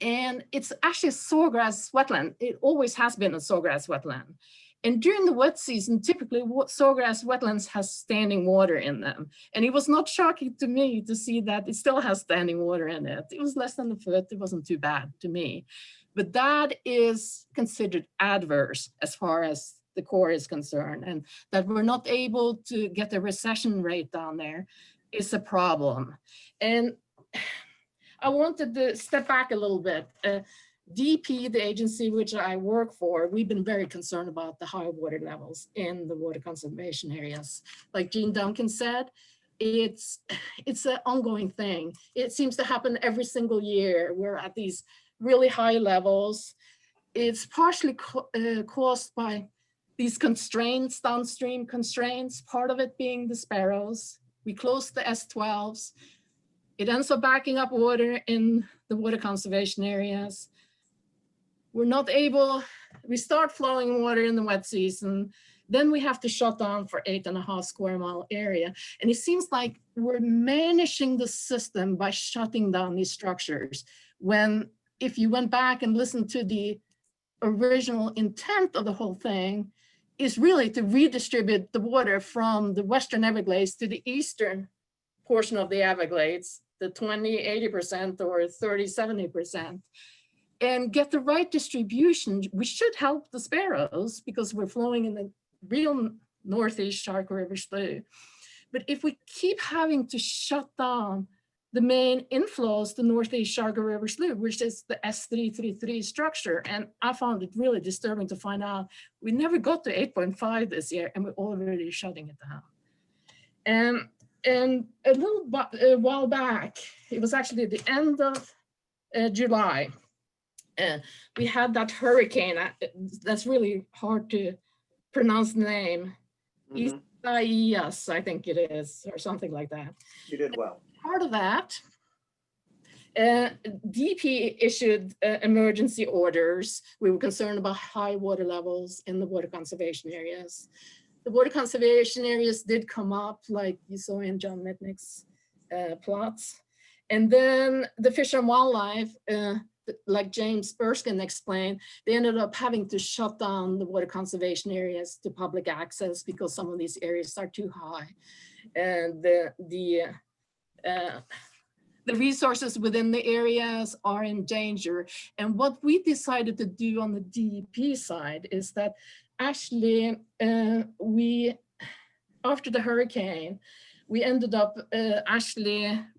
And it's actually a sawgrass wetland. It always has been a sawgrass wetland. And during the wet season, typically sawgrass wetlands has standing water in them. And it was not shocking to me to see that it still has standing water in it. It was less than a foot. It wasn't too bad to me. But that is considered adverse as far as the Corps is concerned. And that we're not able to get the recession rate down there is a problem. And I wanted to step back a little bit. DP, the agency which I work for, we've been very concerned about the high water levels in the water conservation areas. Like Gene Duncan said, it's an ongoing thing. It seems to happen every single year. We're at these really high levels. It's partially caused by these constraints, downstream constraints, part of it being the sparrows. We closed the S12s. It ends up backing up water in the water conservation areas. We're not able, we start flowing water in the wet season, then we have to shut down for 8.5 square mile area. And it seems like we're managing the system by shutting down these structures. When, if you went back and listened to the original intent of the whole thing, is really to redistribute the water from the Western Everglades to the eastern portion of the Everglades, the 20-80% or 30-70%, and get the right distribution. We should help the sparrows because we're flowing in the real Northeast Shark River Slough. But if we keep having to shut down the main inflows to Northeast Shark River Slough, which is the S333 structure, and I found it really disturbing to find out we never got to 8.5 this year and we're already shutting it down. And a little while back, it was actually the end of July, we had that hurricane, that's really hard to pronounce the name, Isaias, I think it is, or something like that. You did well. Part of that, DP issued emergency orders. We were concerned about high water levels in the water conservation areas. the water conservation areas did come up, like you saw in John Mitnick's plots. And then the Fish and Wildlife, like James Erskine explained, they ended up having to shut down the water conservation areas to public access because some of these areas are too high. And the resources within the areas are in danger. And what we decided to do on the DEP side is that actually after the hurricane, we ended up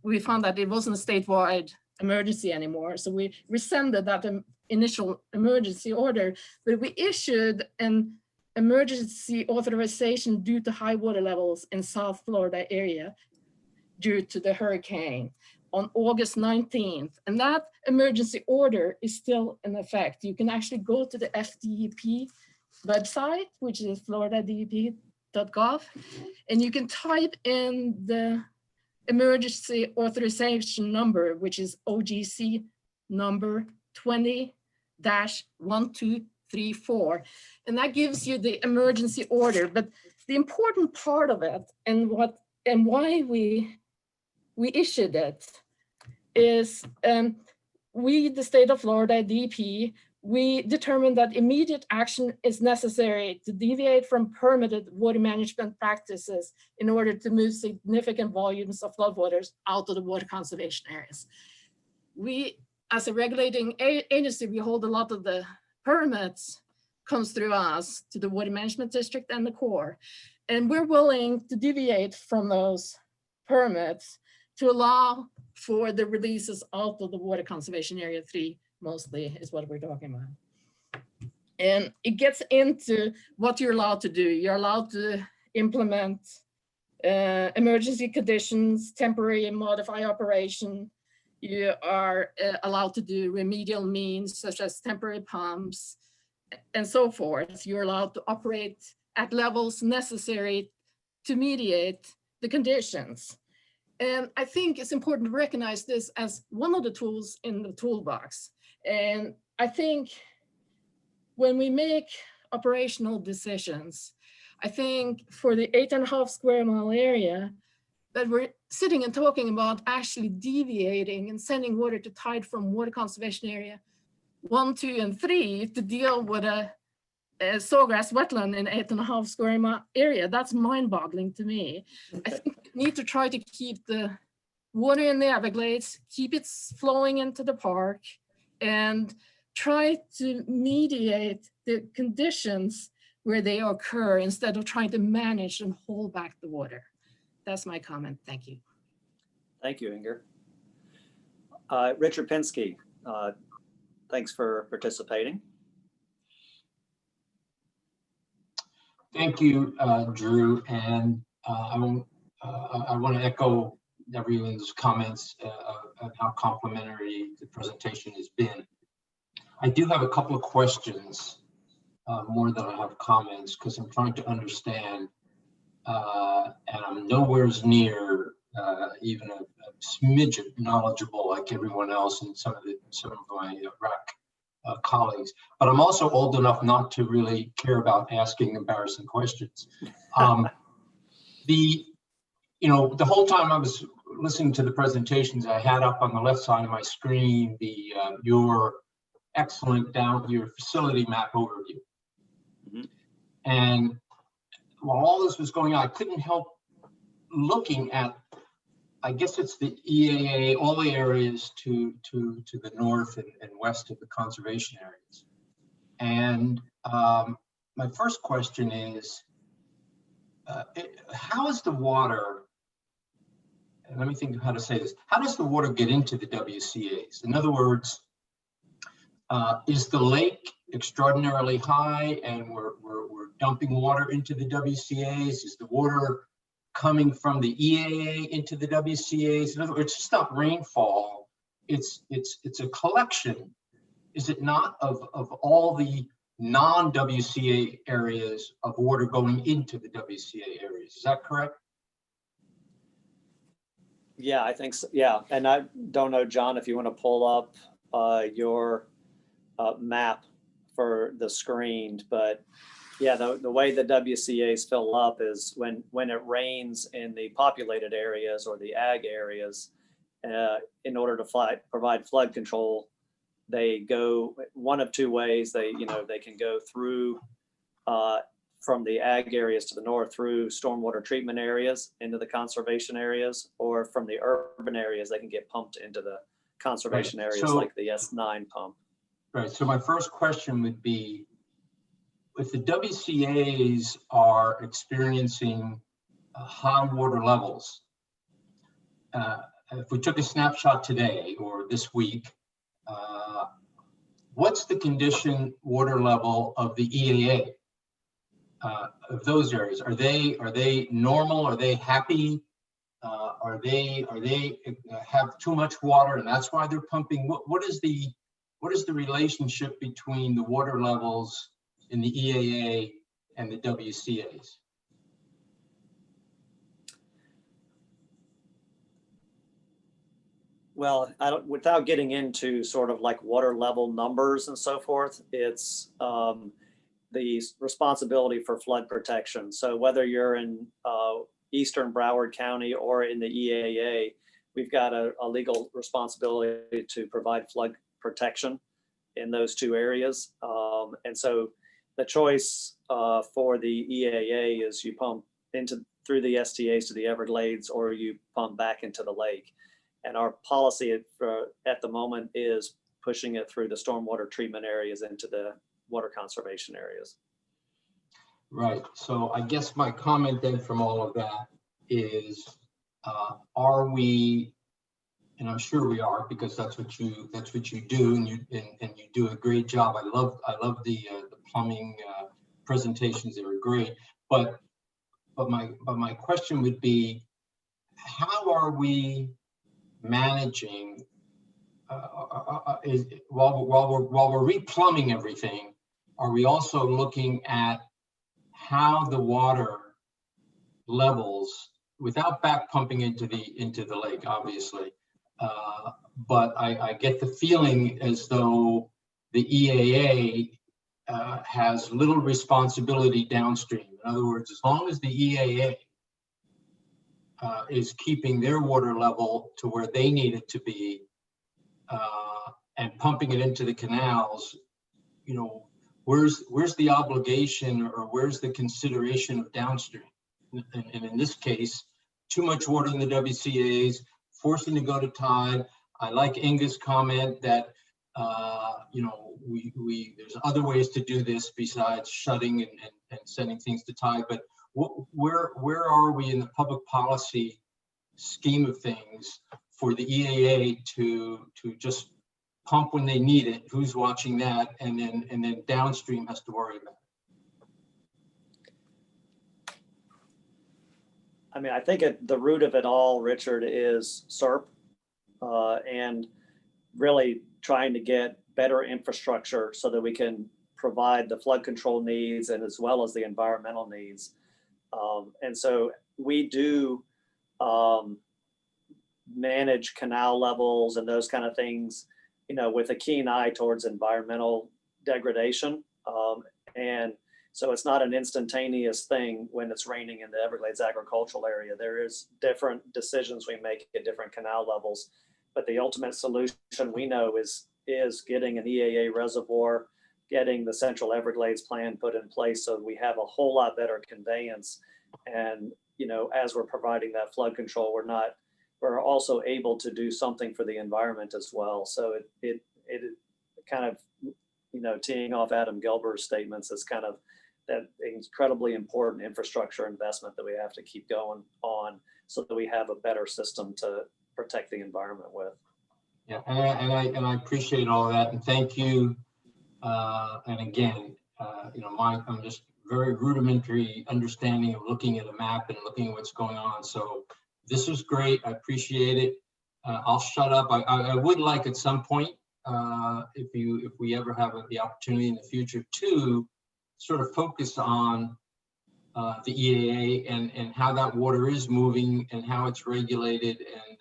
we found that it wasn't a statewide emergency anymore. So we rescinded that initial emergency order, but we issued an emergency authorization due to high water levels in South Florida area due to the hurricane on August 19th. And that emergency order is still in effect. You can actually go to the FDEP website, which is floridadep.gov, and you can type in the emergency authorization number, which is OGC number 20-1234. And that gives you the emergency order. But the important part of it and why we issued it is we, the state of Florida, DEP, we determined that immediate action is necessary to deviate from permitted water management practices in order to move significant volumes of floodwaters out of the water conservation areas. We, as a regulating agency, we hold a lot of the permits comes through us to the Water Management District and the Corps. And we're willing to deviate from those permits to allow for the releases out of the Water Conservation Area 3, mostly is what we're talking about. And it gets into what you're allowed to do. You're allowed to implement emergency conditions, temporary and modify operation. You are allowed to do remedial means such as temporary pumps and so forth. You're allowed to operate at levels necessary to mediate the conditions. And I think it's important to recognize this as one of the tools in the toolbox. And I think when we make operational decisions, I think for the 8.5 square mile area that we're sitting and talking about actually deviating and sending water to tide from water conservation area 1, 2, and 3 to deal with a sawgrass wetland in 8.5 square mile area, that's mind-boggling to me. I think we need to try to keep the water in the Everglades, keep it flowing into the park, and try to mediate the conditions where they occur instead of trying to manage and hold back the water. That's my comment. Thank you. Thank you, Inger. Richard Pinsky, thanks for participating. Thank you, Drew, and I want to echo everyone's comments on how complimentary the presentation has been. I do have a couple of questions, more than I have comments, because I'm trying to understand, and I'm nowhere near even a smidge knowledgeable like everyone else and some of my RAC colleagues, but I'm also old enough not to really care about asking embarrassing questions. The whole time I was listening to the presentations, I had up on the left side of my screen your excellent your facility map overview. Mm-hmm. And while all this was going on, I couldn't help looking at, I guess it's the EAA, all the areas to the north and west of the conservation areas. And my first question is, how is the water, and let me think of how to say this, how does the water get into the WCAs? In other words, is the lake extraordinarily high and we're dumping water into the WCAs? Is the water coming from the EAA into the WCAs? In other words, it's just not rainfall. It's a collection, is it not, of all the non-WCA areas of water going into the WCA areas? Is that correct? Yeah, I think so. Yeah, and I don't know, John, if you want to pull up your map for the screened, but Yeah, the way the WCAs fill up is when it rains in the populated areas or the ag areas, in order to provide flood control, they go one of two ways. They can go through from the ag areas to the north through stormwater treatment areas into the conservation areas, or from the urban areas, they can get pumped into the conservation areas like the S9 pump. Right. So my first question would be, if the WCAs are experiencing high water levels, if we took a snapshot today or this week, what's the condition water level of the EAA of those areas? Are they normal? Are they happy? Are they have too much water and that's why they're pumping? What is the relationship between the water levels in the EAA and the WCAs? Well, without getting into sort of like water level numbers and so forth, it's the responsibility for flood protection. So whether you're in Eastern Broward County or in the EAA, we've got a legal responsibility to provide flood protection in those two areas. And so the choice for the EAA is you pump through the STAs to the Everglades, or you pump back into the lake. And our policy at the moment is pushing it through the stormwater treatment areas into the water conservation areas. Right. So I guess my comment then from all of that is, are we, and I'm sure we are, because that's what you do, and you do a great job. I love the plumbing presentations. They were great. But my question would be, how are we managing while we're replumbing everything? Are we also looking at how the water levels, without back pumping into the lake, obviously, but I get the feeling as though the EAA has little responsibility downstream. In other words, as long as the EAA is keeping their water level to where they need it to be, and pumping it into the canals, where's the obligation, or where's the consideration of downstream? And in this case, too much water in the WCAs, forcing to go to tide. I like Inga's comment that there's other ways to do this besides shutting and sending things to tide. But where are we in the public policy scheme of things for the EAA to just pump when they need it? Who's watching that? And then downstream has to worry about it. I mean, I think the root of it all, Richard, is SERP, and really trying to get better infrastructure so that we can provide the flood control needs and as well as the environmental needs. And so we do manage canal levels and those kind of things, with a keen eye towards environmental degradation. And so it's not an instantaneous thing when it's raining in the Everglades agricultural area. There is different decisions we make at different canal levels, but the ultimate solution we know is getting an EAA reservoir, getting the Central Everglades plan put in place so we have a whole lot better conveyance. And, as we're providing that flood control, we're also able to do something for the environment as well. So it kind of, teeing off Adam Gilbert's statements, is kind of that incredibly important infrastructure investment that we have to keep going on so that we have a better system to protect the environment with. Yeah, and I appreciate all of that, and thank you. And again, I'm just very rudimentary understanding of looking at a map and looking at what's going on. So this is great. I appreciate it. I'll shut up. I would like at some point, if we ever have the opportunity in the future, to sort of focus on the EAA and how that water is moving and how it's regulated, and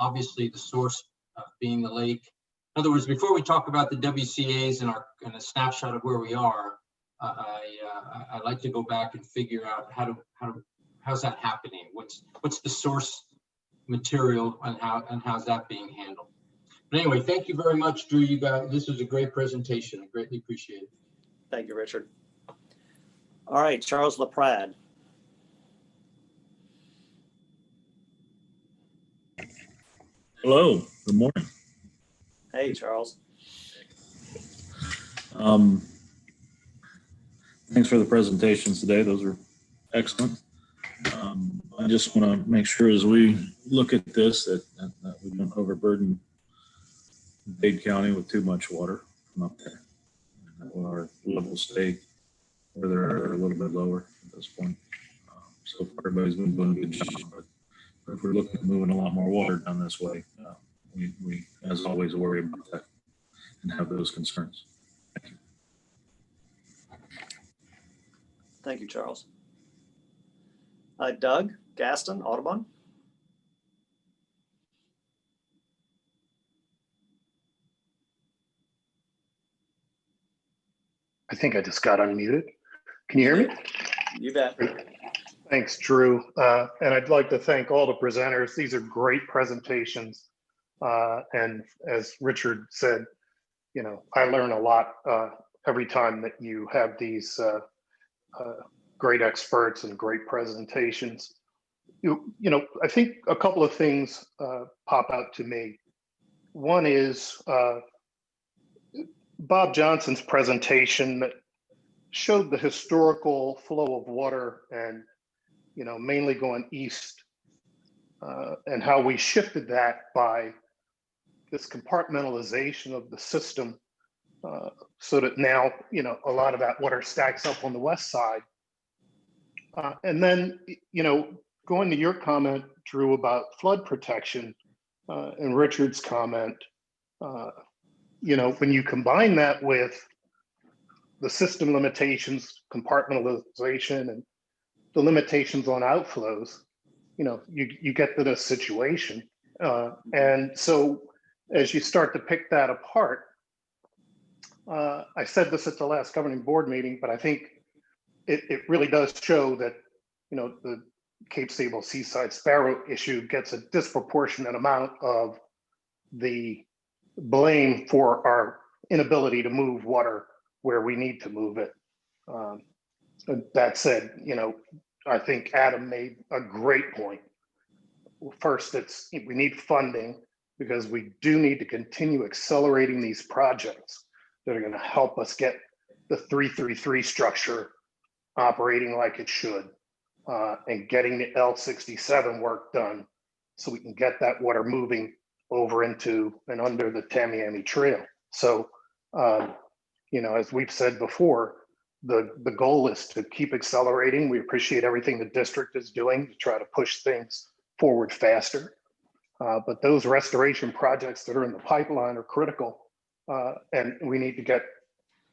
obviously the source being the lake. In other words, before we talk about the WCAs and a snapshot of where we are, I'd like to go back and figure out how's that happening? What's the source material and how's that being handled? But anyway, thank you very much, Drew. You guys, this was a great presentation. I greatly appreciate it. Thank you, Richard. All right, Charles LaPrade. Hello, good morning. Hey, Charles. Thanks for the presentations today. Those are excellent. I just want to make sure as we look at this that we don't overburden Dade County with too much water from up there. And that our levels stay where they're a little bit lower at this point. So far, everybody's been doing a good job. But if we're looking at moving a lot more water down this way, we as always worry about that and have those concerns. Thank you. Thank you, Charles. Doug Gaston, Audubon. I think I just got unmuted. Can you hear me? You bet. Thanks, Drew. And I'd like to thank all the presenters. These are great presentations. And as Richard said, you know, I learn a lot every time that you have these great experts and great presentations. You know, I think a couple of things pop out to me. One is Bob Johnson's presentation that showed the historical flow of water and, you know, mainly going east and how we shifted that by this compartmentalization of the system so that now, you know, a lot of that water stacks up on the west side. And then, you know, going to your comment, Drew, about flood protection and Richard's comment, you know, when you combine that with the system limitations, compartmentalization, and the limitations on outflows, you know, you get to this situation. And so as you start to pick that apart, I said this at the last governing board meeting, but I think it really does show that, you know, the Cape Sable Seaside Sparrow issue gets a disproportionate amount of the blame for our inability to move water where we need to move it. That said, you know, I think Adam made a great point. First, we need funding because we do need to continue accelerating these projects that are going to help us get the 333 structure operating like it should and getting the L67 work done so we can get that water moving over into and under the Tamiami Trail. So, you know, as we've said before, the goal is to keep accelerating. We appreciate everything the district is doing to try to push things forward faster. But those restoration projects that are in the pipeline are critical. And we need to get,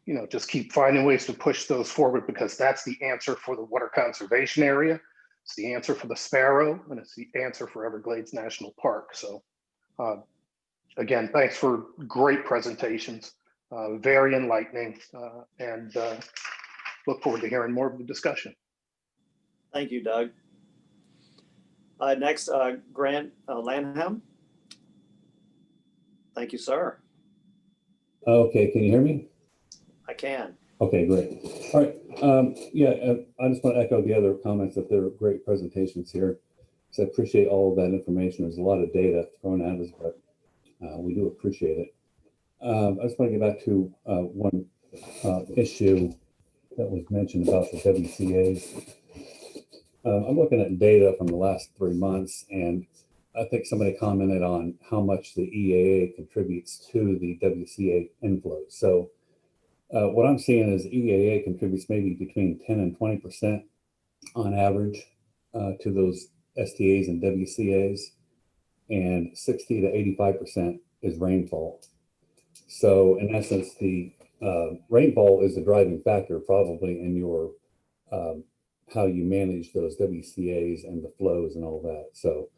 you know, just keep finding ways to push those forward because that's the answer for the water conservation area. It's the answer for the sparrow, and it's the answer for Everglades National Park. So again, thanks for great presentations, very enlightening, and look forward to hearing more of the discussion. Thank you, Doug. Next, Grant Lanham. Thank you, sir. Okay, can you hear me? I can. Okay, great. All right. I just want to echo the other comments that there are great presentations here. So I appreciate all of that information. There's a lot of data thrown at us, but we do appreciate it. I just want to get back to one issue that was mentioned about the WCAs. I'm looking at data from the last 3 months, and I think somebody commented on how much the EAA contributes to the WCA inflows. So what I'm seeing is EAA contributes maybe between 10 and 20% on average to those STAs and WCAs, and 60 to 85% is rainfall. So in essence, the rainfall is the driving factor probably in your how you manage those WCAs and the flows and all that. So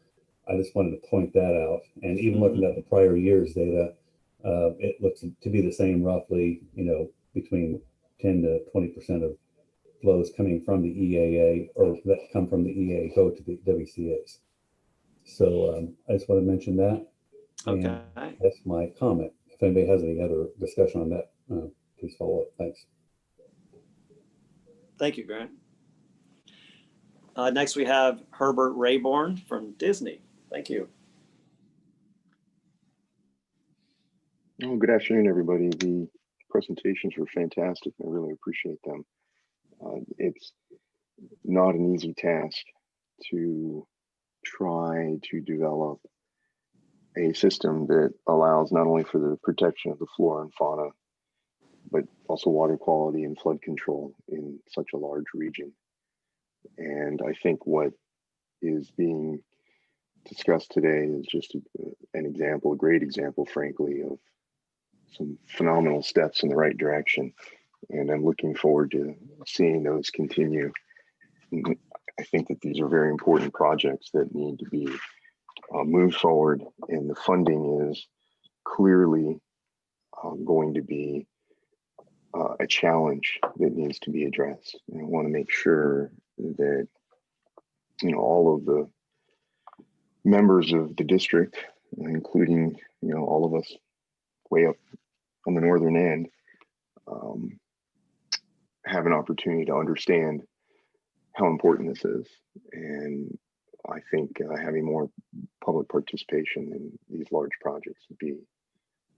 I just wanted to point that out. And even looking at the prior year's data, it looks to be the same roughly, you know, between 10 to 20% of flows coming from the EAA or that come from the EAA go to the WCAs. So I just want to mention that. Okay. And that's my comment. If anybody has any other discussion on that, please follow up. Thanks. Thank you, Grant. Next, we have Herbert Rayborn from Disney. Thank you. Oh, good afternoon, everybody. The presentations were fantastic. I really appreciate them. It's not an easy task to try to develop a system that allows not only for the protection of the flora and fauna, but also water quality and flood control in such a large region. And I think what is being discussed today is just an example, a great example, frankly, of some phenomenal steps in the right direction. And I'm looking forward to seeing those continue. I think that these are very important projects that need to be moved forward, and the funding is clearly going to be a challenge that needs to be addressed. And I want to make sure that, you know, all of the members of the district, including, you know, all of us way up on the northern end, have an opportunity to understand how important this is. And I think having more public participation in these large projects would be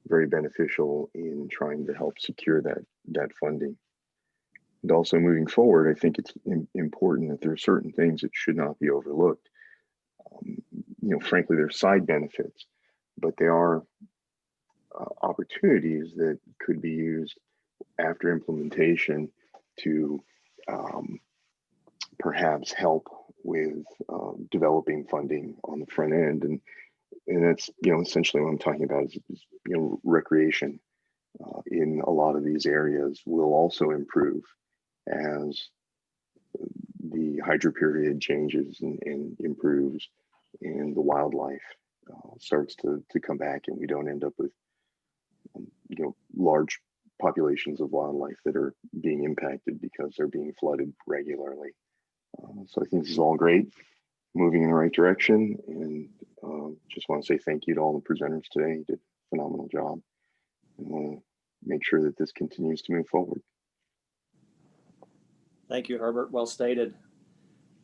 very beneficial in trying to help secure that funding. And also moving forward, I think it's important that there are certain things that should not be overlooked. You know, frankly, they're side benefits, but they are opportunities that could be used after implementation to perhaps help with developing funding on the front end. And that's, you know, essentially what I'm talking about is you know, recreation in a lot of these areas will also improve as the hydro period changes and improves, and the wildlife starts to come back, and we don't end up with you know, large populations of wildlife that are being impacted because they're being flooded regularly. So I think this is all great, moving in the right direction, and just want to say thank you to all the presenters today. You did a phenomenal job, and want to make sure that this continues to move forward. Thank you, Herbert. Well stated.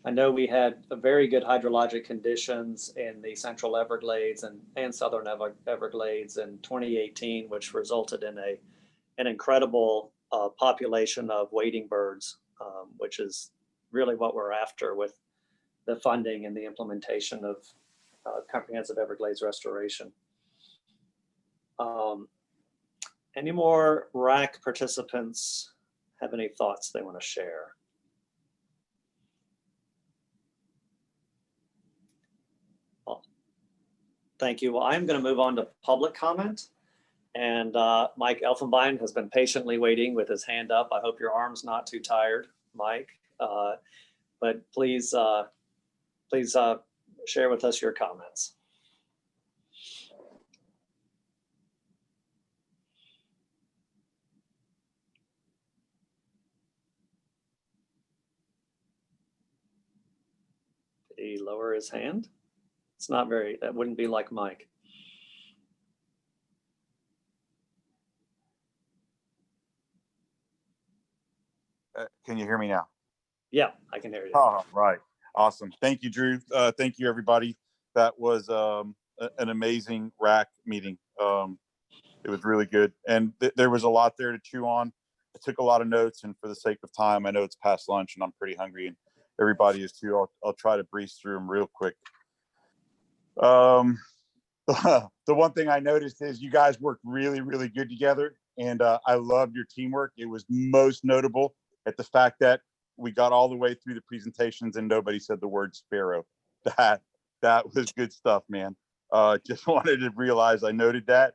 I know we had a very good hydrologic conditions in the Central Everglades and Southern Everglades in 2018, which resulted in an incredible population of wading birds, which is really what we're after with the funding and the implementation of comprehensive Everglades restoration. Any more RAC participants have any thoughts they want to share? Well, thank you. Well, I'm going to move on to public comment. And Mike Elfenbein has been patiently waiting with his hand up. I hope your arm's not too tired, Mike. But please share with us your comments. Did he lower his hand? It's not very, that wouldn't be like Mike. Can you hear me now? Yeah, I can hear you. Oh, right. Awesome. Thank you, Drew. Thank you, everybody. That was an amazing RAC meeting. It was really good. And there was a lot there to chew on. I took a lot of notes, and for the sake of time, I know it's past lunch and I'm pretty hungry, and everybody is too. I'll try to breeze through them real quick. The one thing I noticed is you guys worked really, really good together, and I loved your teamwork. It was most notable at the fact that we got all the way through the presentations and nobody said the word sparrow. That was good stuff, man. Just wanted to realize I noted that.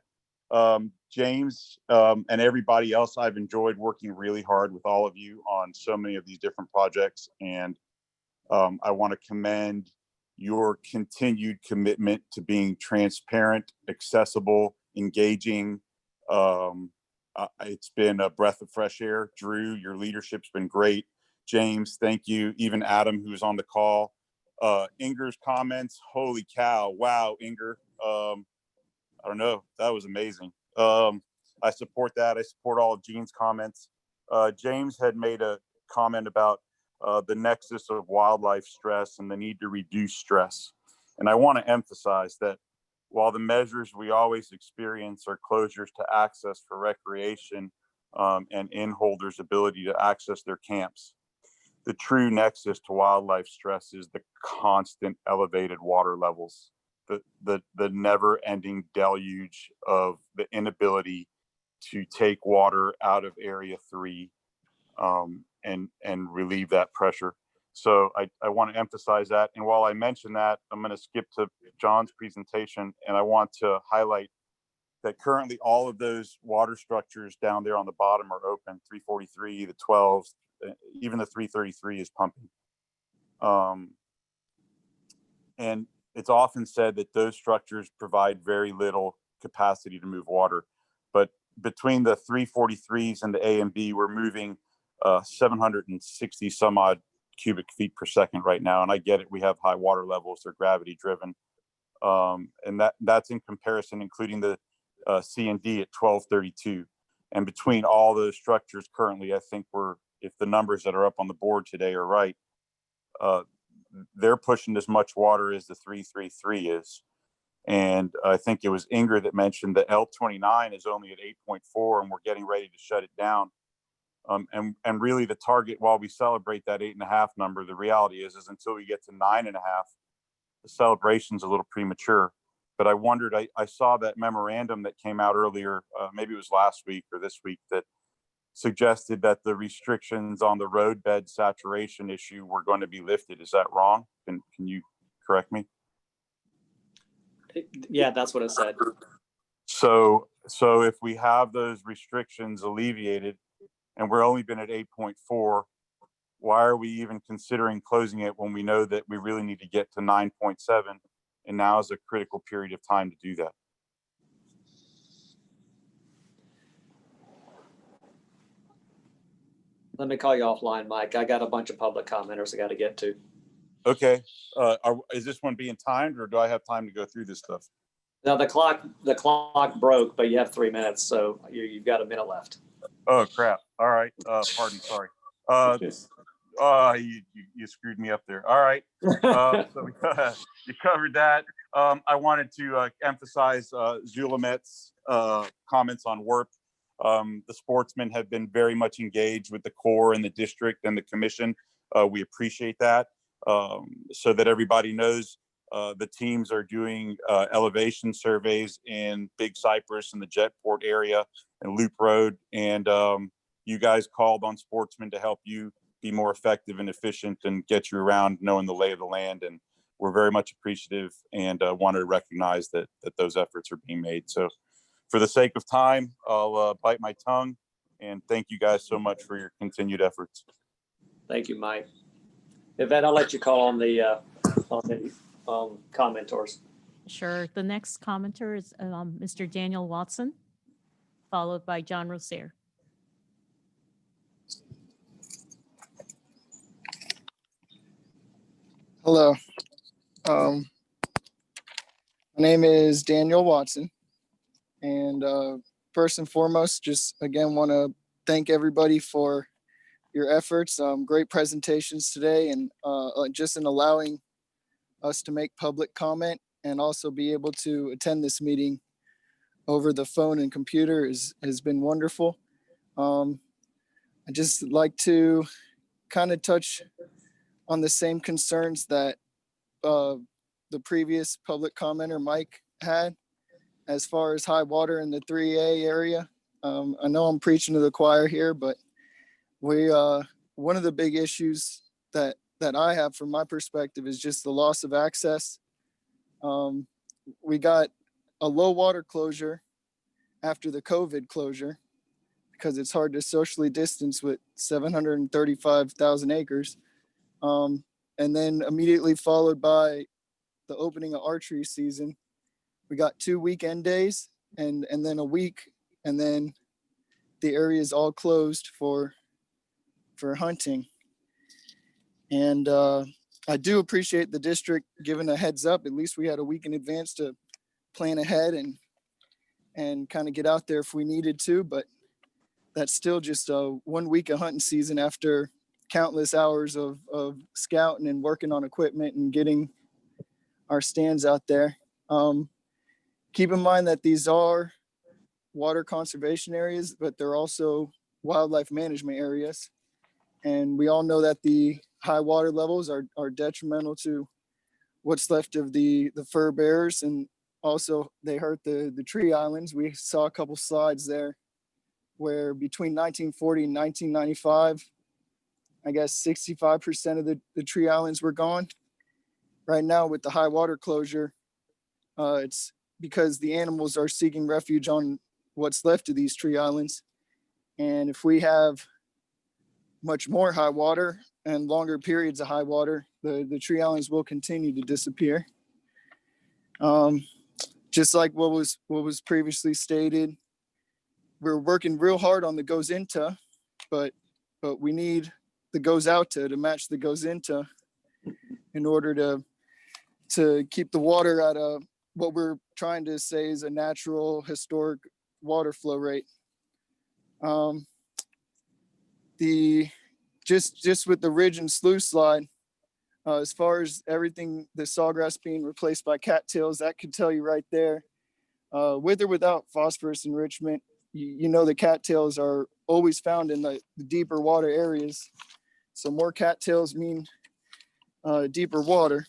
James and everybody else, I've enjoyed working really hard with all of you on so many of these different projects, and I want to commend your continued commitment to being transparent, accessible, engaging, It's been a breath of fresh air. Drew, your leadership's been great. James, thank you. Even Adam, who's on the call. Inger's comments, holy cow. Wow, Inger. I don't know. That was amazing. I support that. I support all of Gene's comments. James had made a comment about the nexus of wildlife stress and the need to reduce stress. And I want to emphasize that while the measures we always experience are closures to access for recreation and inholders' ability to access their camps, the true nexus to wildlife stress is the constant elevated water levels, the never-ending deluge of the inability to take water out of Area 3 and relieve that pressure. So I want to emphasize that. And while I mention that, I'm going to skip to John's presentation, and I want to highlight that currently all of those water structures down there on the bottom are open. 343, the 12s, even the 333 is pumping. And it's often said that those structures provide very little capacity to move water. But between the 343s and the A and B, we're moving 760 some odd cubic feet per second right now. And I get it, we have high water levels, they're gravity driven. And that's in comparison, including the C and D at 1232. And between all those structures currently, I think if the numbers that are up on the board today are right, they're pushing as much water as the 333 is. And I think it was Inger that mentioned that L29 is only at 8.4 and we're getting ready to shut it down. And really the target, while we celebrate that 8.5 number, the reality is until we get to 9.5, the celebration's a little premature. But I wondered, I saw that memorandum that came out earlier, maybe it was last week or this week, that suggested that the restrictions on the roadbed saturation issue were going to be lifted. Is that wrong? Can you correct me? Yeah, that's what it said. So if we have those restrictions alleviated and we're only been at 8.4, why are we even considering closing it when we know that we really need to get to 9.7? And now is a critical period of time to do that. Let me call you offline, Mike. I got a bunch of public commenters I got to get to. Okay. Is this one being timed, or do I have time to go through this stuff? Now the clock broke, but you have 3 minutes, so you've got a minute left. Oh crap! All right. Pardon. Sorry. You screwed me up there. All right. So you covered that. I wanted to emphasize Zulamet's comments on work. The sportsmen have been very much engaged with the Corps and the district and the commission. We appreciate that. So that everybody knows, the teams are doing elevation surveys in Big Cypress and the Jetport area and Loop Road. And you guys called on sportsmen to help you be more effective and efficient and get you around knowing the lay of the land. And we're very much appreciative and wanted to recognize that those efforts are being made. So for the sake of time, I'll bite my tongue and thank you guys so much for your continued efforts. Thank you, Mike. Yvette, I'll let you call on the commenters. Sure. The next commenter is Mr. Daniel Watson, followed by John Rosaire. Hello. My name is Daniel Watson. And first and foremost, just again, want to thank everybody for your efforts. Great presentations today, and just in allowing us to make public comment and also be able to attend this meeting over the phone and computer has been wonderful. I just like to kind of touch on the same concerns that the previous public commenter, Mike, had as far as high water in the 3A area. I know I'm preaching to the choir here, but one of the big issues that I have from my perspective is just the loss of access. We got a low water closure after the COVID closure because it's hard to socially distance with 735,000 acres. And then immediately followed by the opening of archery season. We got 2 weekend days and then a week, and then the area is all closed for hunting. And I do appreciate the district giving a heads up. At least we had a week in advance to plan ahead and kind of get out there if we needed to. But that's still just 1 week of hunting season after countless hours of scouting and working on equipment and getting our stands out there. Keep in mind that these are water conservation areas, but they're also wildlife management areas. And we all know that the high water levels are detrimental to what's left of the fur bearers, and also they hurt the tree islands. We saw a couple slides there where between 1940 and 1995, I guess 65% of the tree islands were gone. Right now with the high water closure, it's because the animals are seeking refuge on what's left of these tree islands. And if we have much more high water and longer periods of high water, the tree islands will continue to disappear. Just like what was previously stated, we're working real hard on the goes into, but we need the goes out to match the goes into in order to keep the water at what we're trying to say is a natural historic water flow rate. Just with the ridge and slough slide, as far as everything, the sawgrass being replaced by cattails, that could tell you right there. With or without phosphorus enrichment, you know the cattails are always found in the deeper water areas. So more cattails mean deeper water.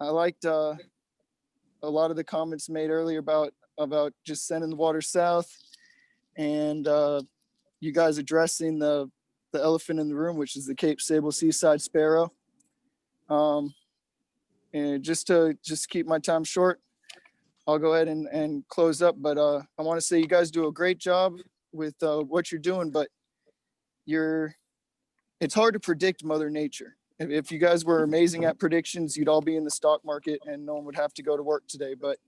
I liked a lot of the comments made earlier about just sending the water south, and you guys addressing the elephant in the room, which is the Cape Sable seaside sparrow. And just to keep my time short, I'll go ahead and close up. But I want to say you guys do a great job with what you're doing, but it's hard to predict Mother Nature. If you guys were amazing at predictions, you'd all be in the stock market and no one would have to go to work today. But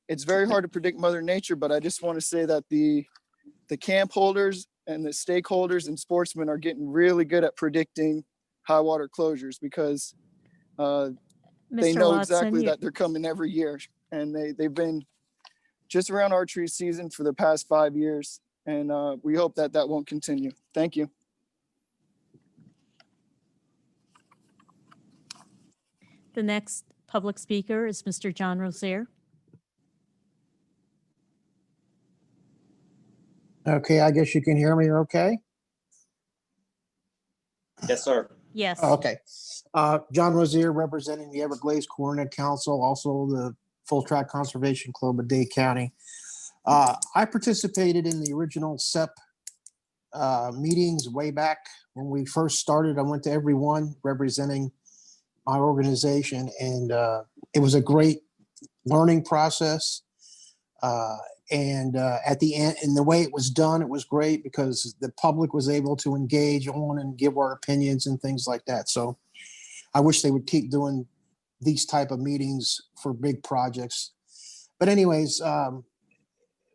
it's very hard to predict Mother Nature. But I just want to say that the camp holders and the stakeholders and sportsmen are getting really good at predicting high water closures, because they know exactly that they're coming every year. And they've been just around archery season for the past 5 years. And we hope that won't continue. Thank you. The next public speaker is Mr. John Rozier. Okay, I guess you can hear me okay? Yes, sir. Yes. Okay. John Rozier, representing the Everglades Coordinate Council, also the Full Track Conservation Club of Dade County. I participated in the original SEP meetings way back when we first started. I went to every one representing my organization, and it was a great learning process. And at the end, and the way it was done, it was great because the public was able to engage on and give our opinions and things like that. So I wish they would keep doing these type of meetings for big projects. But anyways,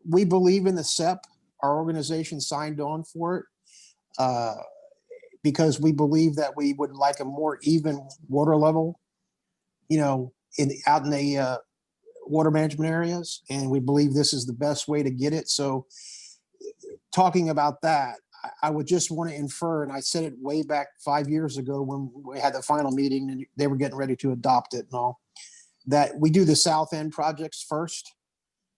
we believe in the SEP. Our organization signed on for it because we believe that we would like a more even water level, out in the water management areas, and we believe this is the best way to get it. So talking about that, I would just want to infer, and I said it way back 5 years ago when we had the final meeting and they were getting ready to adopt it and all, that we do the south end projects first,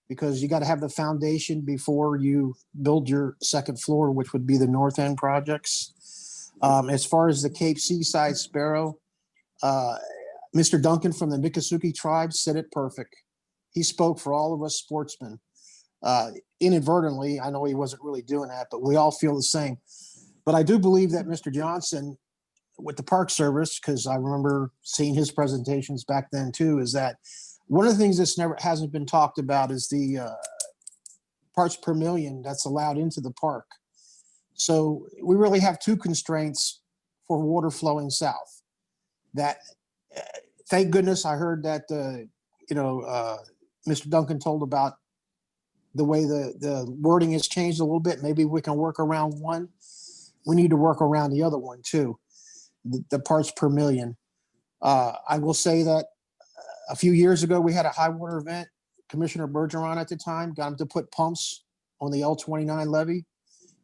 because you got to have the foundation before you build your second floor, which would be the north end projects. As far as the Cape Seaside Sparrow, Mr. Duncan from the Miccosukee tribe said it perfect. He spoke for all of us sportsmen. Inadvertently, I know he wasn't really doing that, but we all feel the same. But I do believe that Mr. Johnson with the Park Service, because I remember seeing his presentations back then too, is that one of the things that's hasn't been talked about is the parts per million that's allowed into the park. So we really have two constraints for water flowing south. That thank goodness I heard that Mr. Duncan told about the way the wording has changed a little bit. Maybe we can work around one. We need to work around the other one too, the parts per million. I will say that a few years ago, we had a high water event. Commissioner Bergeron at the time got him to put pumps on the L29 levee.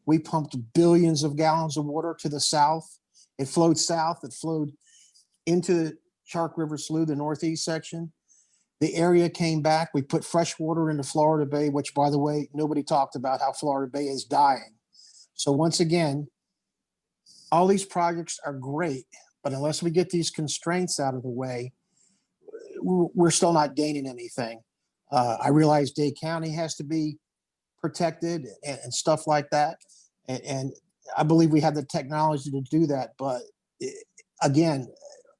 We pumped billions of gallons of water to the south. It flowed south. It flowed into Shark River Slough, the northeast section. The area came back. We put fresh water into Florida Bay, which, by the way, nobody talked about how Florida Bay is dying. So once again, all these projects are great, but unless we get these constraints out of the way, we're still not gaining anything. I realize Dade County has to be protected and stuff like that. And I believe we have the technology to do that. But again,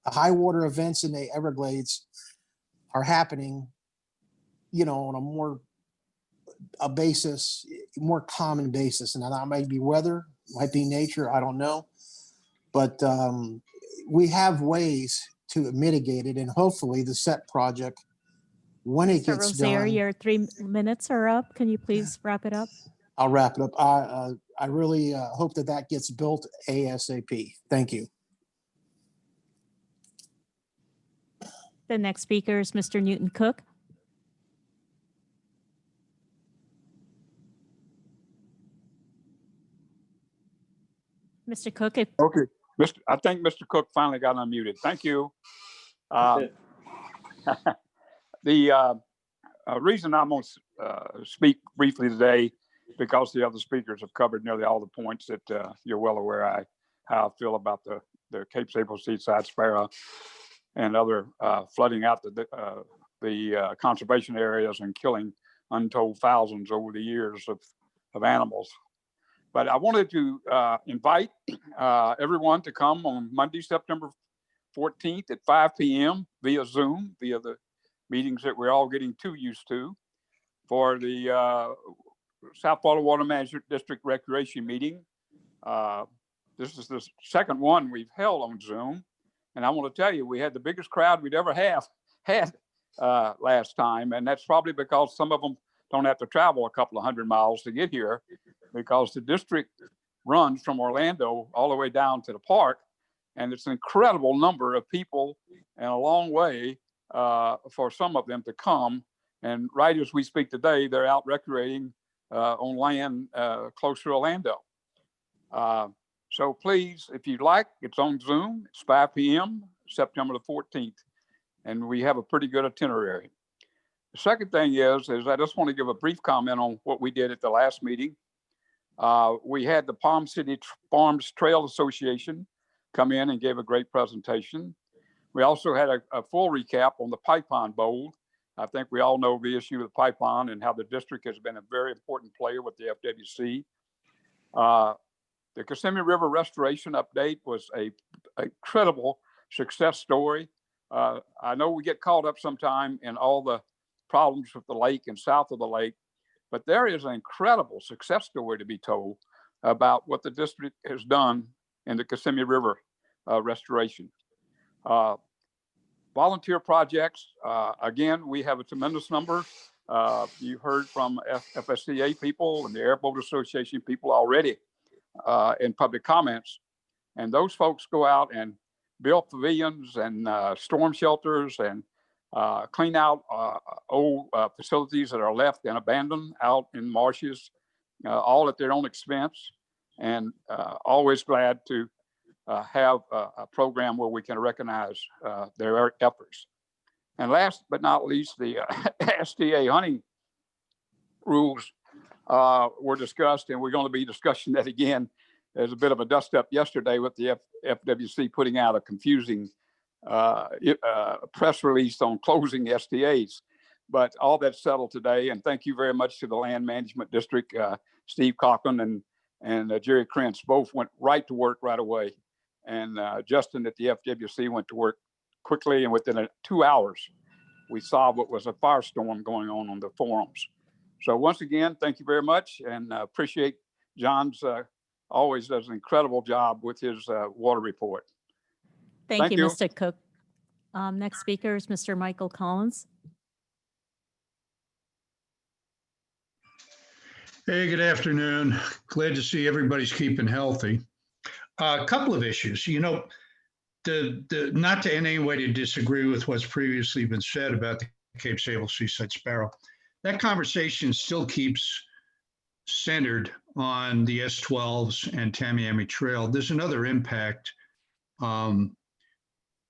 high water events in the Everglades are happening, on a more common basis. And that might be weather, might be nature, I don't know. But we have ways to mitigate it. And hopefully the SEP project, when it Mr. gets Rozier, done, your 3 minutes are up. Can you please wrap it up? I'll wrap it up. I really hope that gets built ASAP. Thank you. The next speaker is Mr. Newton Cook. Mr. Cook, if Okay, I think Mr. Cook finally got unmuted. Thank you. The reason I'm going to speak briefly today, because the other speakers have covered nearly all the points that you're well aware how I feel about the Cape Sable Seaside Sparrow and other flooding out the conservation areas and killing untold thousands over the years of animals. But I wanted to invite everyone to come on Monday, September 14th at 5 p.m. via Zoom, via the meetings that we're all getting too used to, for the South Florida Water Management District Recreation Meeting. This is the second one we've held on Zoom. And I want to tell you, we had the biggest crowd we'd ever had last time. And that's probably because some of them don't have to travel a couple of hundred miles to get here, because the district runs from Orlando all the way down to the park. And it's an incredible number of people and a long way for some of them to come. And right as we speak today, they're out recreating on land close to Orlando. So please, if you'd like, it's on Zoom. It's 5 p.m., September the 14th. And we have a pretty good itinerary. The second thing is I just want to give a brief comment on what we did at the last meeting. We had the Palm City Farms Trail Association come in and gave a great presentation. We also had a full recap on the Pipeline Bowl. I think we all know the issue of the pipeline and how the district has been a very important player with the FWC. The Kissimmee River restoration update was a incredible success story. I know we get caught up sometime in all the problems with the lake and south of the lake, but there is an incredible success story to be told about what the district has done in the Kissimmee River restoration. Volunteer projects, again, we have a tremendous number. You heard from FSCA people and the Airboat Association people already in public comments. And those folks go out and build pavilions and storm shelters and clean out old facilities that are left and abandoned out in marshes, all at their own expense. And always glad to have a program where we can recognize their efforts. And last but not least, the STA hunting rules were discussed, and we're going to be discussing that again. There's a bit of a dust up yesterday with the FWC putting out a confusing press release on closing STAs, but all that's settled today. And thank you very much to the Land Management District. Steve Coughlin and Jerry Krentz both went right to work right away. And Justin at the FWC went to work quickly, and within 2 hours, we solved what was a firestorm going on the forums. So once again, thank you very much, and appreciate John's always does an incredible job with his water report. Thank you, Mr. Cook. Next speaker is Mr. Michael Collins. Hey, good afternoon. Glad to see everybody's keeping healthy. A couple of issues. Not to in any way to disagree with what's previously been said about the Cape Sable seaside sparrow. That conversation still keeps centered on the S12s and Tamiami Trail. There's another impact of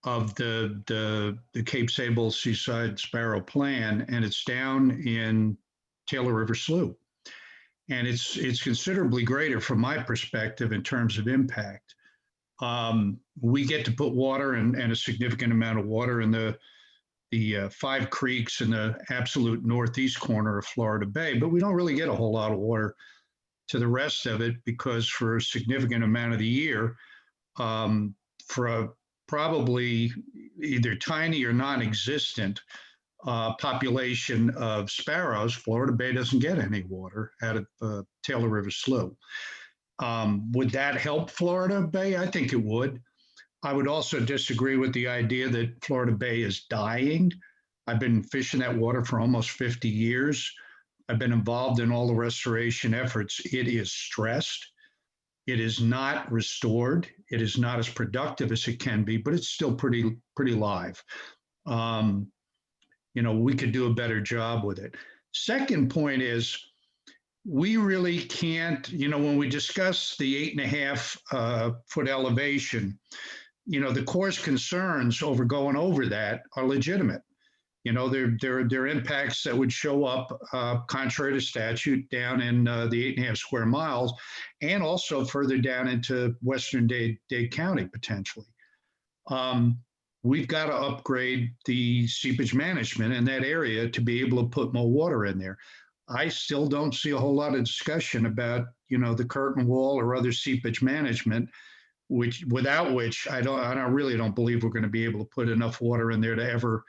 the Cape Sable seaside sparrow plan, and it's down in Taylor River Slough. And it's considerably greater from my perspective in terms of impact. We get to put water and a significant amount of water in the 5 creeks in the absolute northeast corner of Florida Bay, but we don't really get a whole lot of water to the rest of it because for a significant amount of the year, for a probably either tiny or non-existent population of sparrows, Florida Bay doesn't get any water out of Taylor River Slough. Would that help Florida Bay? I think it would. I would also disagree with the idea that Florida Bay is dying. I've been fishing that water for almost 50 years. I've been involved in all the restoration efforts. It is stressed. It is not restored. It is not as productive as it can be, but it's still pretty live. We could do a better job with it. Second point is we really can't, when we discuss the 8.5 foot elevation, the Corps' concerns over going over that are legitimate. There are impacts that would show up contrary to statute down in the 8.5 square miles and also further down into Western Dade County potentially. We've got to upgrade the seepage management in that area to be able to put more water in there. I still don't see a whole lot of discussion about, the curtain wall or other seepage management, without which I really don't believe we're going to be able to put enough water in there to ever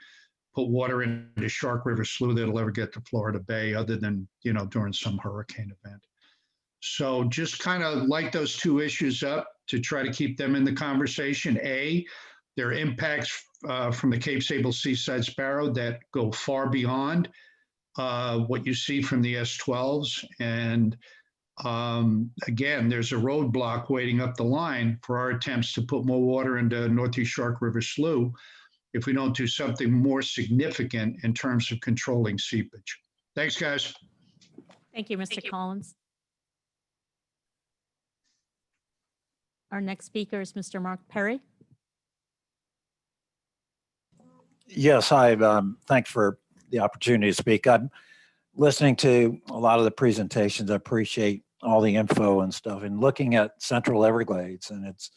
put water into Shark River Slough that'll ever get to Florida Bay other than, during some hurricane event. So just kind of light those two issues up to try to keep them in the conversation. There are impacts from the Cape Sable seaside sparrow that go far beyond what you see from the S12s. And again, there's a roadblock waiting up the line for our attempts to put more water into Northeast Shark River Slough if we don't do something more significant in terms of controlling seepage. Thanks, guys. Thank you, Mr. Collins. Our next speaker is Mr. Mark Perry. Yes, hi. Thanks for the opportunity to speak. I'm listening to a lot of the presentations. I appreciate all the info and stuff and looking at Central Everglades, and it's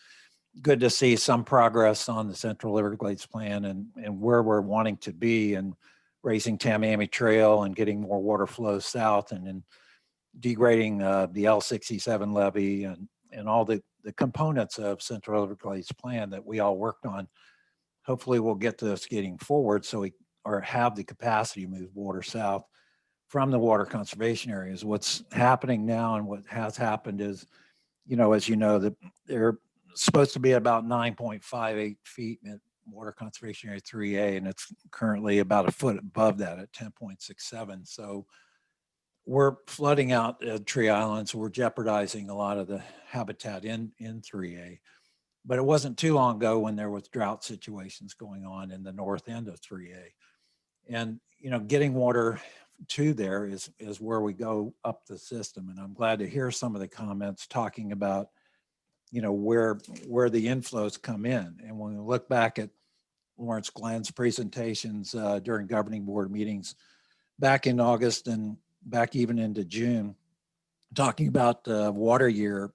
good to see some progress on the Central Everglades plan and where we're wanting to be and raising Tamiami Trail and getting more water flow south and then degrading the L67 levee and all the components of Central Everglades plan that we all worked on. Hopefully we'll get to us getting forward so we have the capacity to move water south from the water conservation areas. What's happening now and what has happened is, as you know, that they're supposed to be about 9.58 feet in water conservation area 3A, and it's currently about a foot above that at 10.67. So we're flooding out tree islands. We're jeopardizing a lot of the habitat in 3A. But it wasn't too long ago when there was drought situations going on in the north end of 3A. And, getting water to there is where we go up the system. And I'm glad to hear some of the comments talking about, where the inflows come in. And when we look back at Lawrence Glenn's presentations during governing board meetings back in August and back even into June, talking about water year,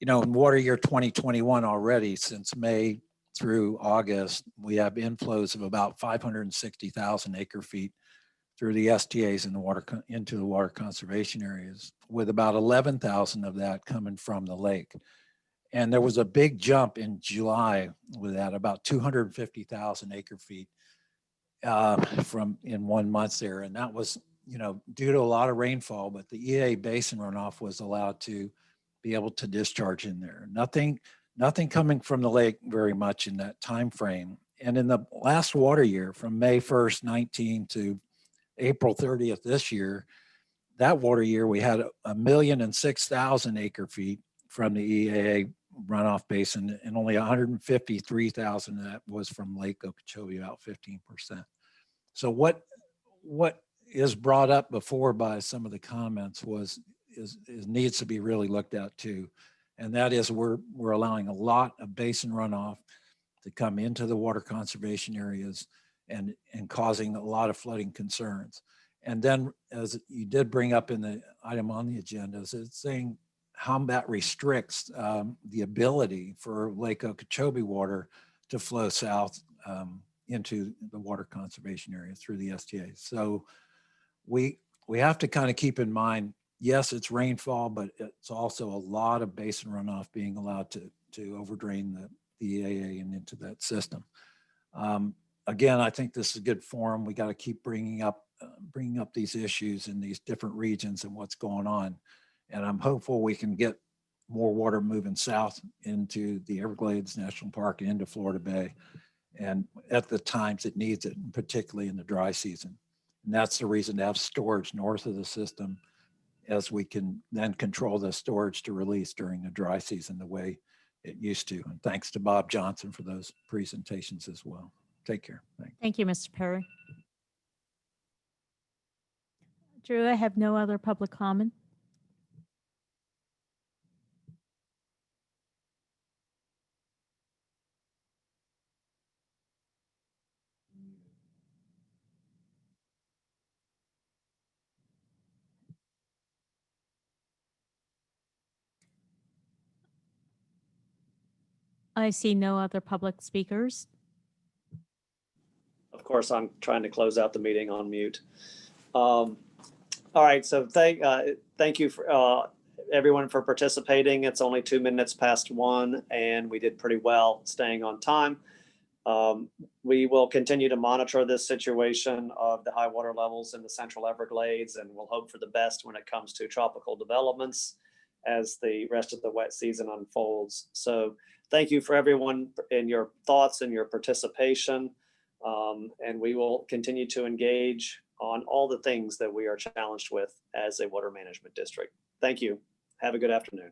in water year 2021 already, since May through August, we have inflows of about 560,000 acre feet through the STAs in the water into the water conservation areas, with about 11,000 of that coming from the lake. And there was a big jump in July with that, about 250,000 acre feet from in 1 month there. And that was, due to a lot of rainfall, but the EA basin runoff was allowed to be able to discharge in there. Nothing coming from the lake very much in that time frame. And in the last water year, from May 1st, 19 to April 30th this year, that water year, we had 1,006,000 acre feet from the EAA runoff basin, and only 153,000 of that was from Lake Okeechobee, about 15%. So what is brought up before by some of the comments is needs to be really looked at too. And that is we're allowing a lot of basin runoff to come into the water conservation areas and causing a lot of flooding concerns. And then, as you did bring up in the item on the agenda, is it's saying how that restricts the ability for Lake Okeechobee water to flow south into the water conservation area through the STA. So we have to kind of keep in mind, yes, it's rainfall, but it's also a lot of basin runoff being allowed to overdrain the EAA and into that system. Again, I think this is a good forum. We got to keep bringing up these issues in these different regions and what's going on. And I'm hopeful we can get more water moving south into the Everglades National Park and into Florida Bay, and at the times it needs it, and particularly in the dry season. And that's the reason to have storage north of the system, as we can then control the storage to release during the dry season the way it used to. And thanks to Bob Johnson for those presentations as well. Take care. Thanks. Thank you, Mr. Perry. Drew, I have no other public comment. I see no other public speakers. Of course, I'm trying to close out the meeting on mute. All right, so thank you for everyone for participating. It's only 2 minutes past 1, and we did pretty well staying on time. We will continue to monitor this situation of the high water levels in the Central Everglades, and we'll hope for the best when it comes to tropical developments as the rest of the wet season unfolds. So thank you for everyone in your thoughts and your participation. And we will continue to engage on all the things that we are challenged with as a water management district. Thank you. Have a good afternoon.